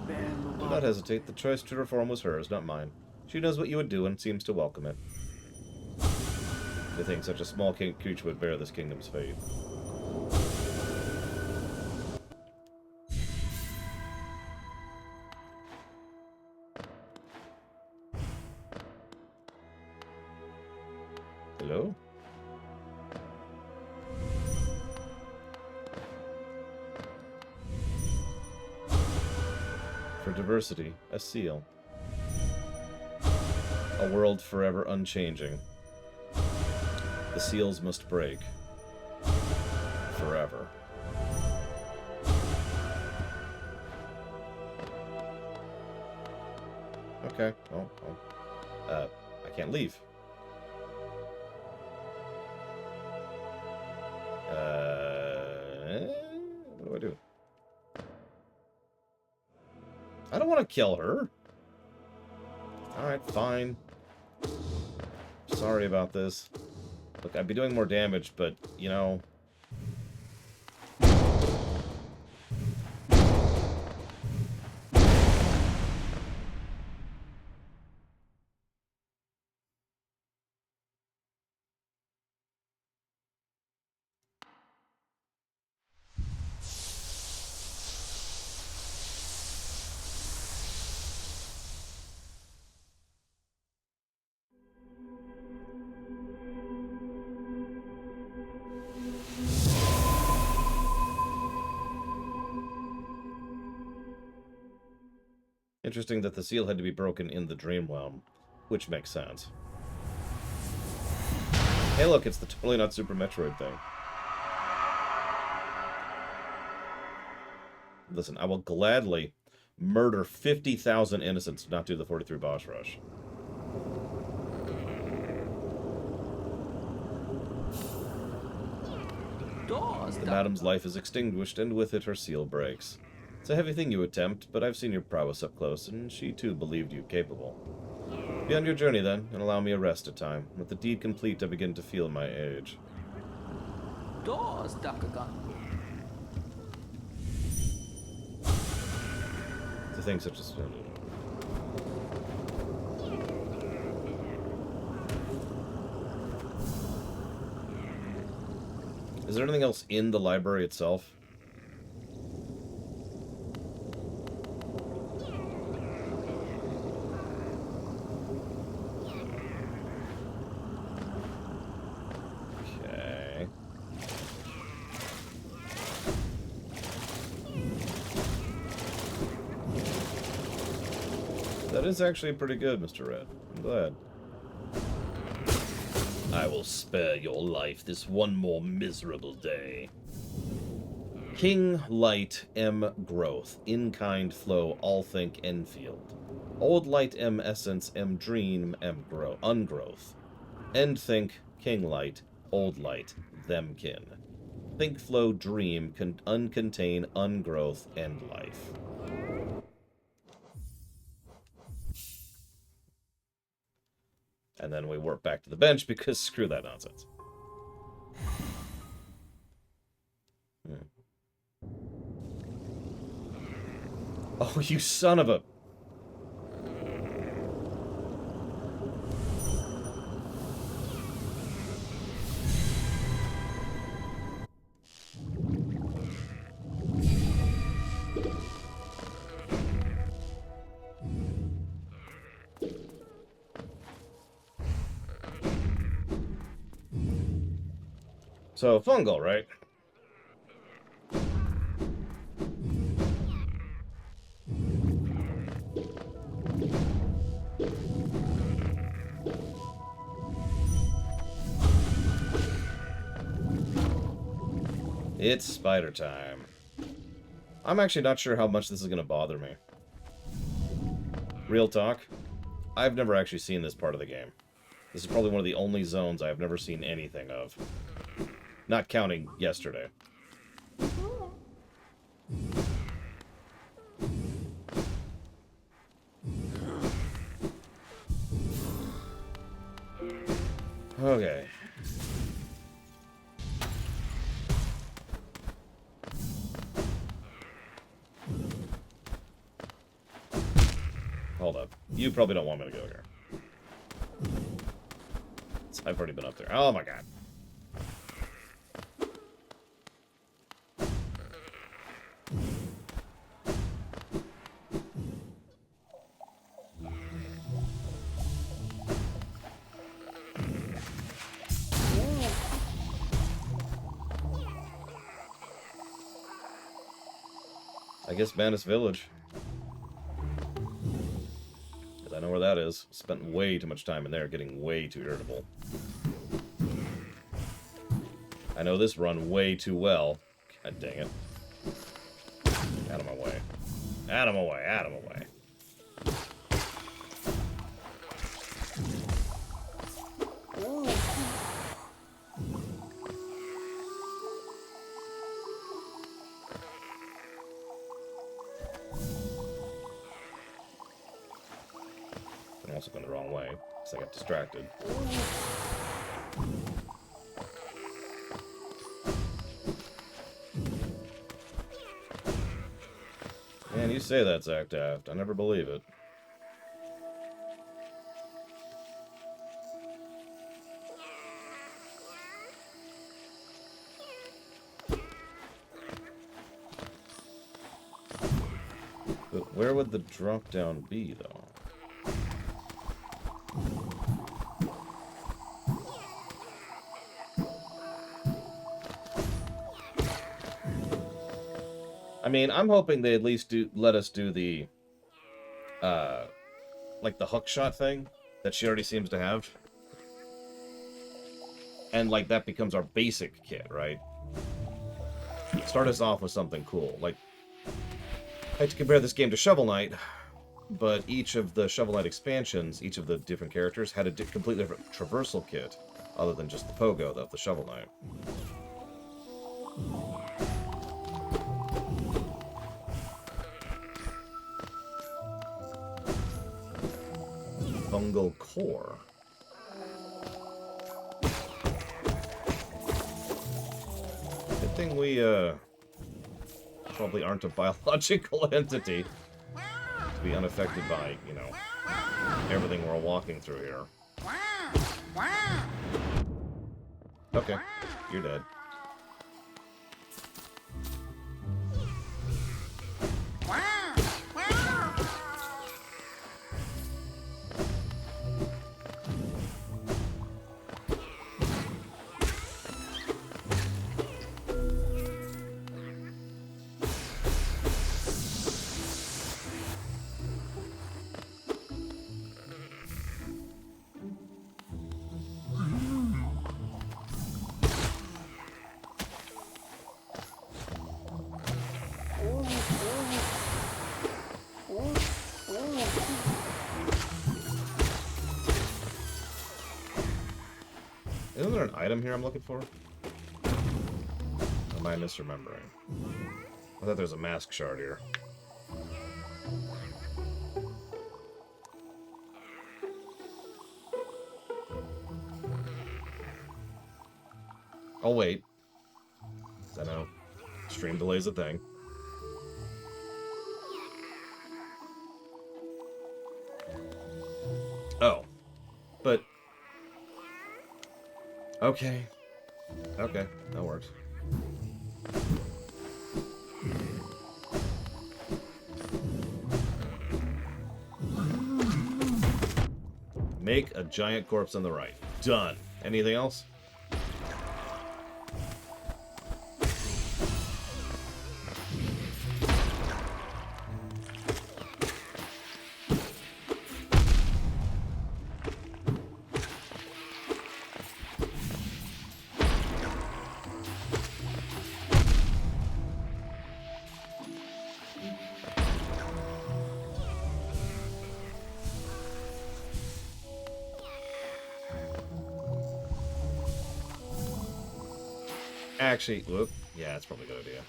Do not hesitate. The choice to reform was hers, not mine. She knows what you would do and seems to welcome it. To think such a small creature would bear this kingdom's fate. Hello? For diversity, a seal. A world forever unchanging. The seals must break. Forever. Okay. I can't leave. What do I do? I don't want to kill her. Alright, fine. Sorry about this. Look, I'd be doing more damage, but, you know... Interesting that the seal had to be broken in the Dream Realm, which makes sense. Hey look, it's the Totally Not Super Metroid thing. Listen, I will gladly murder 50,000 innocents to not do the 43 boss rush. The madam's life is extinguished, and with it her seal breaks. It's a heavy thing you attempt, but I've seen your prowess up close, and she too believed you capable. Be on your journey then, and allow me a rest at time. With the deed complete, I begin to feel my age. Doors, Dakagan. The things such as... Is there anything else in the library itself? Okay. That is actually pretty good, Mr. Red. I'm glad. I will spare your life this one more miserable day. King Light M. Growth. In-kind flow. All think Enfield. Old Light M. Essence M. Dream M. Ungrowth. End think King Light. Old Light. Them kin. Think flow dream. Uncontain ungrowth. End life. And then we warp back to the bench because screw that nonsense. Oh, you son of a... So, fungal, right? It's spider time. I'm actually not sure how much this is going to bother me. Real talk, I've never actually seen this part of the game. This is probably one of the only zones I've never seen anything of. Not counting yesterday. Okay. Hold up. You probably don't want me to go here. I've already been up there. Oh my god. I guess Manus Village. I know where that is. Spent way too much time in there, getting way too irritable. I know this run way too well. God dang it. Out of my way. Out of my way, out of my way. I'm also going the wrong way, because I got distracted. Man, you say that, Zach Daft. I never believe it. But where would the drop down be, though? I mean, I'm hoping they at least let us do the, like the hook shot thing that she already seems to have. And, like, that becomes our basic kit, right? Start us off with something cool. Like, I hate to compare this game to Shovel Knight, but each of the Shovel Knight expansions, each of the different characters, had a completely different traversal kit, other than just the pogo of the Shovel Knight. Fungal core. Good thing we, probably aren't a biological entity to be unaffected by, you know, everything we're walking through here. Okay, you're dead. Isn't there an item here I'm looking for? Or am I misremembering? I thought there was a mask shard here. I'll wait. 'Cause I know stream delay's a thing. Oh. But... Okay. Okay, that works. Make a giant corpse on the right. Done. Anything else? Actually, whoop. Yeah, that's probably a good idea.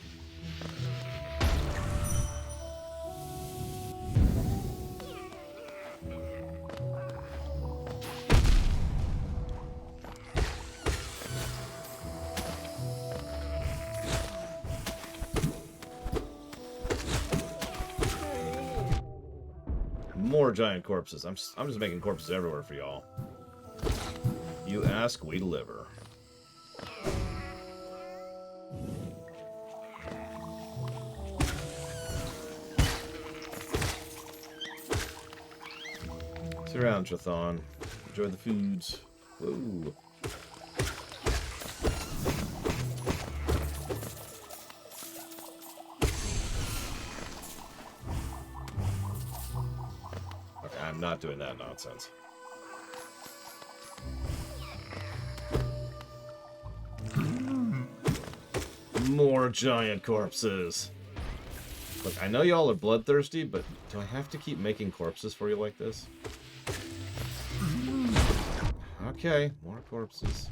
More giant corpses. I'm just making corpses everywhere for y'all. You ask, we deliver. Sit around, Chthon. Enjoy the foods. Whoa. Okay, I'm not doing that nonsense. More giant corpses. Look, I know y'all are bloodthirsty, but do I have to keep making corpses for you like this? Okay, more corpses.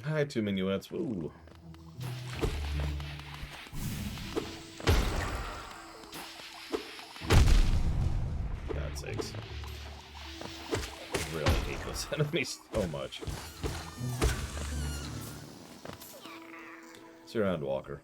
Hi, two minuets. Woo. God's sakes. I really hate this enemy so much. See you around, Walker.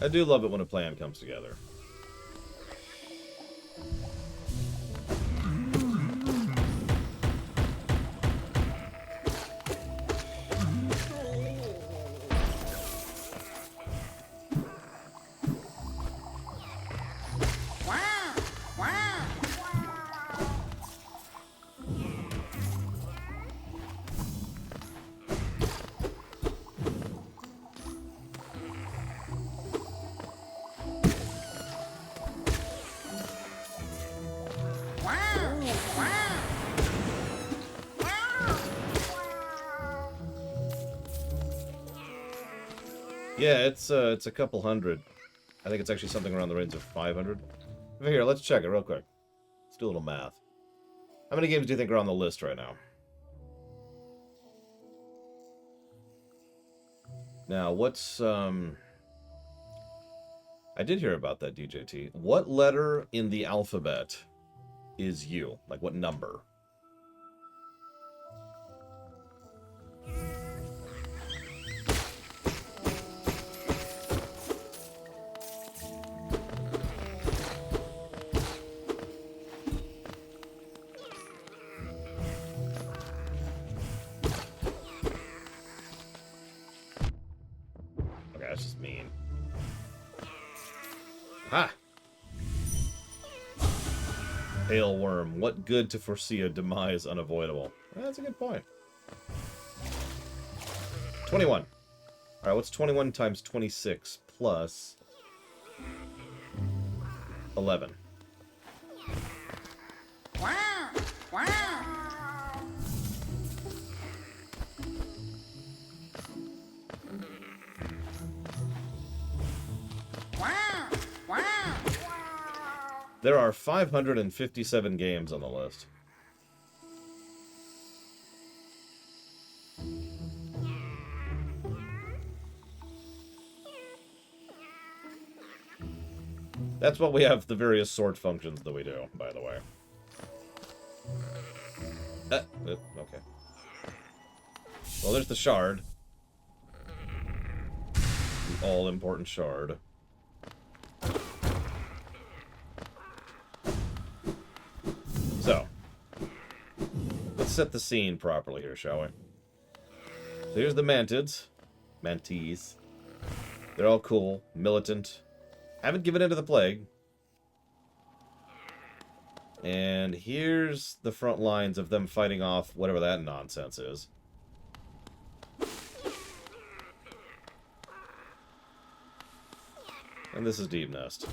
I do love it when a plan comes together. Yeah, it's a couple hundred. I think it's actually something around the range of 500. Here, let's check it real quick. Let's do a little math. How many games do you think are on the list right now? Now, what's I did hear about that, DJT. What letter in the alphabet is U? Like, what number? Okay, that's just mean. Ha! Pale worm. What good to foresee a demise unavoidable? That's a good point. 21. Alright, what's 21 times 26 plus 11? There are 557 games on the list. That's what we have the various sort functions that we do, by the way. Okay. Well, there's the shard. The all-important shard. So, let's set the scene properly here, shall we? So here's the Mantids. Mantis. They're all cool, militant. Haven't given in to the plague. And here's the front lines of them fighting off whatever that nonsense is. And this is Deep Nest.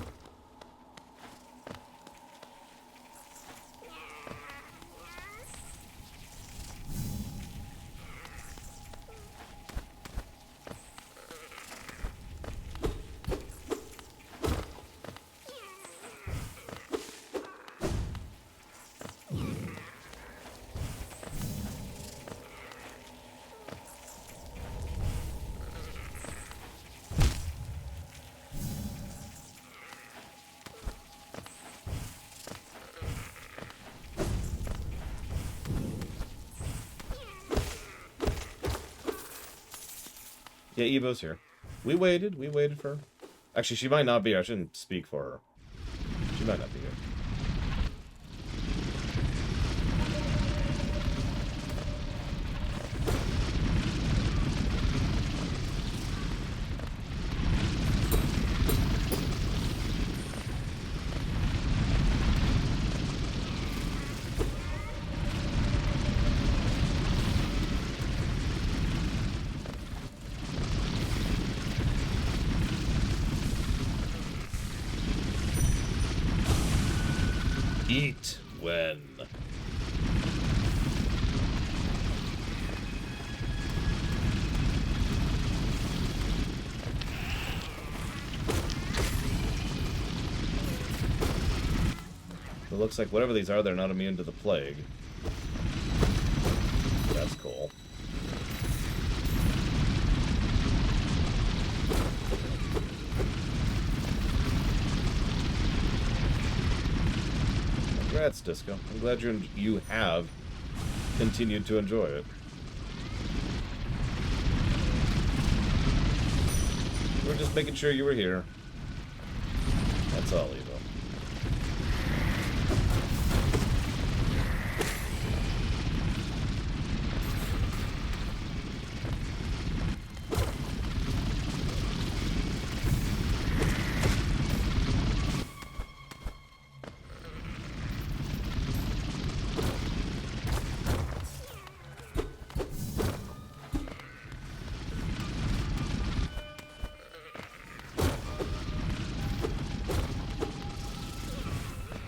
Yeah, Evo's here. We waited for her. Actually, she might not be here. I shouldn't speak for her. She might not be here. Eat when. It looks like whatever these are, they're not immune to the plague. That's cool. Congrats, Disco. I'm glad you have continued to enjoy it. We're just making sure you were here. That's all, Evo.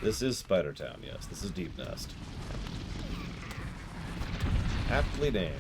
This is Spider Town, yes. This is Deep Nest. Aptly named.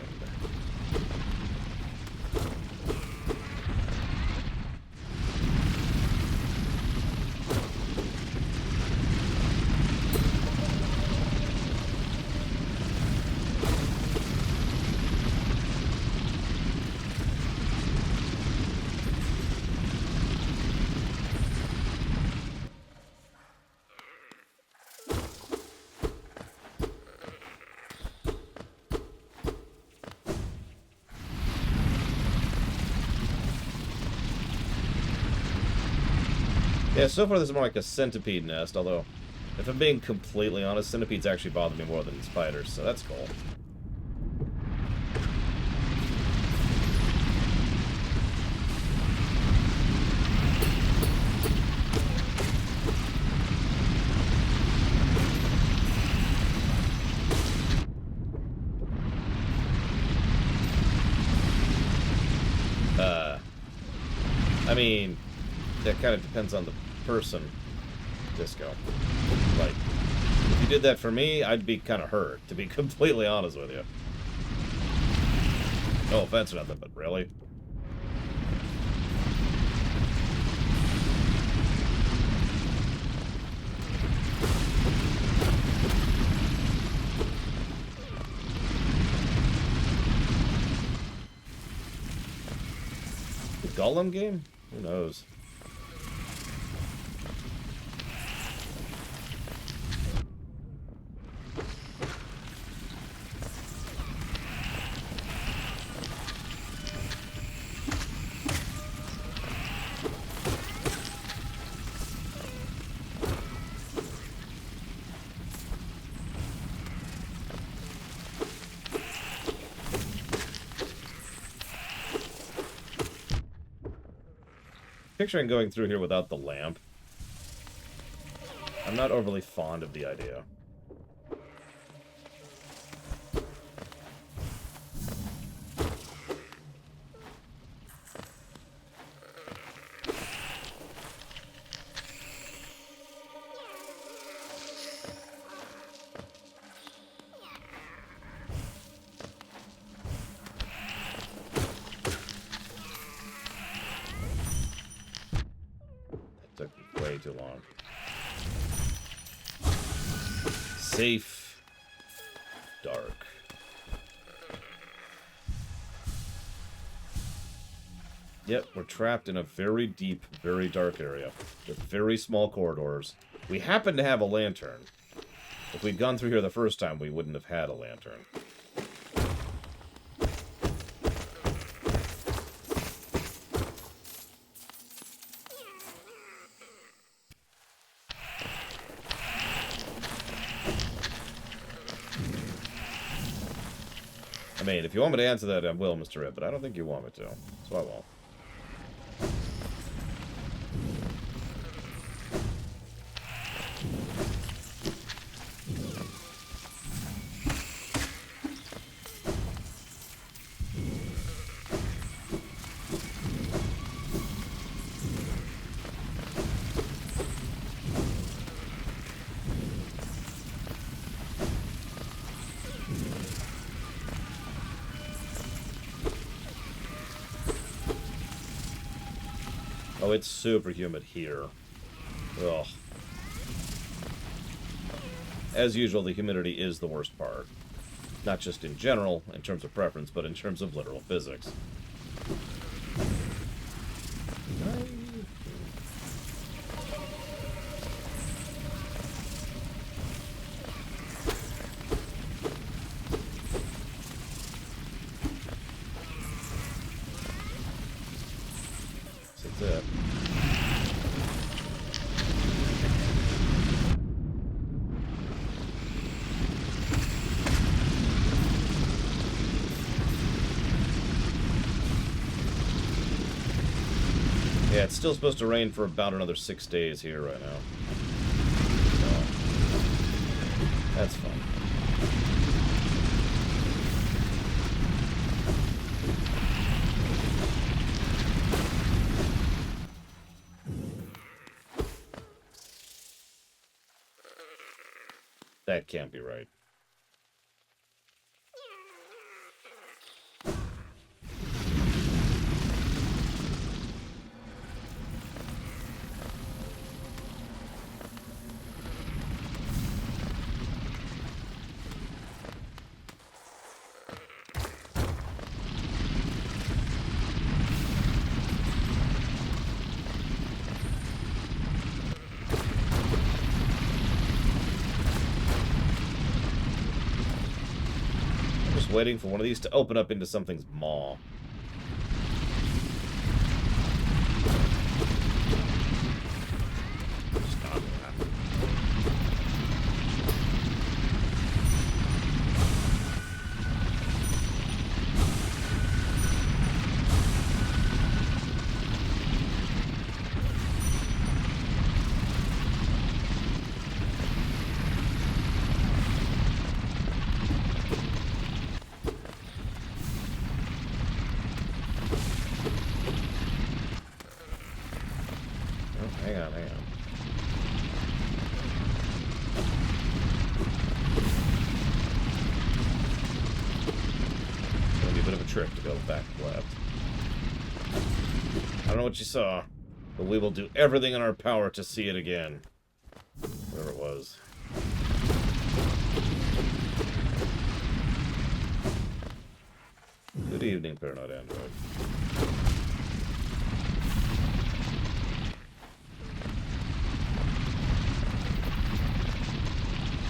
Yeah, so far this is more like a centipede nest, although, if I'm being completely honest, centipedes actually bother me more than spiders, so that's cool. I mean, that kind of depends on the person, Disco. Like, if you did that for me, I'd be kind of hurt, to be completely honest with you. No offense or nothing, but really? The Gollum game? Who knows? Picturing going through here without the lamp. I'm not overly fond of the idea. Way too long. Safe. Dark. Yep, we're trapped in a very deep, very dark area with very small corridors. We happen to have a lantern. If we'd gone through here the first time, we wouldn't have had a lantern. I mean, if you want me to answer that, I will, Mr. Red, but I don't think you want me to, so I won't. Oh, it's super humid here. Ugh. As usual, the humidity is the worst part. Not just in general, in terms of preference, but in terms of literal physics. That's it. Yeah, it's still supposed to rain for about another 6 days here right now. So, that's fun. That can't be right. Waiting for one of these to open up into something's maw. Just not gonna happen. Hang on, hang on. It's gonna be a bit of a trick to go back left. I don't know what you saw, but we will do everything in our power to see it again. Whatever it was. Good evening, Paranoid Android.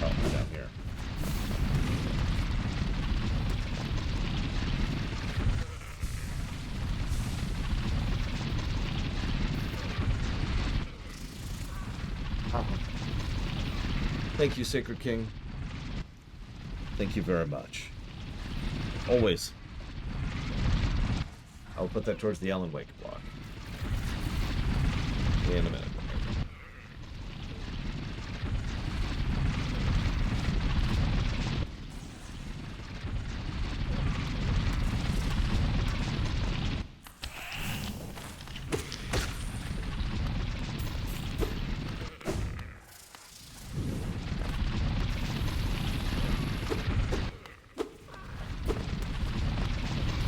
Oh, down here. Thank you, Sacred King. Thank you very much. Always. I'll put that towards the Alan Wake block. In a minute.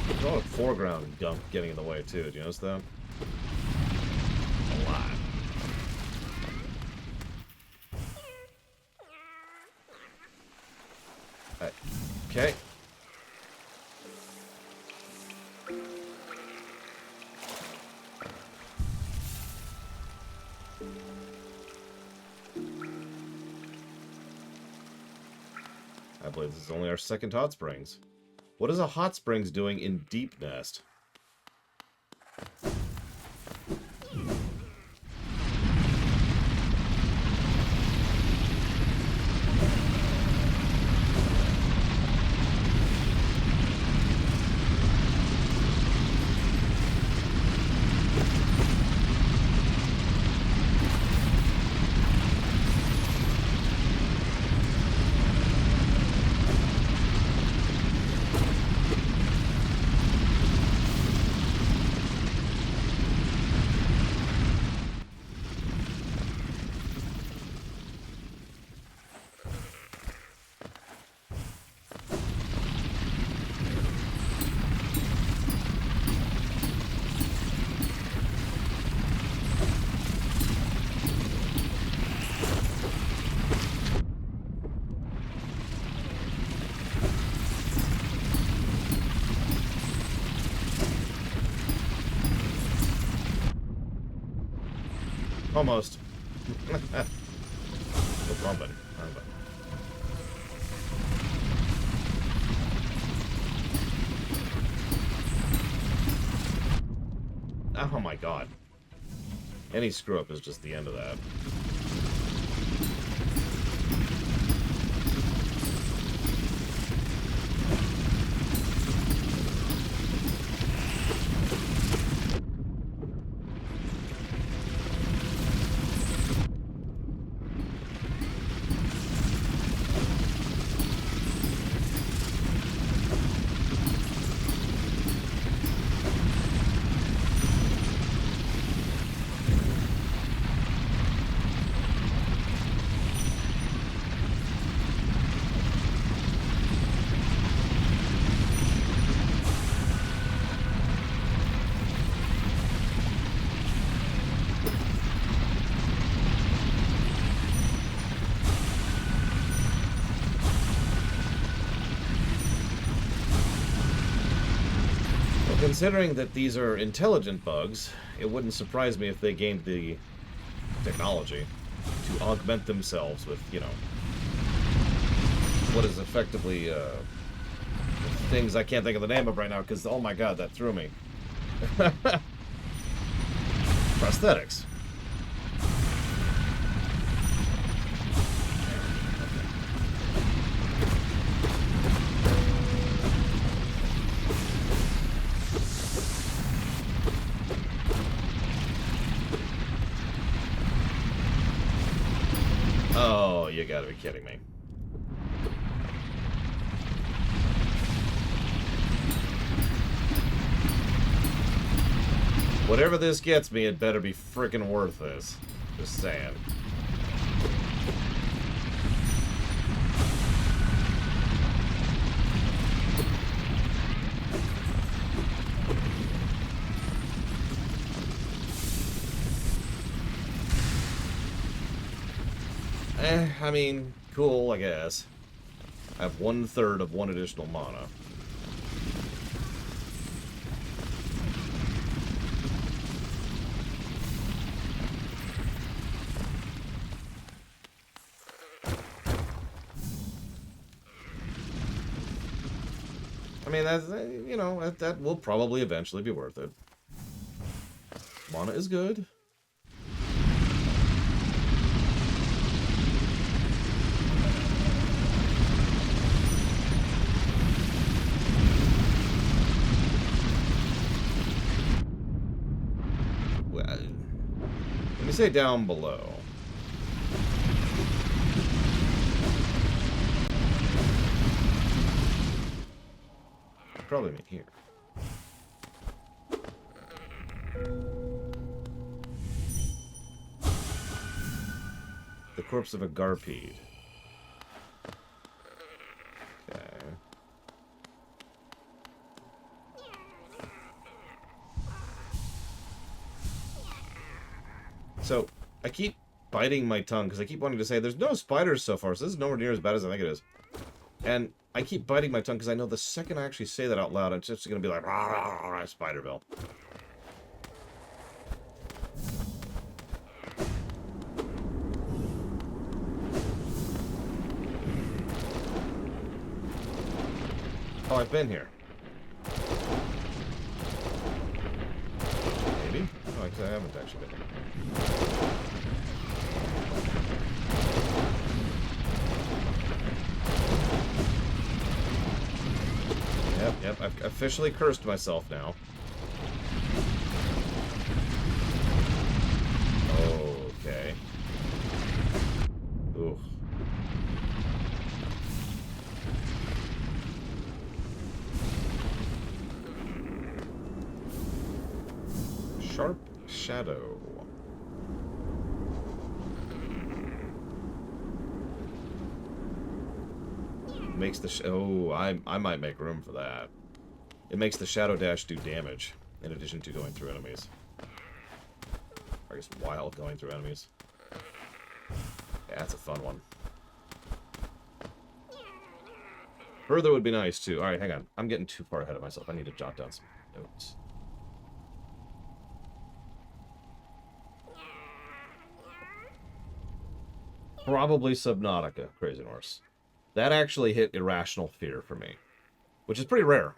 There's a lot of foreground gunk getting in the way too. Do you notice that? A lot. Okay. I believe this is only our second hot springs. What is a hot springs doing in Deep Nest? Almost. No bumping. Oh my god. Any screw up is just the end of that. Considering that these are intelligent bugs, it wouldn't surprise me if they gained the technology to augment themselves with, you know, what is effectively, things I can't think of the name of right now, because, oh my god, that threw me. Prosthetics. Oh, you gotta be kidding me. Whatever this gets me, it better be frickin' worth this. Just saying. I mean, cool, I guess. I have 1/3 of 1 additional mana. I mean, that's, you know, that will probably eventually be worth it. Mana is good. Let me say down below. Probably mean here. The corpse of a Garpede. Okay. So, I keep biting my tongue because I keep wanting to say there's no spiders so far, so this is nowhere near as bad as I think it is. And I keep biting my tongue because I know the second I actually say that out loud, it's just going to be like, rah, rah, rah, Spiderville. Oh, I've been here. Maybe? Oh, I haven't actually been here. Yep, I've officially cursed myself now. Okay. Ooh. Sharp Shadow. Makes the I might make room for that. It makes the Shadow Dash do damage in addition to going through enemies. Or I guess while going through enemies. Yeah, that's a fun one. Further would be nice too. Alright, hang on. I'm getting too far ahead of myself. I need to jot down some notes. Probably Subnautica, Crazy Norse. That actually hit irrational fear for me, which is pretty rare.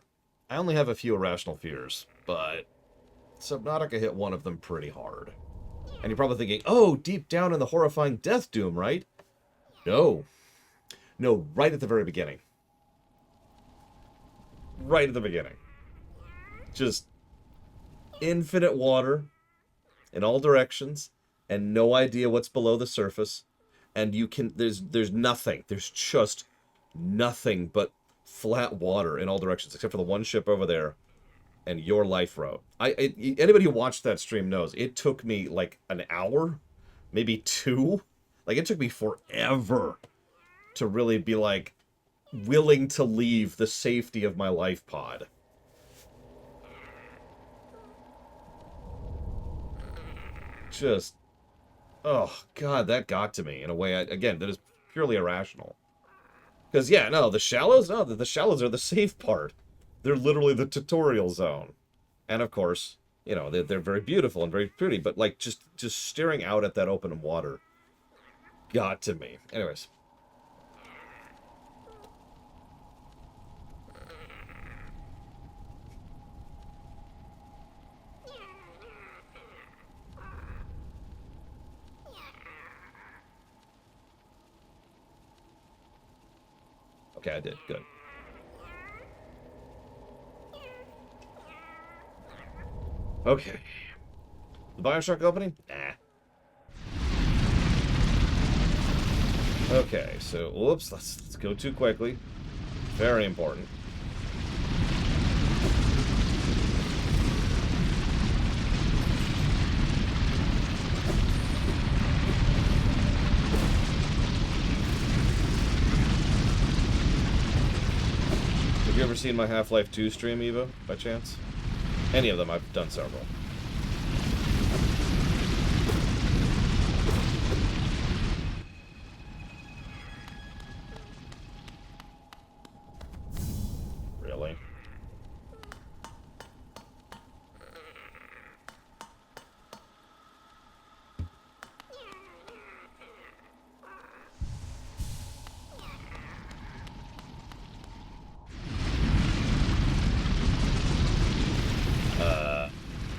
I only have a few irrational fears, but Subnautica hit one of them pretty hard. And you're probably thinking, oh, deep down in the horrifying Death Doom, right? No. No, right at the very beginning. Right at the beginning. Just infinite water in all directions and no idea what's below the surface. And you can, there's nothing. There's just nothing but flat water in all directions, except for the one ship over there and your life row. Anybody who watched that stream knows it took me like an hour, maybe 2. Like, it took me forever to really be like willing to leave the safety of my life pod. Just, oh god, that got to me in a way, again, that is purely irrational. Because, yeah, no, the shallows, no, the shallows are the safe part. They're literally the tutorial zone. And, of course, you know, they're very beautiful and very pretty, but, like, just staring out at that open water got to me. Anyways. Okay, I did. Good. Okay. The Bioshock opening? Nah. Okay, so, whoops, let's go too quickly. Very important. Have you ever seen my Half-Life 2 stream, Eva, by chance? Any of them, I've done several. Really?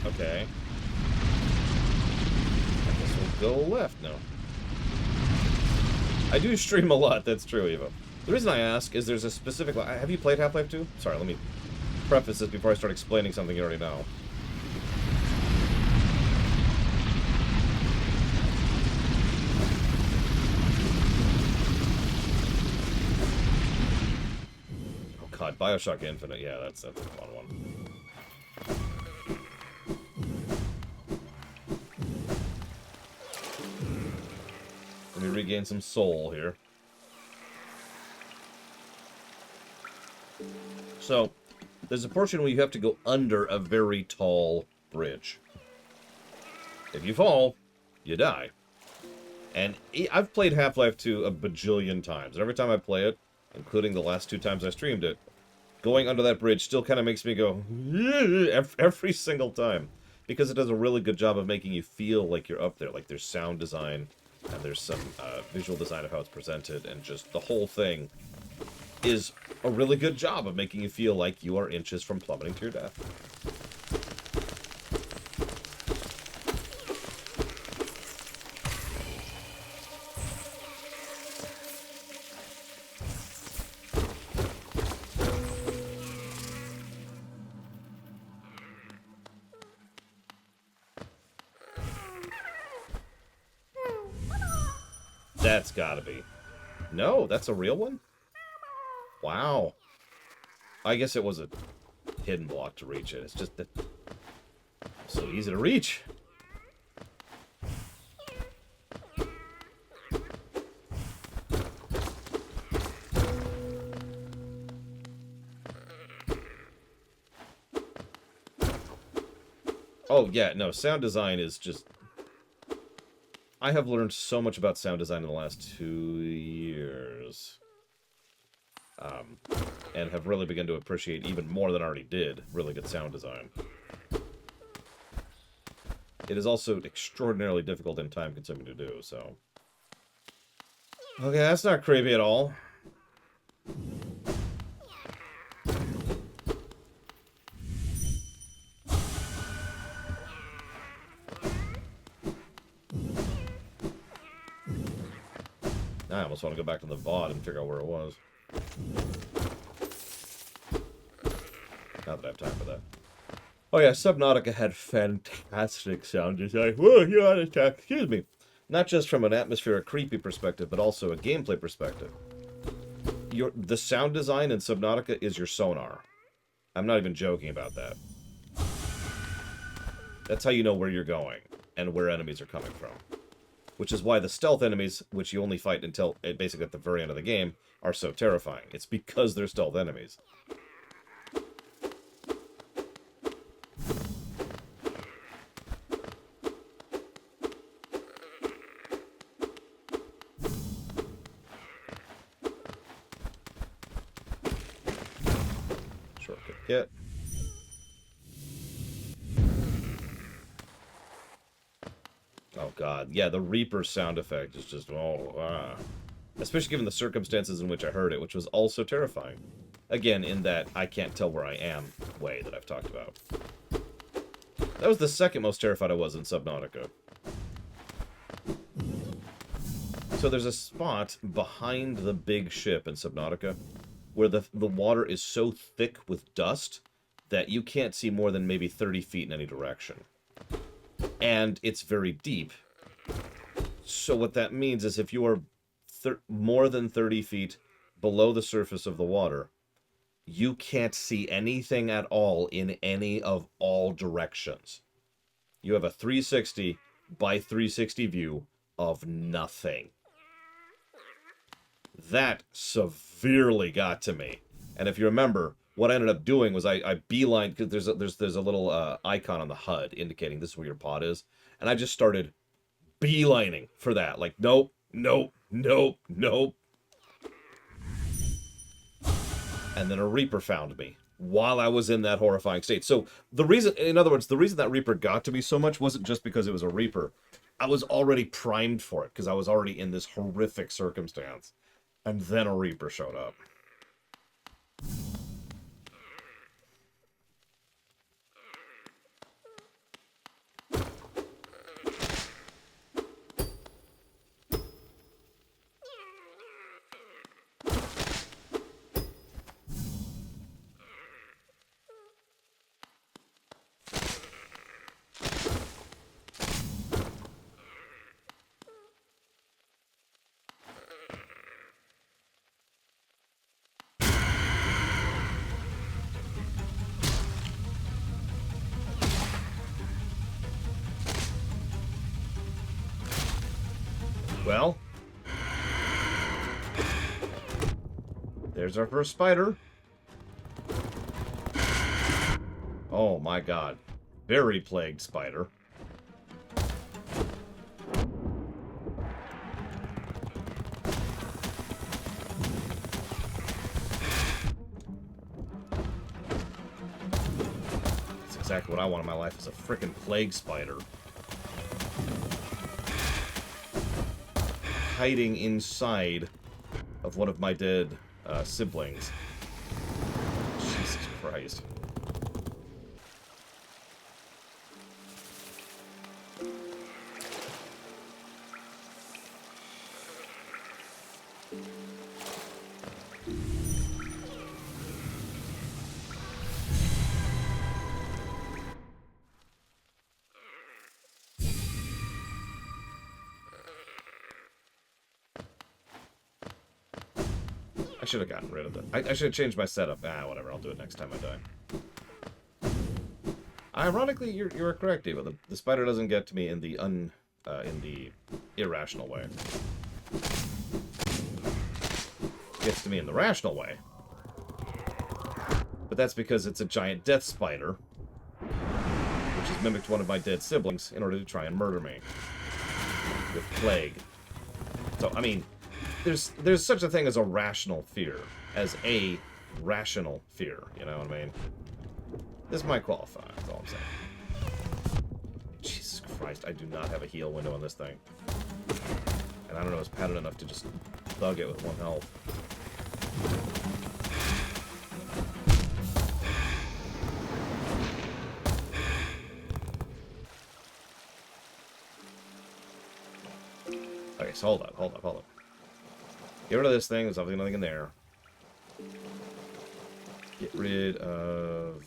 Okay. I guess we'll go left now. I do stream a lot, that's true, Evo. The reason I ask is there's a specific... Have you played Half-Life 2? Sorry, let me preface this before I start explaining something you already know. Oh god, Bioshock Infinite, yeah, that's a fun one. Let me regain some soul here. So, there's a portion where you have to go under a very tall bridge. If you fall, you die. And I've played Half-Life 2 a bajillion times. And every time I play it, including the last 2 times I streamed it, going under that bridge still kind of makes me go, every single time. Because it does a really good job of making you feel like you're up there. Like there's sound design, and there's some visual design of how it's presented, and just the whole thing is a really good job of making you feel like you are inches from plummeting to your death. That's gotta be. No, that's a real one? Wow. I guess it was a hidden block to reach it. It's just that so easy to reach. Oh, yeah, no, sound design is just... I have learned so much about sound design in the last 2 years. And have really begun to appreciate even more than I already did really good sound design. It is also extraordinarily difficult and time-consuming to do, so... Okay, that's not creepy at all. I almost want to go back to the VOD and figure out where it was. Not that I have time for that. Oh yeah, Subnautica had fantastic sound design. Whoa, you're on attack. Excuse me. Not just from an atmospheric creepy perspective, but also a gameplay perspective. The sound design in Subnautica is your sonar. I'm not even joking about that. That's how you know where you're going and where enemies are coming from. Which is why the stealth enemies, which you only fight until basically at the very end of the game, are so terrifying. It's because they're stealth enemies. Shortcut get. Oh god, yeah, the Reaper sound effect is just, especially given the circumstances in which I heard it, which was also terrifying. Again, in that I can't tell where I am way that I've talked about. That was the second most terrified I was in Subnautica. So there's a spot behind the big ship in Subnautica where the water is so thick with dust that you can't see more than maybe 30 feet in any direction. And it's very deep. So what that means is if you are more than 30 feet below the surface of the water, you can't see anything at all in any of all directions. You have a 360 by 360 view of nothing. That severely got to me. And if you remember, what I ended up doing was I beelined, because there's a little icon on the HUD indicating this is where your pod is, and I just started beelining for that. Like, nope, nope, nope, nope. And then a Reaper found me while I was in that horrifying state. So the reason, in other words, the reason that Reaper got to me so much wasn't just because it was a Reaper. I was already primed for it, because I was already in this horrific circumstance. And then a Reaper showed up. Well, there's our first spider. Oh my god. Very plagued spider. That's exactly what I want in my life, is a frickin' plague spider. Hiding inside of one of my dead siblings. Jesus Christ. I should have gotten rid of it. I should have changed my setup. Whatever. I'll do it next time I die. Ironically, you're correct, Eva. The spider doesn't get to me in the irrational way. It gets to me in the rational way. But that's because it's a giant death spider, which has mimicked one of my dead siblings in order to try and murder me with plague. So, I mean, there's such a thing as a rational fear, as a rational fear, you know what I mean? This might qualify, that's all I'm saying. Jesus Christ, I do not have a heal window on this thing. And I don't know, it's padded enough to just thug it with 1 health. Okay, so hold up. Get rid of this thing. There's obviously nothing in there. Get rid of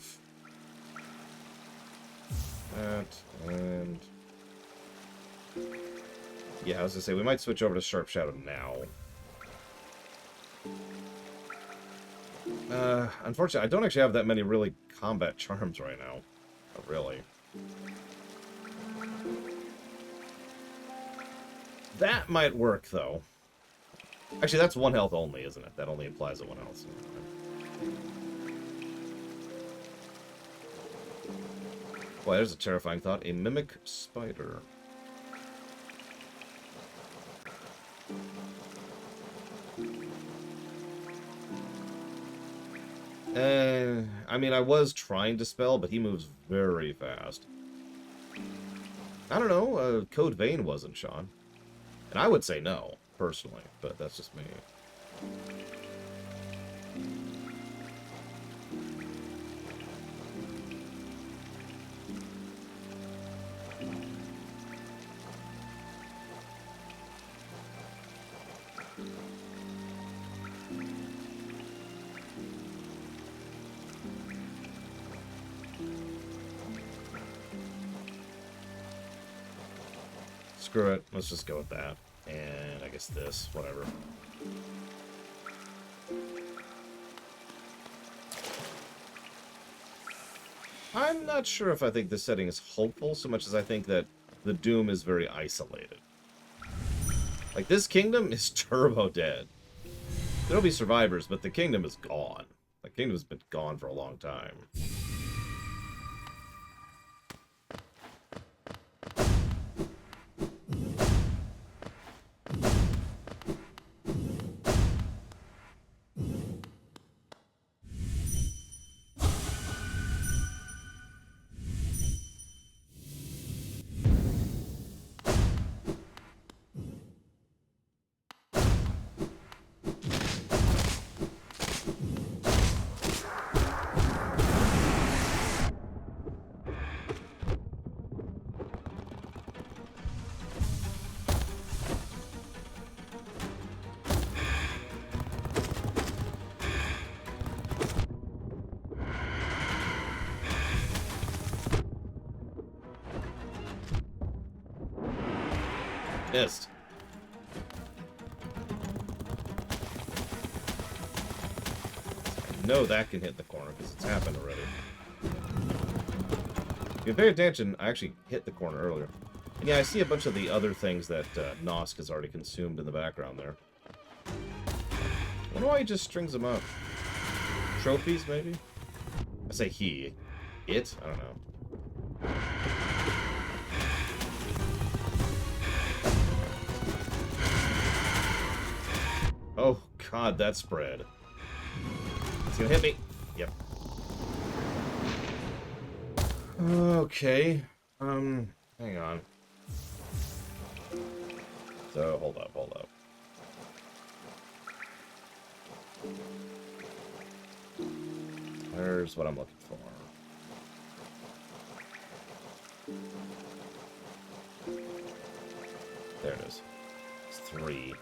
that, and yeah, I was gonna say we might switch over to Sharp Shadow now. Unfortunately, I don't actually have that many really combat charms right now. Not really. That might work, though. Actually, that's 1 health only, isn't it? That only applies to 1 health. So. Boy, there's a terrifying thought. A mimic spider. I mean, I was trying to spell, but he moves very fast. I don't know. Code Vein wasn't, Sean. And I would say no, personally, but that's just me. Screw it. Let's just go with that. And I guess this. Whatever. I'm not sure if I think this setting is hopeful so much as I think that the Doom is very isolated. Like, this kingdom is turbo dead. There'll be survivors, but the kingdom is gone. The kingdom's been gone for a long time. Missed. I know that can hit the corner because it's happened already. If you pay attention, I actually hit the corner earlier. And yeah, I see a bunch of the other things that Nosk has already consumed in the background there. I wonder why he just strings them up. Trophies, maybe? I say he. It? I don't know. Oh, God, that spread. It's gonna hit me. Yep. Okay. Hang on. So, hold up. There's what I'm looking for. There it is. It's 3.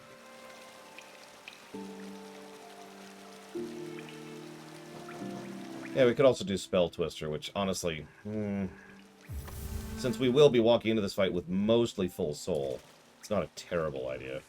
Yeah, we could also do Spell Twister, which, honestly, since we will be walking into this fight with mostly full soul, it's not a terrible idea.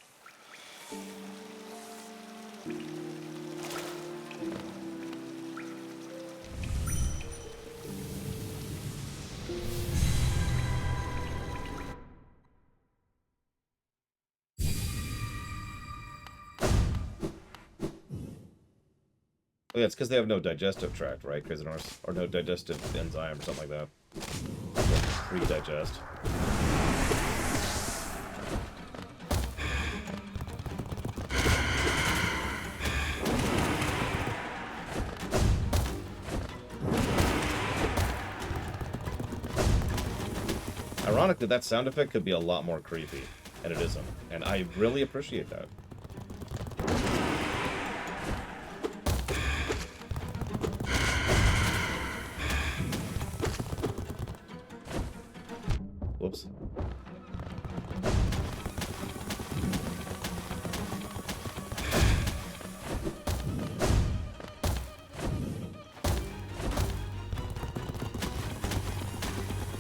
Oh yeah, it's because they have no digestive tract, right, Crazinors? Or no digestive enzyme or something like that. Pre-digest. Ironically, that sound effect could be a lot more creepy, and it isn't. And I really appreciate that.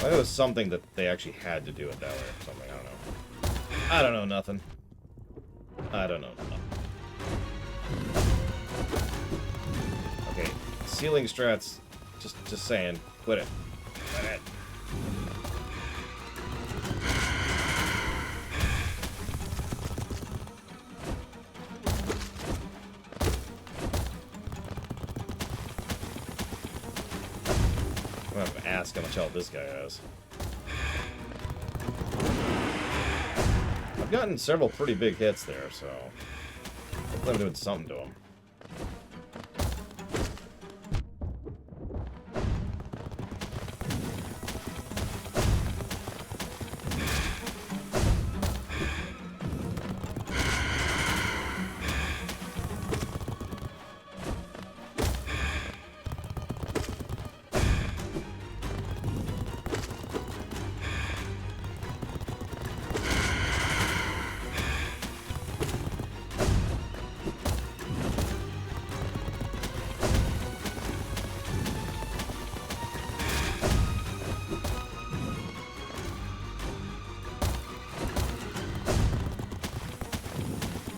I know it was something that they actually had to do it that way or something. I don't know. I don't know nothing. I don't know nothing. Okay, ceiling strats. Just saying. Quit it. Quit it. I'm gonna have to ask how much health this guy has. I've gotten several pretty big hits there, so hopefully I'm doing something to him.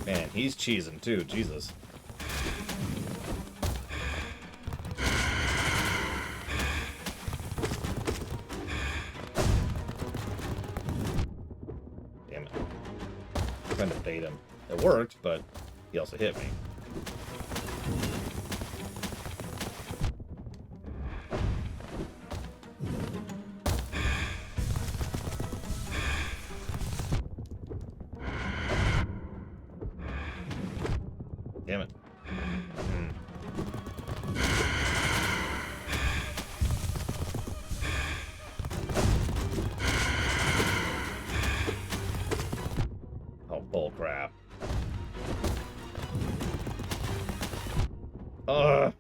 Man, he's cheesing too, Jesus. Damn it. I'm trying to bait him. It worked, but he also hit me. Damn it. Oh, bull crap. Ugh.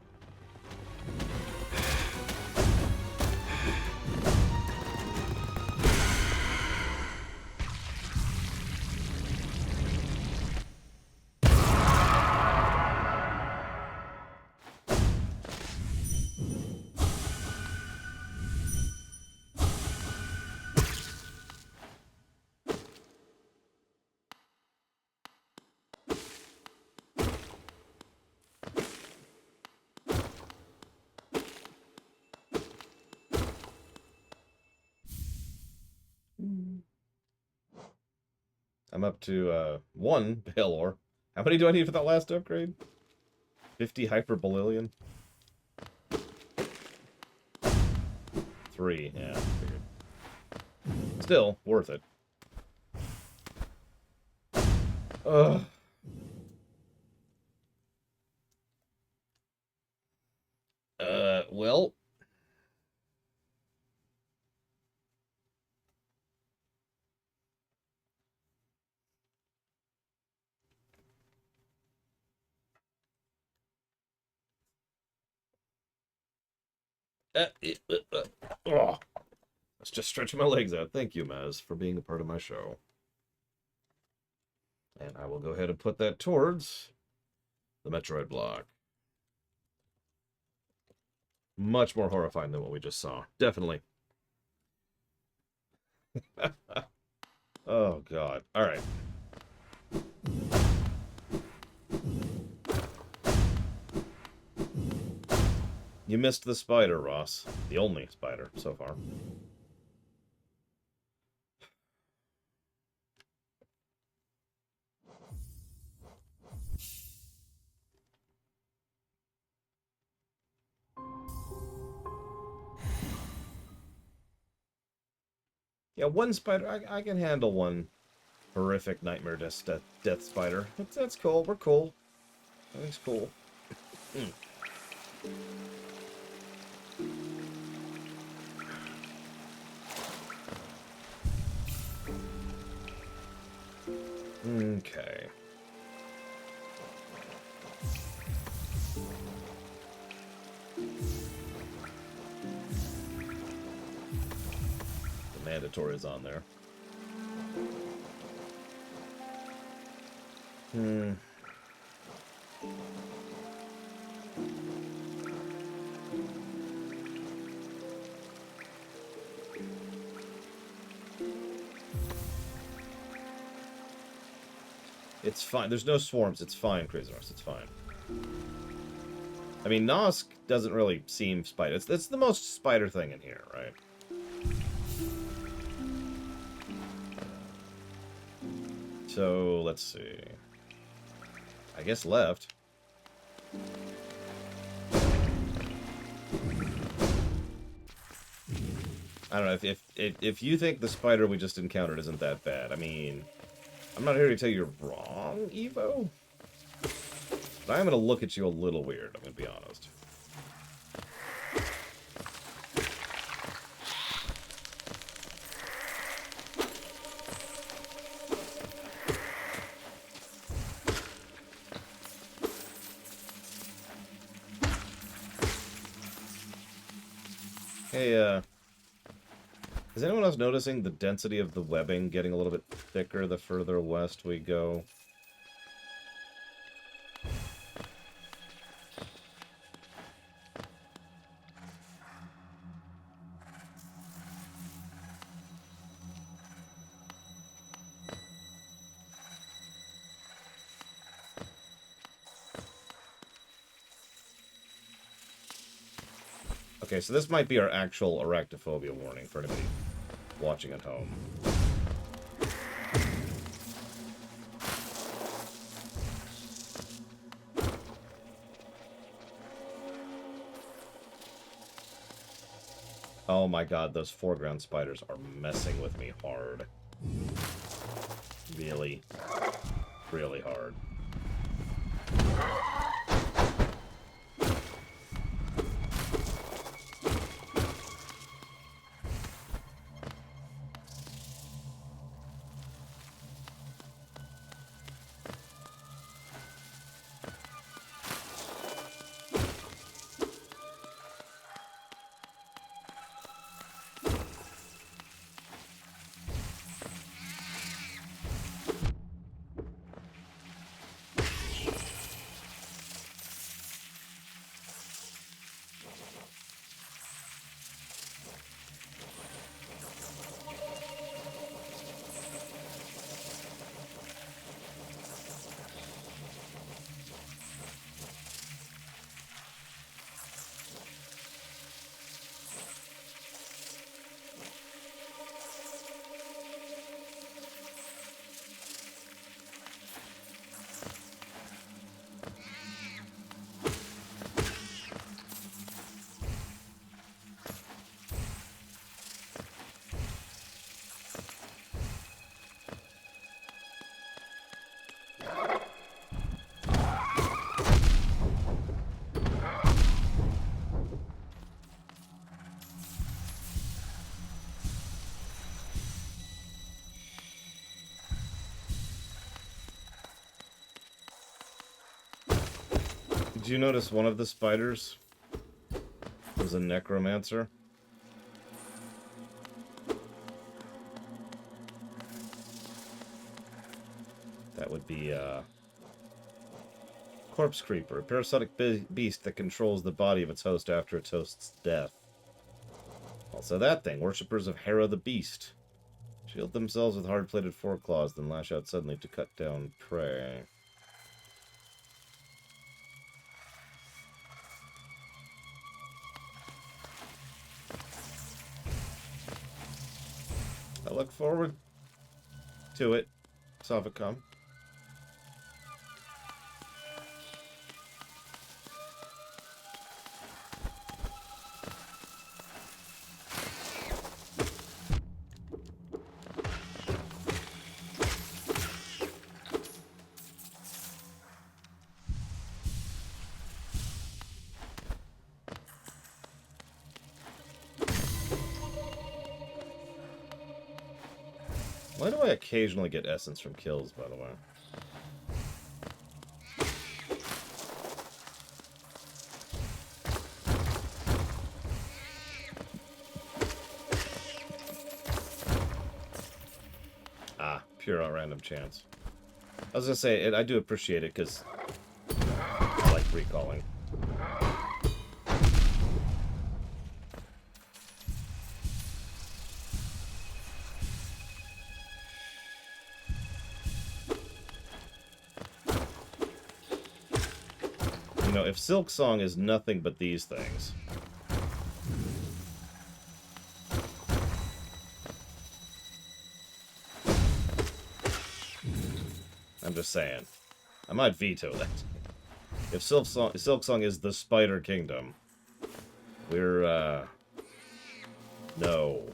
I'm up to 1 Balor. How many do I need for that last upgrade? 50 Hyperbolillion? 3, yeah, figured. Still, worth it. Ugh. Well... oh. Let's just stretch my legs out. Thank you, Maz, for being a part of my show. And I will go ahead and put that towards the Metroid block. Much more horrifying than what we just saw. Definitely. Oh, God. All right. You missed the spider, Ross. The only spider so far. Yeah, one spider. I can handle one horrific nightmare death spider. That's cool. We're cool. Everything's cool. Okay. The mandatory is on there. It's fine. There's no swarms. It's fine, Crazinors. It's fine. I mean, Nosk doesn't really seem spider. It's the most spider thing in here, right? So, let's see. I guess left. I don't know, if you think the spider we just encountered isn't that bad, I mean, I'm not here to tell you you're wrong, Evo. But I'm going to look at you a little weird, I'm going to be honest. Hey, is anyone else noticing the density of the webbing getting a little bit thicker the further west we go? Okay, so this might be our actual arachnophobia warning for anybody watching at home. Oh my god, those foreground spiders are messing with me hard. Really, really hard. Did you notice one of the spiders was a necromancer? That would be Corpse Creeper, a parasitic beast that controls the body of its host after its host's death. Also that thing, worshippers of Hera the Beast. Shield themselves with hard-plated foreclaws, then lash out suddenly to cut down prey. I look forward to it. Saw it come. Why do I occasionally get essence from kills, by the way? Ah, pure random chance. I was gonna say, I do appreciate it, because I like recalling. know, if Silk Song is nothing but these things... I'm just saying. I might veto that. If Silk Song is the Spider Kingdom, we're, no.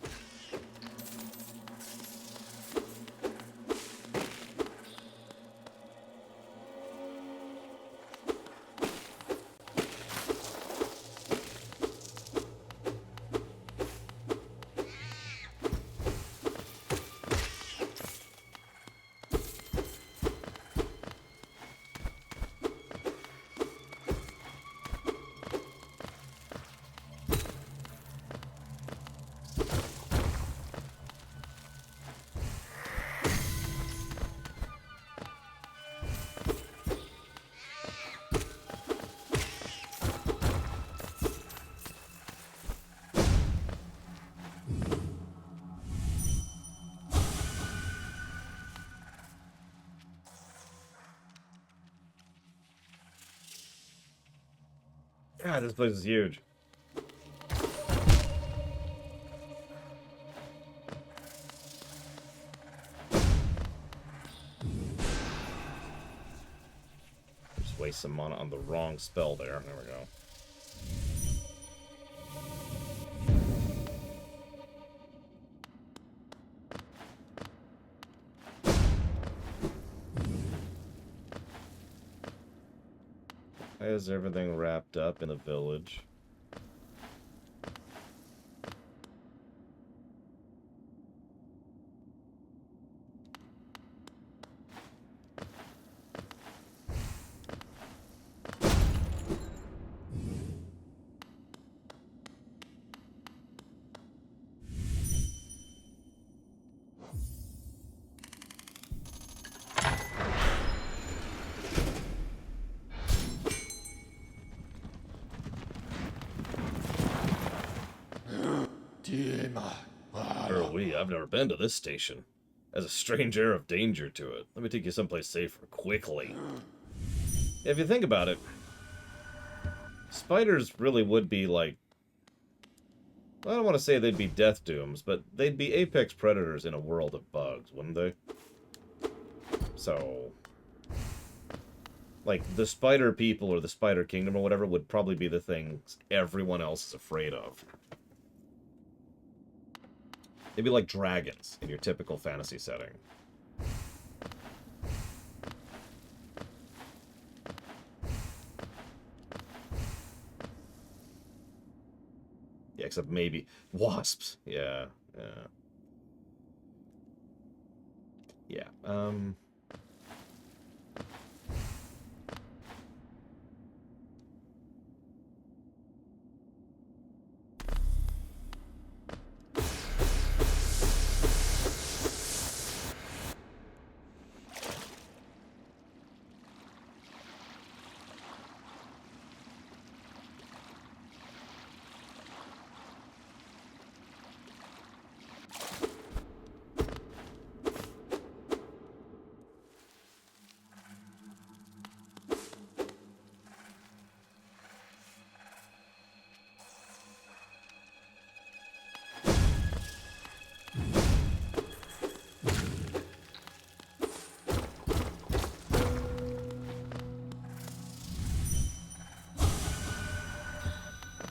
God, this place is huge. Just waste some mana on the wrong spell there. There we go. Is everything wrapped up in a village? I've never been to this station. Has a strange air of danger to it. Let me take you someplace safer, quickly. If you think about it, spiders really would be like... I don't want to say they'd be death dooms, but they'd be apex predators in a world of bugs, wouldn't they? So... like, the spider people or the spider kingdom or whatever would probably be the things everyone else is afraid of. They'd be like dragons in your typical fantasy setting. Yeah, except maybe wasps. Yeah, yeah. Yeah,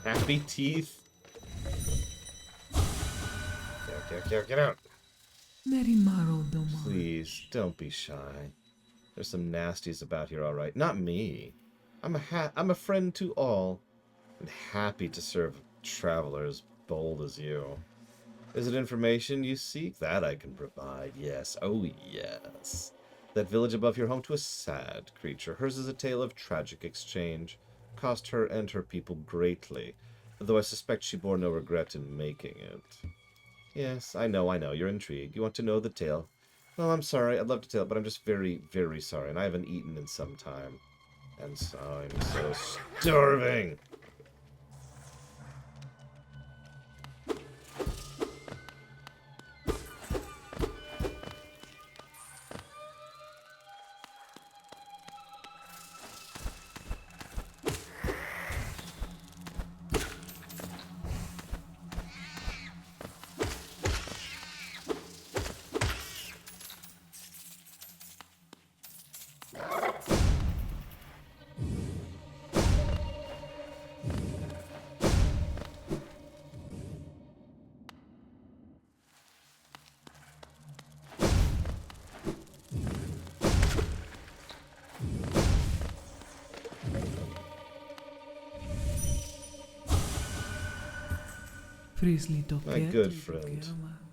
happy teeth. Get out. Please, don't be shy. There's some nasties about here, all right. Not me. I'm a friend to all, and happy to serve travelers bold as you. Is it information you seek? That I can provide. Yes. Oh, yes. That village above your home to a sad creature. Hers is a tale of tragic exchange. Cost her and her people greatly, though I suspect she bore no regret in making it. Yes, I know, you're intrigued. You want to know the tale. Well, I'm sorry, I'd love to tell it, but I'm just very, very sorry, and I haven't eaten in some time. And so I'm so starving! My good friend.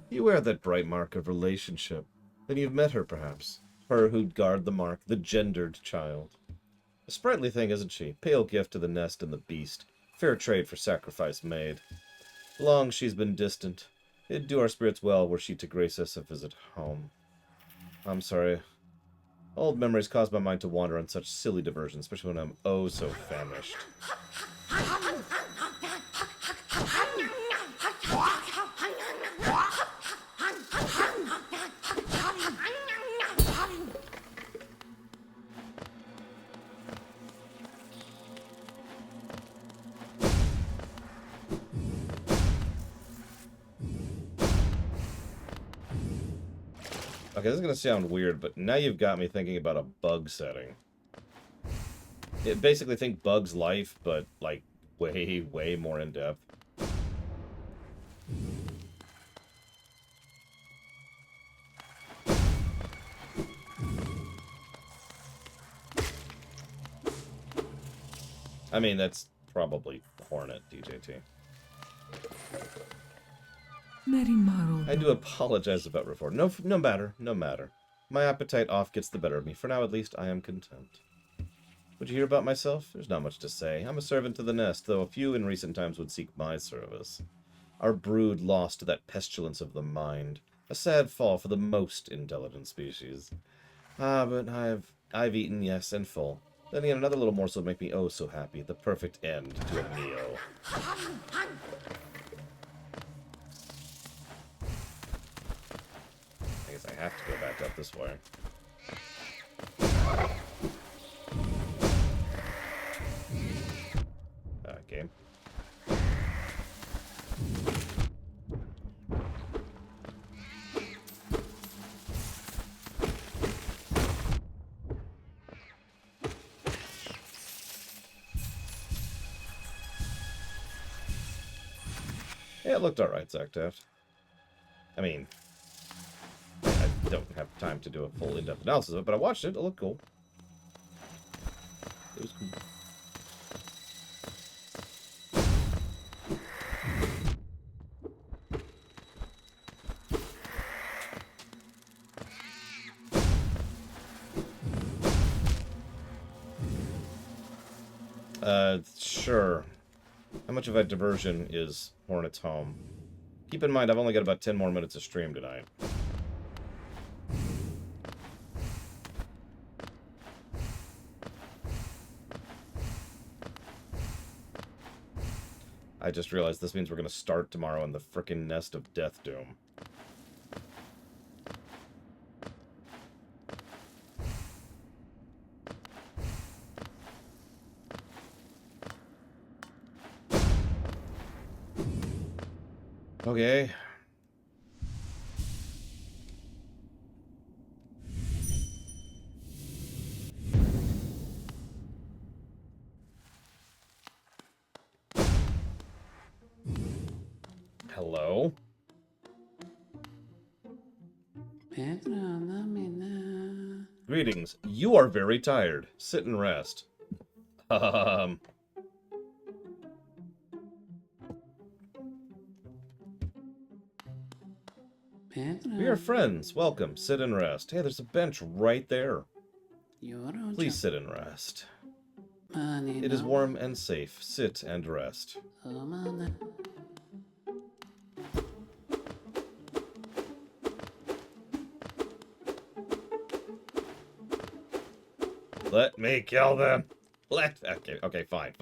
You wear that bright mark of relationship. Then you've met her, perhaps. Her who'd guard the mark, the gendered child. A sprightly thing, isn't she? Pale gift to the nest and the beast. Fair trade for sacrifice made. Long she's been distant. It'd do our spirits well were she to grace us a visit home. I'm sorry. Old memories cause my mind to wander on such silly diversions, especially when I'm oh so famished. Okay, this is going to sound weird, but now you've got me thinking about a bug setting. It basically think Bug's Life, but, like, way, way more in-depth. I mean, that's probably Hornet, DJT. I do apologize about Reform. No matter. My appetite off gets the better of me. For now, at least, I am content. Would you hear about myself? There's not much to say. I'm a servant to the nest, though a few in recent times would seek my service. Our brood lost to that pestilence of the mind. A sad fall for the most intelligent species. But I've eaten, yes, and full. Then again, another little morsel would make me oh so happy. The perfect end to a meal. I guess I have to go back up this way. Okay. Yeah, it looked alright, Zactaft. I mean, I don't have time to do a full in-depth analysis of it, but I watched it. It looked cool. It was cool. Sure. How much of a diversion is Hornet's home? Keep in mind, I've only got about 10 more minutes of stream tonight. I just realized this means we're going to start tomorrow in the frickin' nest of Death Doom. Okay. Hello? Greetings. You are very tired. Sit and rest. We are friends. Welcome. Sit and rest. Hey, there's a bench right there. Please sit and rest. It is warm and safe. Sit and rest. Let me kill them. Okay, fine.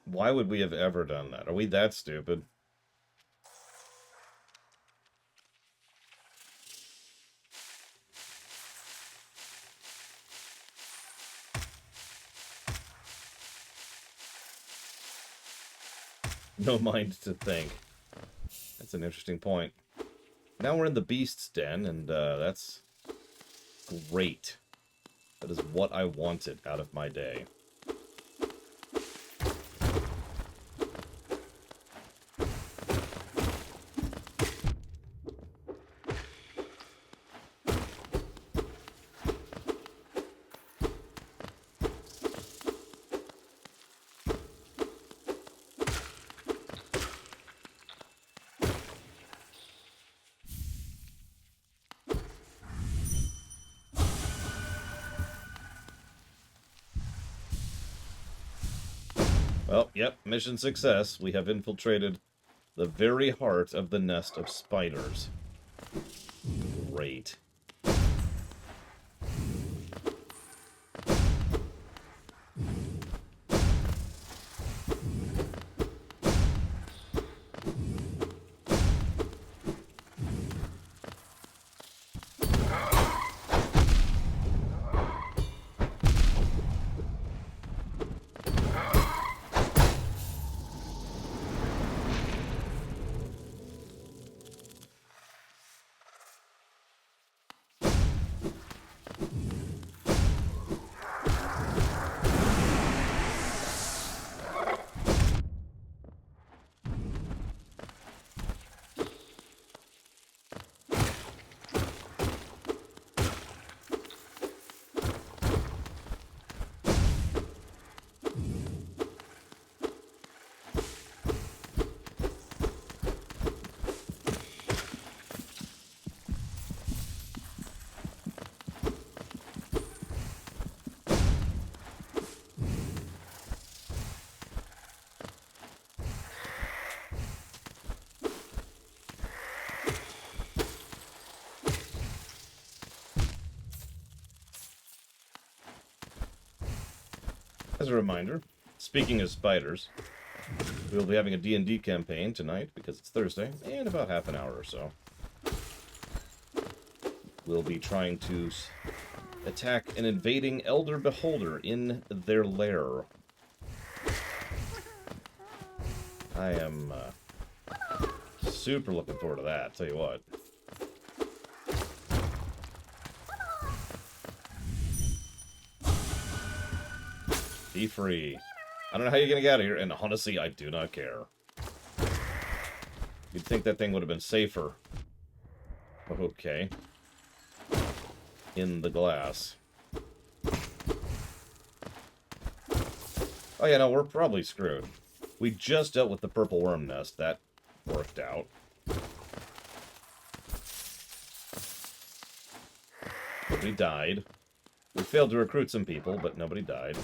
Why would we have ever done that? Are we that stupid? No mind to think. That's an interesting point. Now we're in the Beast's Den, and that's great. That is what I wanted out of my day. Well, yep, mission success. We have infiltrated the very heart of the nest of spiders. Great. As a reminder, speaking of spiders, we will be having a D&D campaign tonight because it's Thursday, in about half an hour or so. We'll be trying to attack an invading Elder Beholder in their lair. I am super looking forward to that, tell you what. Be free. I don't know how you're gonna get out of here, and honestly, I do not care. You'd think that thing would have been safer. Okay. In the glass. Oh yeah, no, we're probably screwed. We just dealt with the purple worm nest. That worked out. Nobody died. We failed to recruit some people, but nobody died.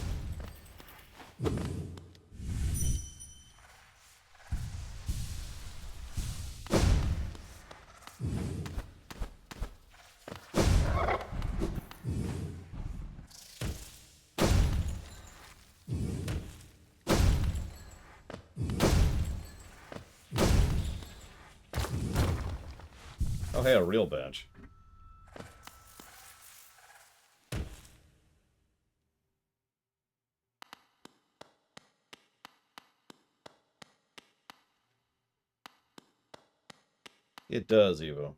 Oh, hey, a real bench. It does, Evo.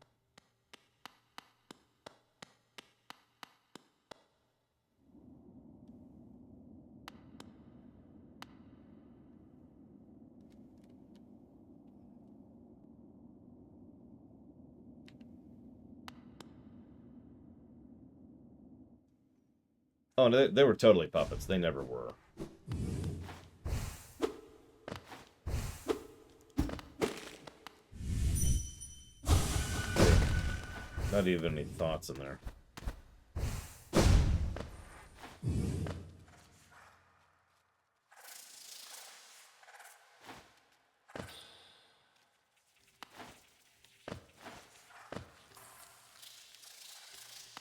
Oh, no, they were totally puppets. They never were. Not even any thoughts in there.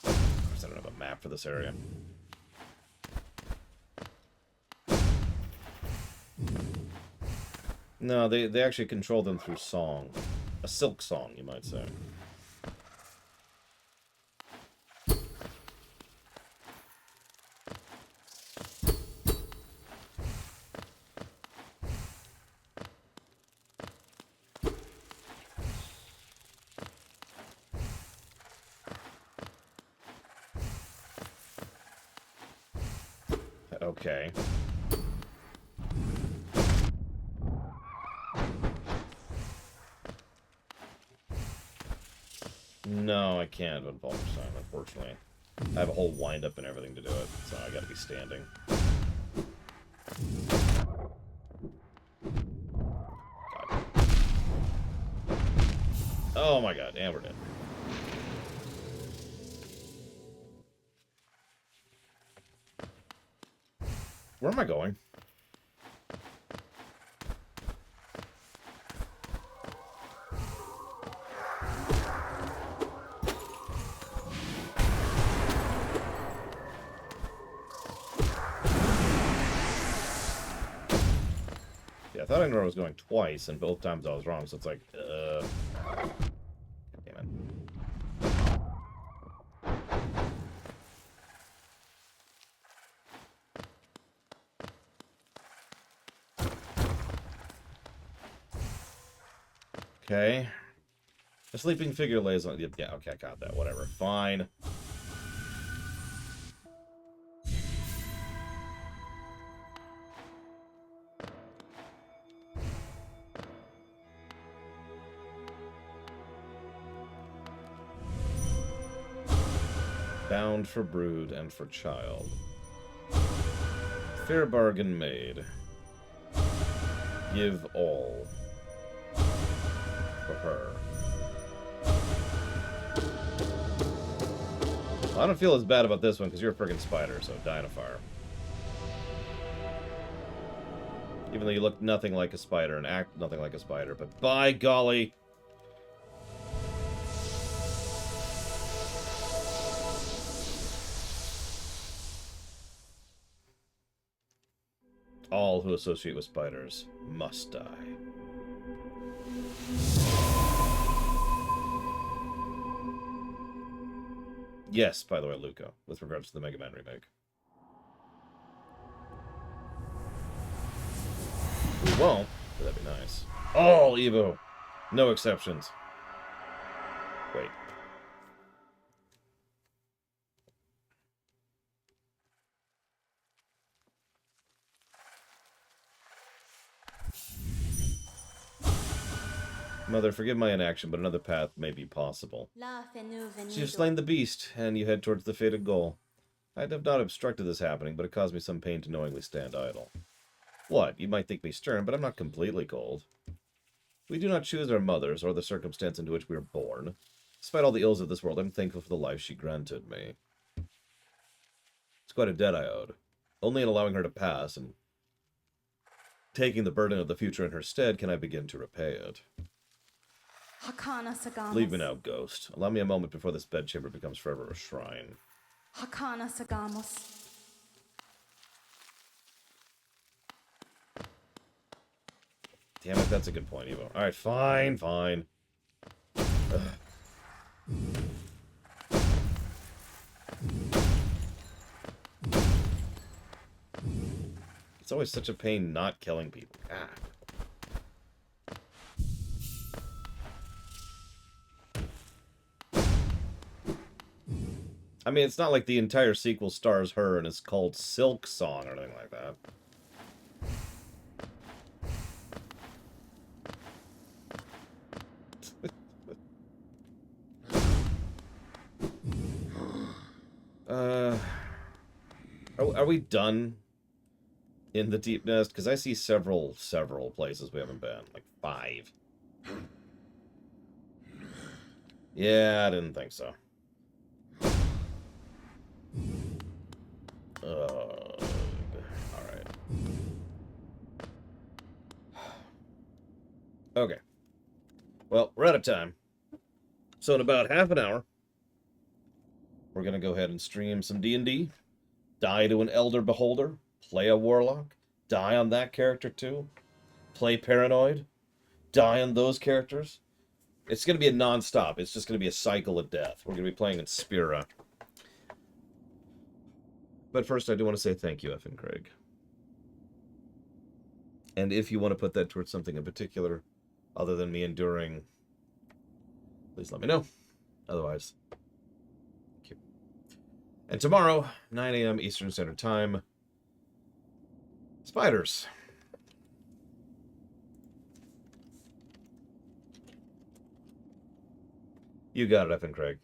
Of course, I don't have a map for this area. No, they actually control them through song. A silk song, you might say. Okay. No, I can't on Falkenstein, unfortunately. I have a whole wind-up and everything to do it, so I gotta be standing. God. Oh my god, and we're dead. Where am I going? I thought I knew I was going twice, and both times I was wrong, so it's like, damn it. Okay. A sleeping figure lays on... Yeah, okay, I got that. Whatever. Fine. Bound for brood and for child. Fair bargain made. Give all. For her. Well, I don't feel as bad about this one because you're a friggin' spider, so die in a fire. Even though you look nothing like a spider and act nothing like a spider, but by golly. All who associate with spiders must die. Yes, by the way, Luca, with regards to the Mega Man remake. We won't, but that'd be nice. All Evo. No exceptions. Wait. Mother, forgive my inaction, but another path may be possible. La venu So you've venido. slain the beast, and you head towards the fated goal. I'd have not obstructed this happening, but it caused me some pain to knowingly stand idle. What? You might think me stern, but I'm not completely cold. We do not choose our mothers, or the circumstance into which we are born. Despite all the ills of this world, I'm thankful for the life she granted me. It's quite a debt I owed. Only in allowing her to pass, and taking the burden of the future in her stead, can I begin to repay it. Hakana Sagamas. Leave me now, ghost. Allow me a moment before this bedchamber becomes forever a shrine. Hakana Sagamos. Damn it, that's a good point, Evo. Alright, fine, fine. Ugh. It's always such a pain not killing people. God. I mean, it's not like the entire sequel stars her and is called Silk Song or anything like that. Are we done in the Deep Nest? Because I see several places we haven't been. Like 5. Yeah, I didn't think so. Alright. Okay. Well, we're out of time. So in about half an hour, we're going to go ahead and stream some D&D. Die to an Elder Beholder. Play a Warlock. Die on that character too. Play Paranoid. Die on those characters. It's going to be a non-stop. It's just going to be a cycle of death. We're going to be playing in Spira. But first, I do want to say thank you, F and Craig. And if you want to put that towards something in particular, other than me enduring, please let me know. Otherwise, thank you. And tomorrow, 9 a.m. Eastern Standard Time, spiders. You got it, F and Craig.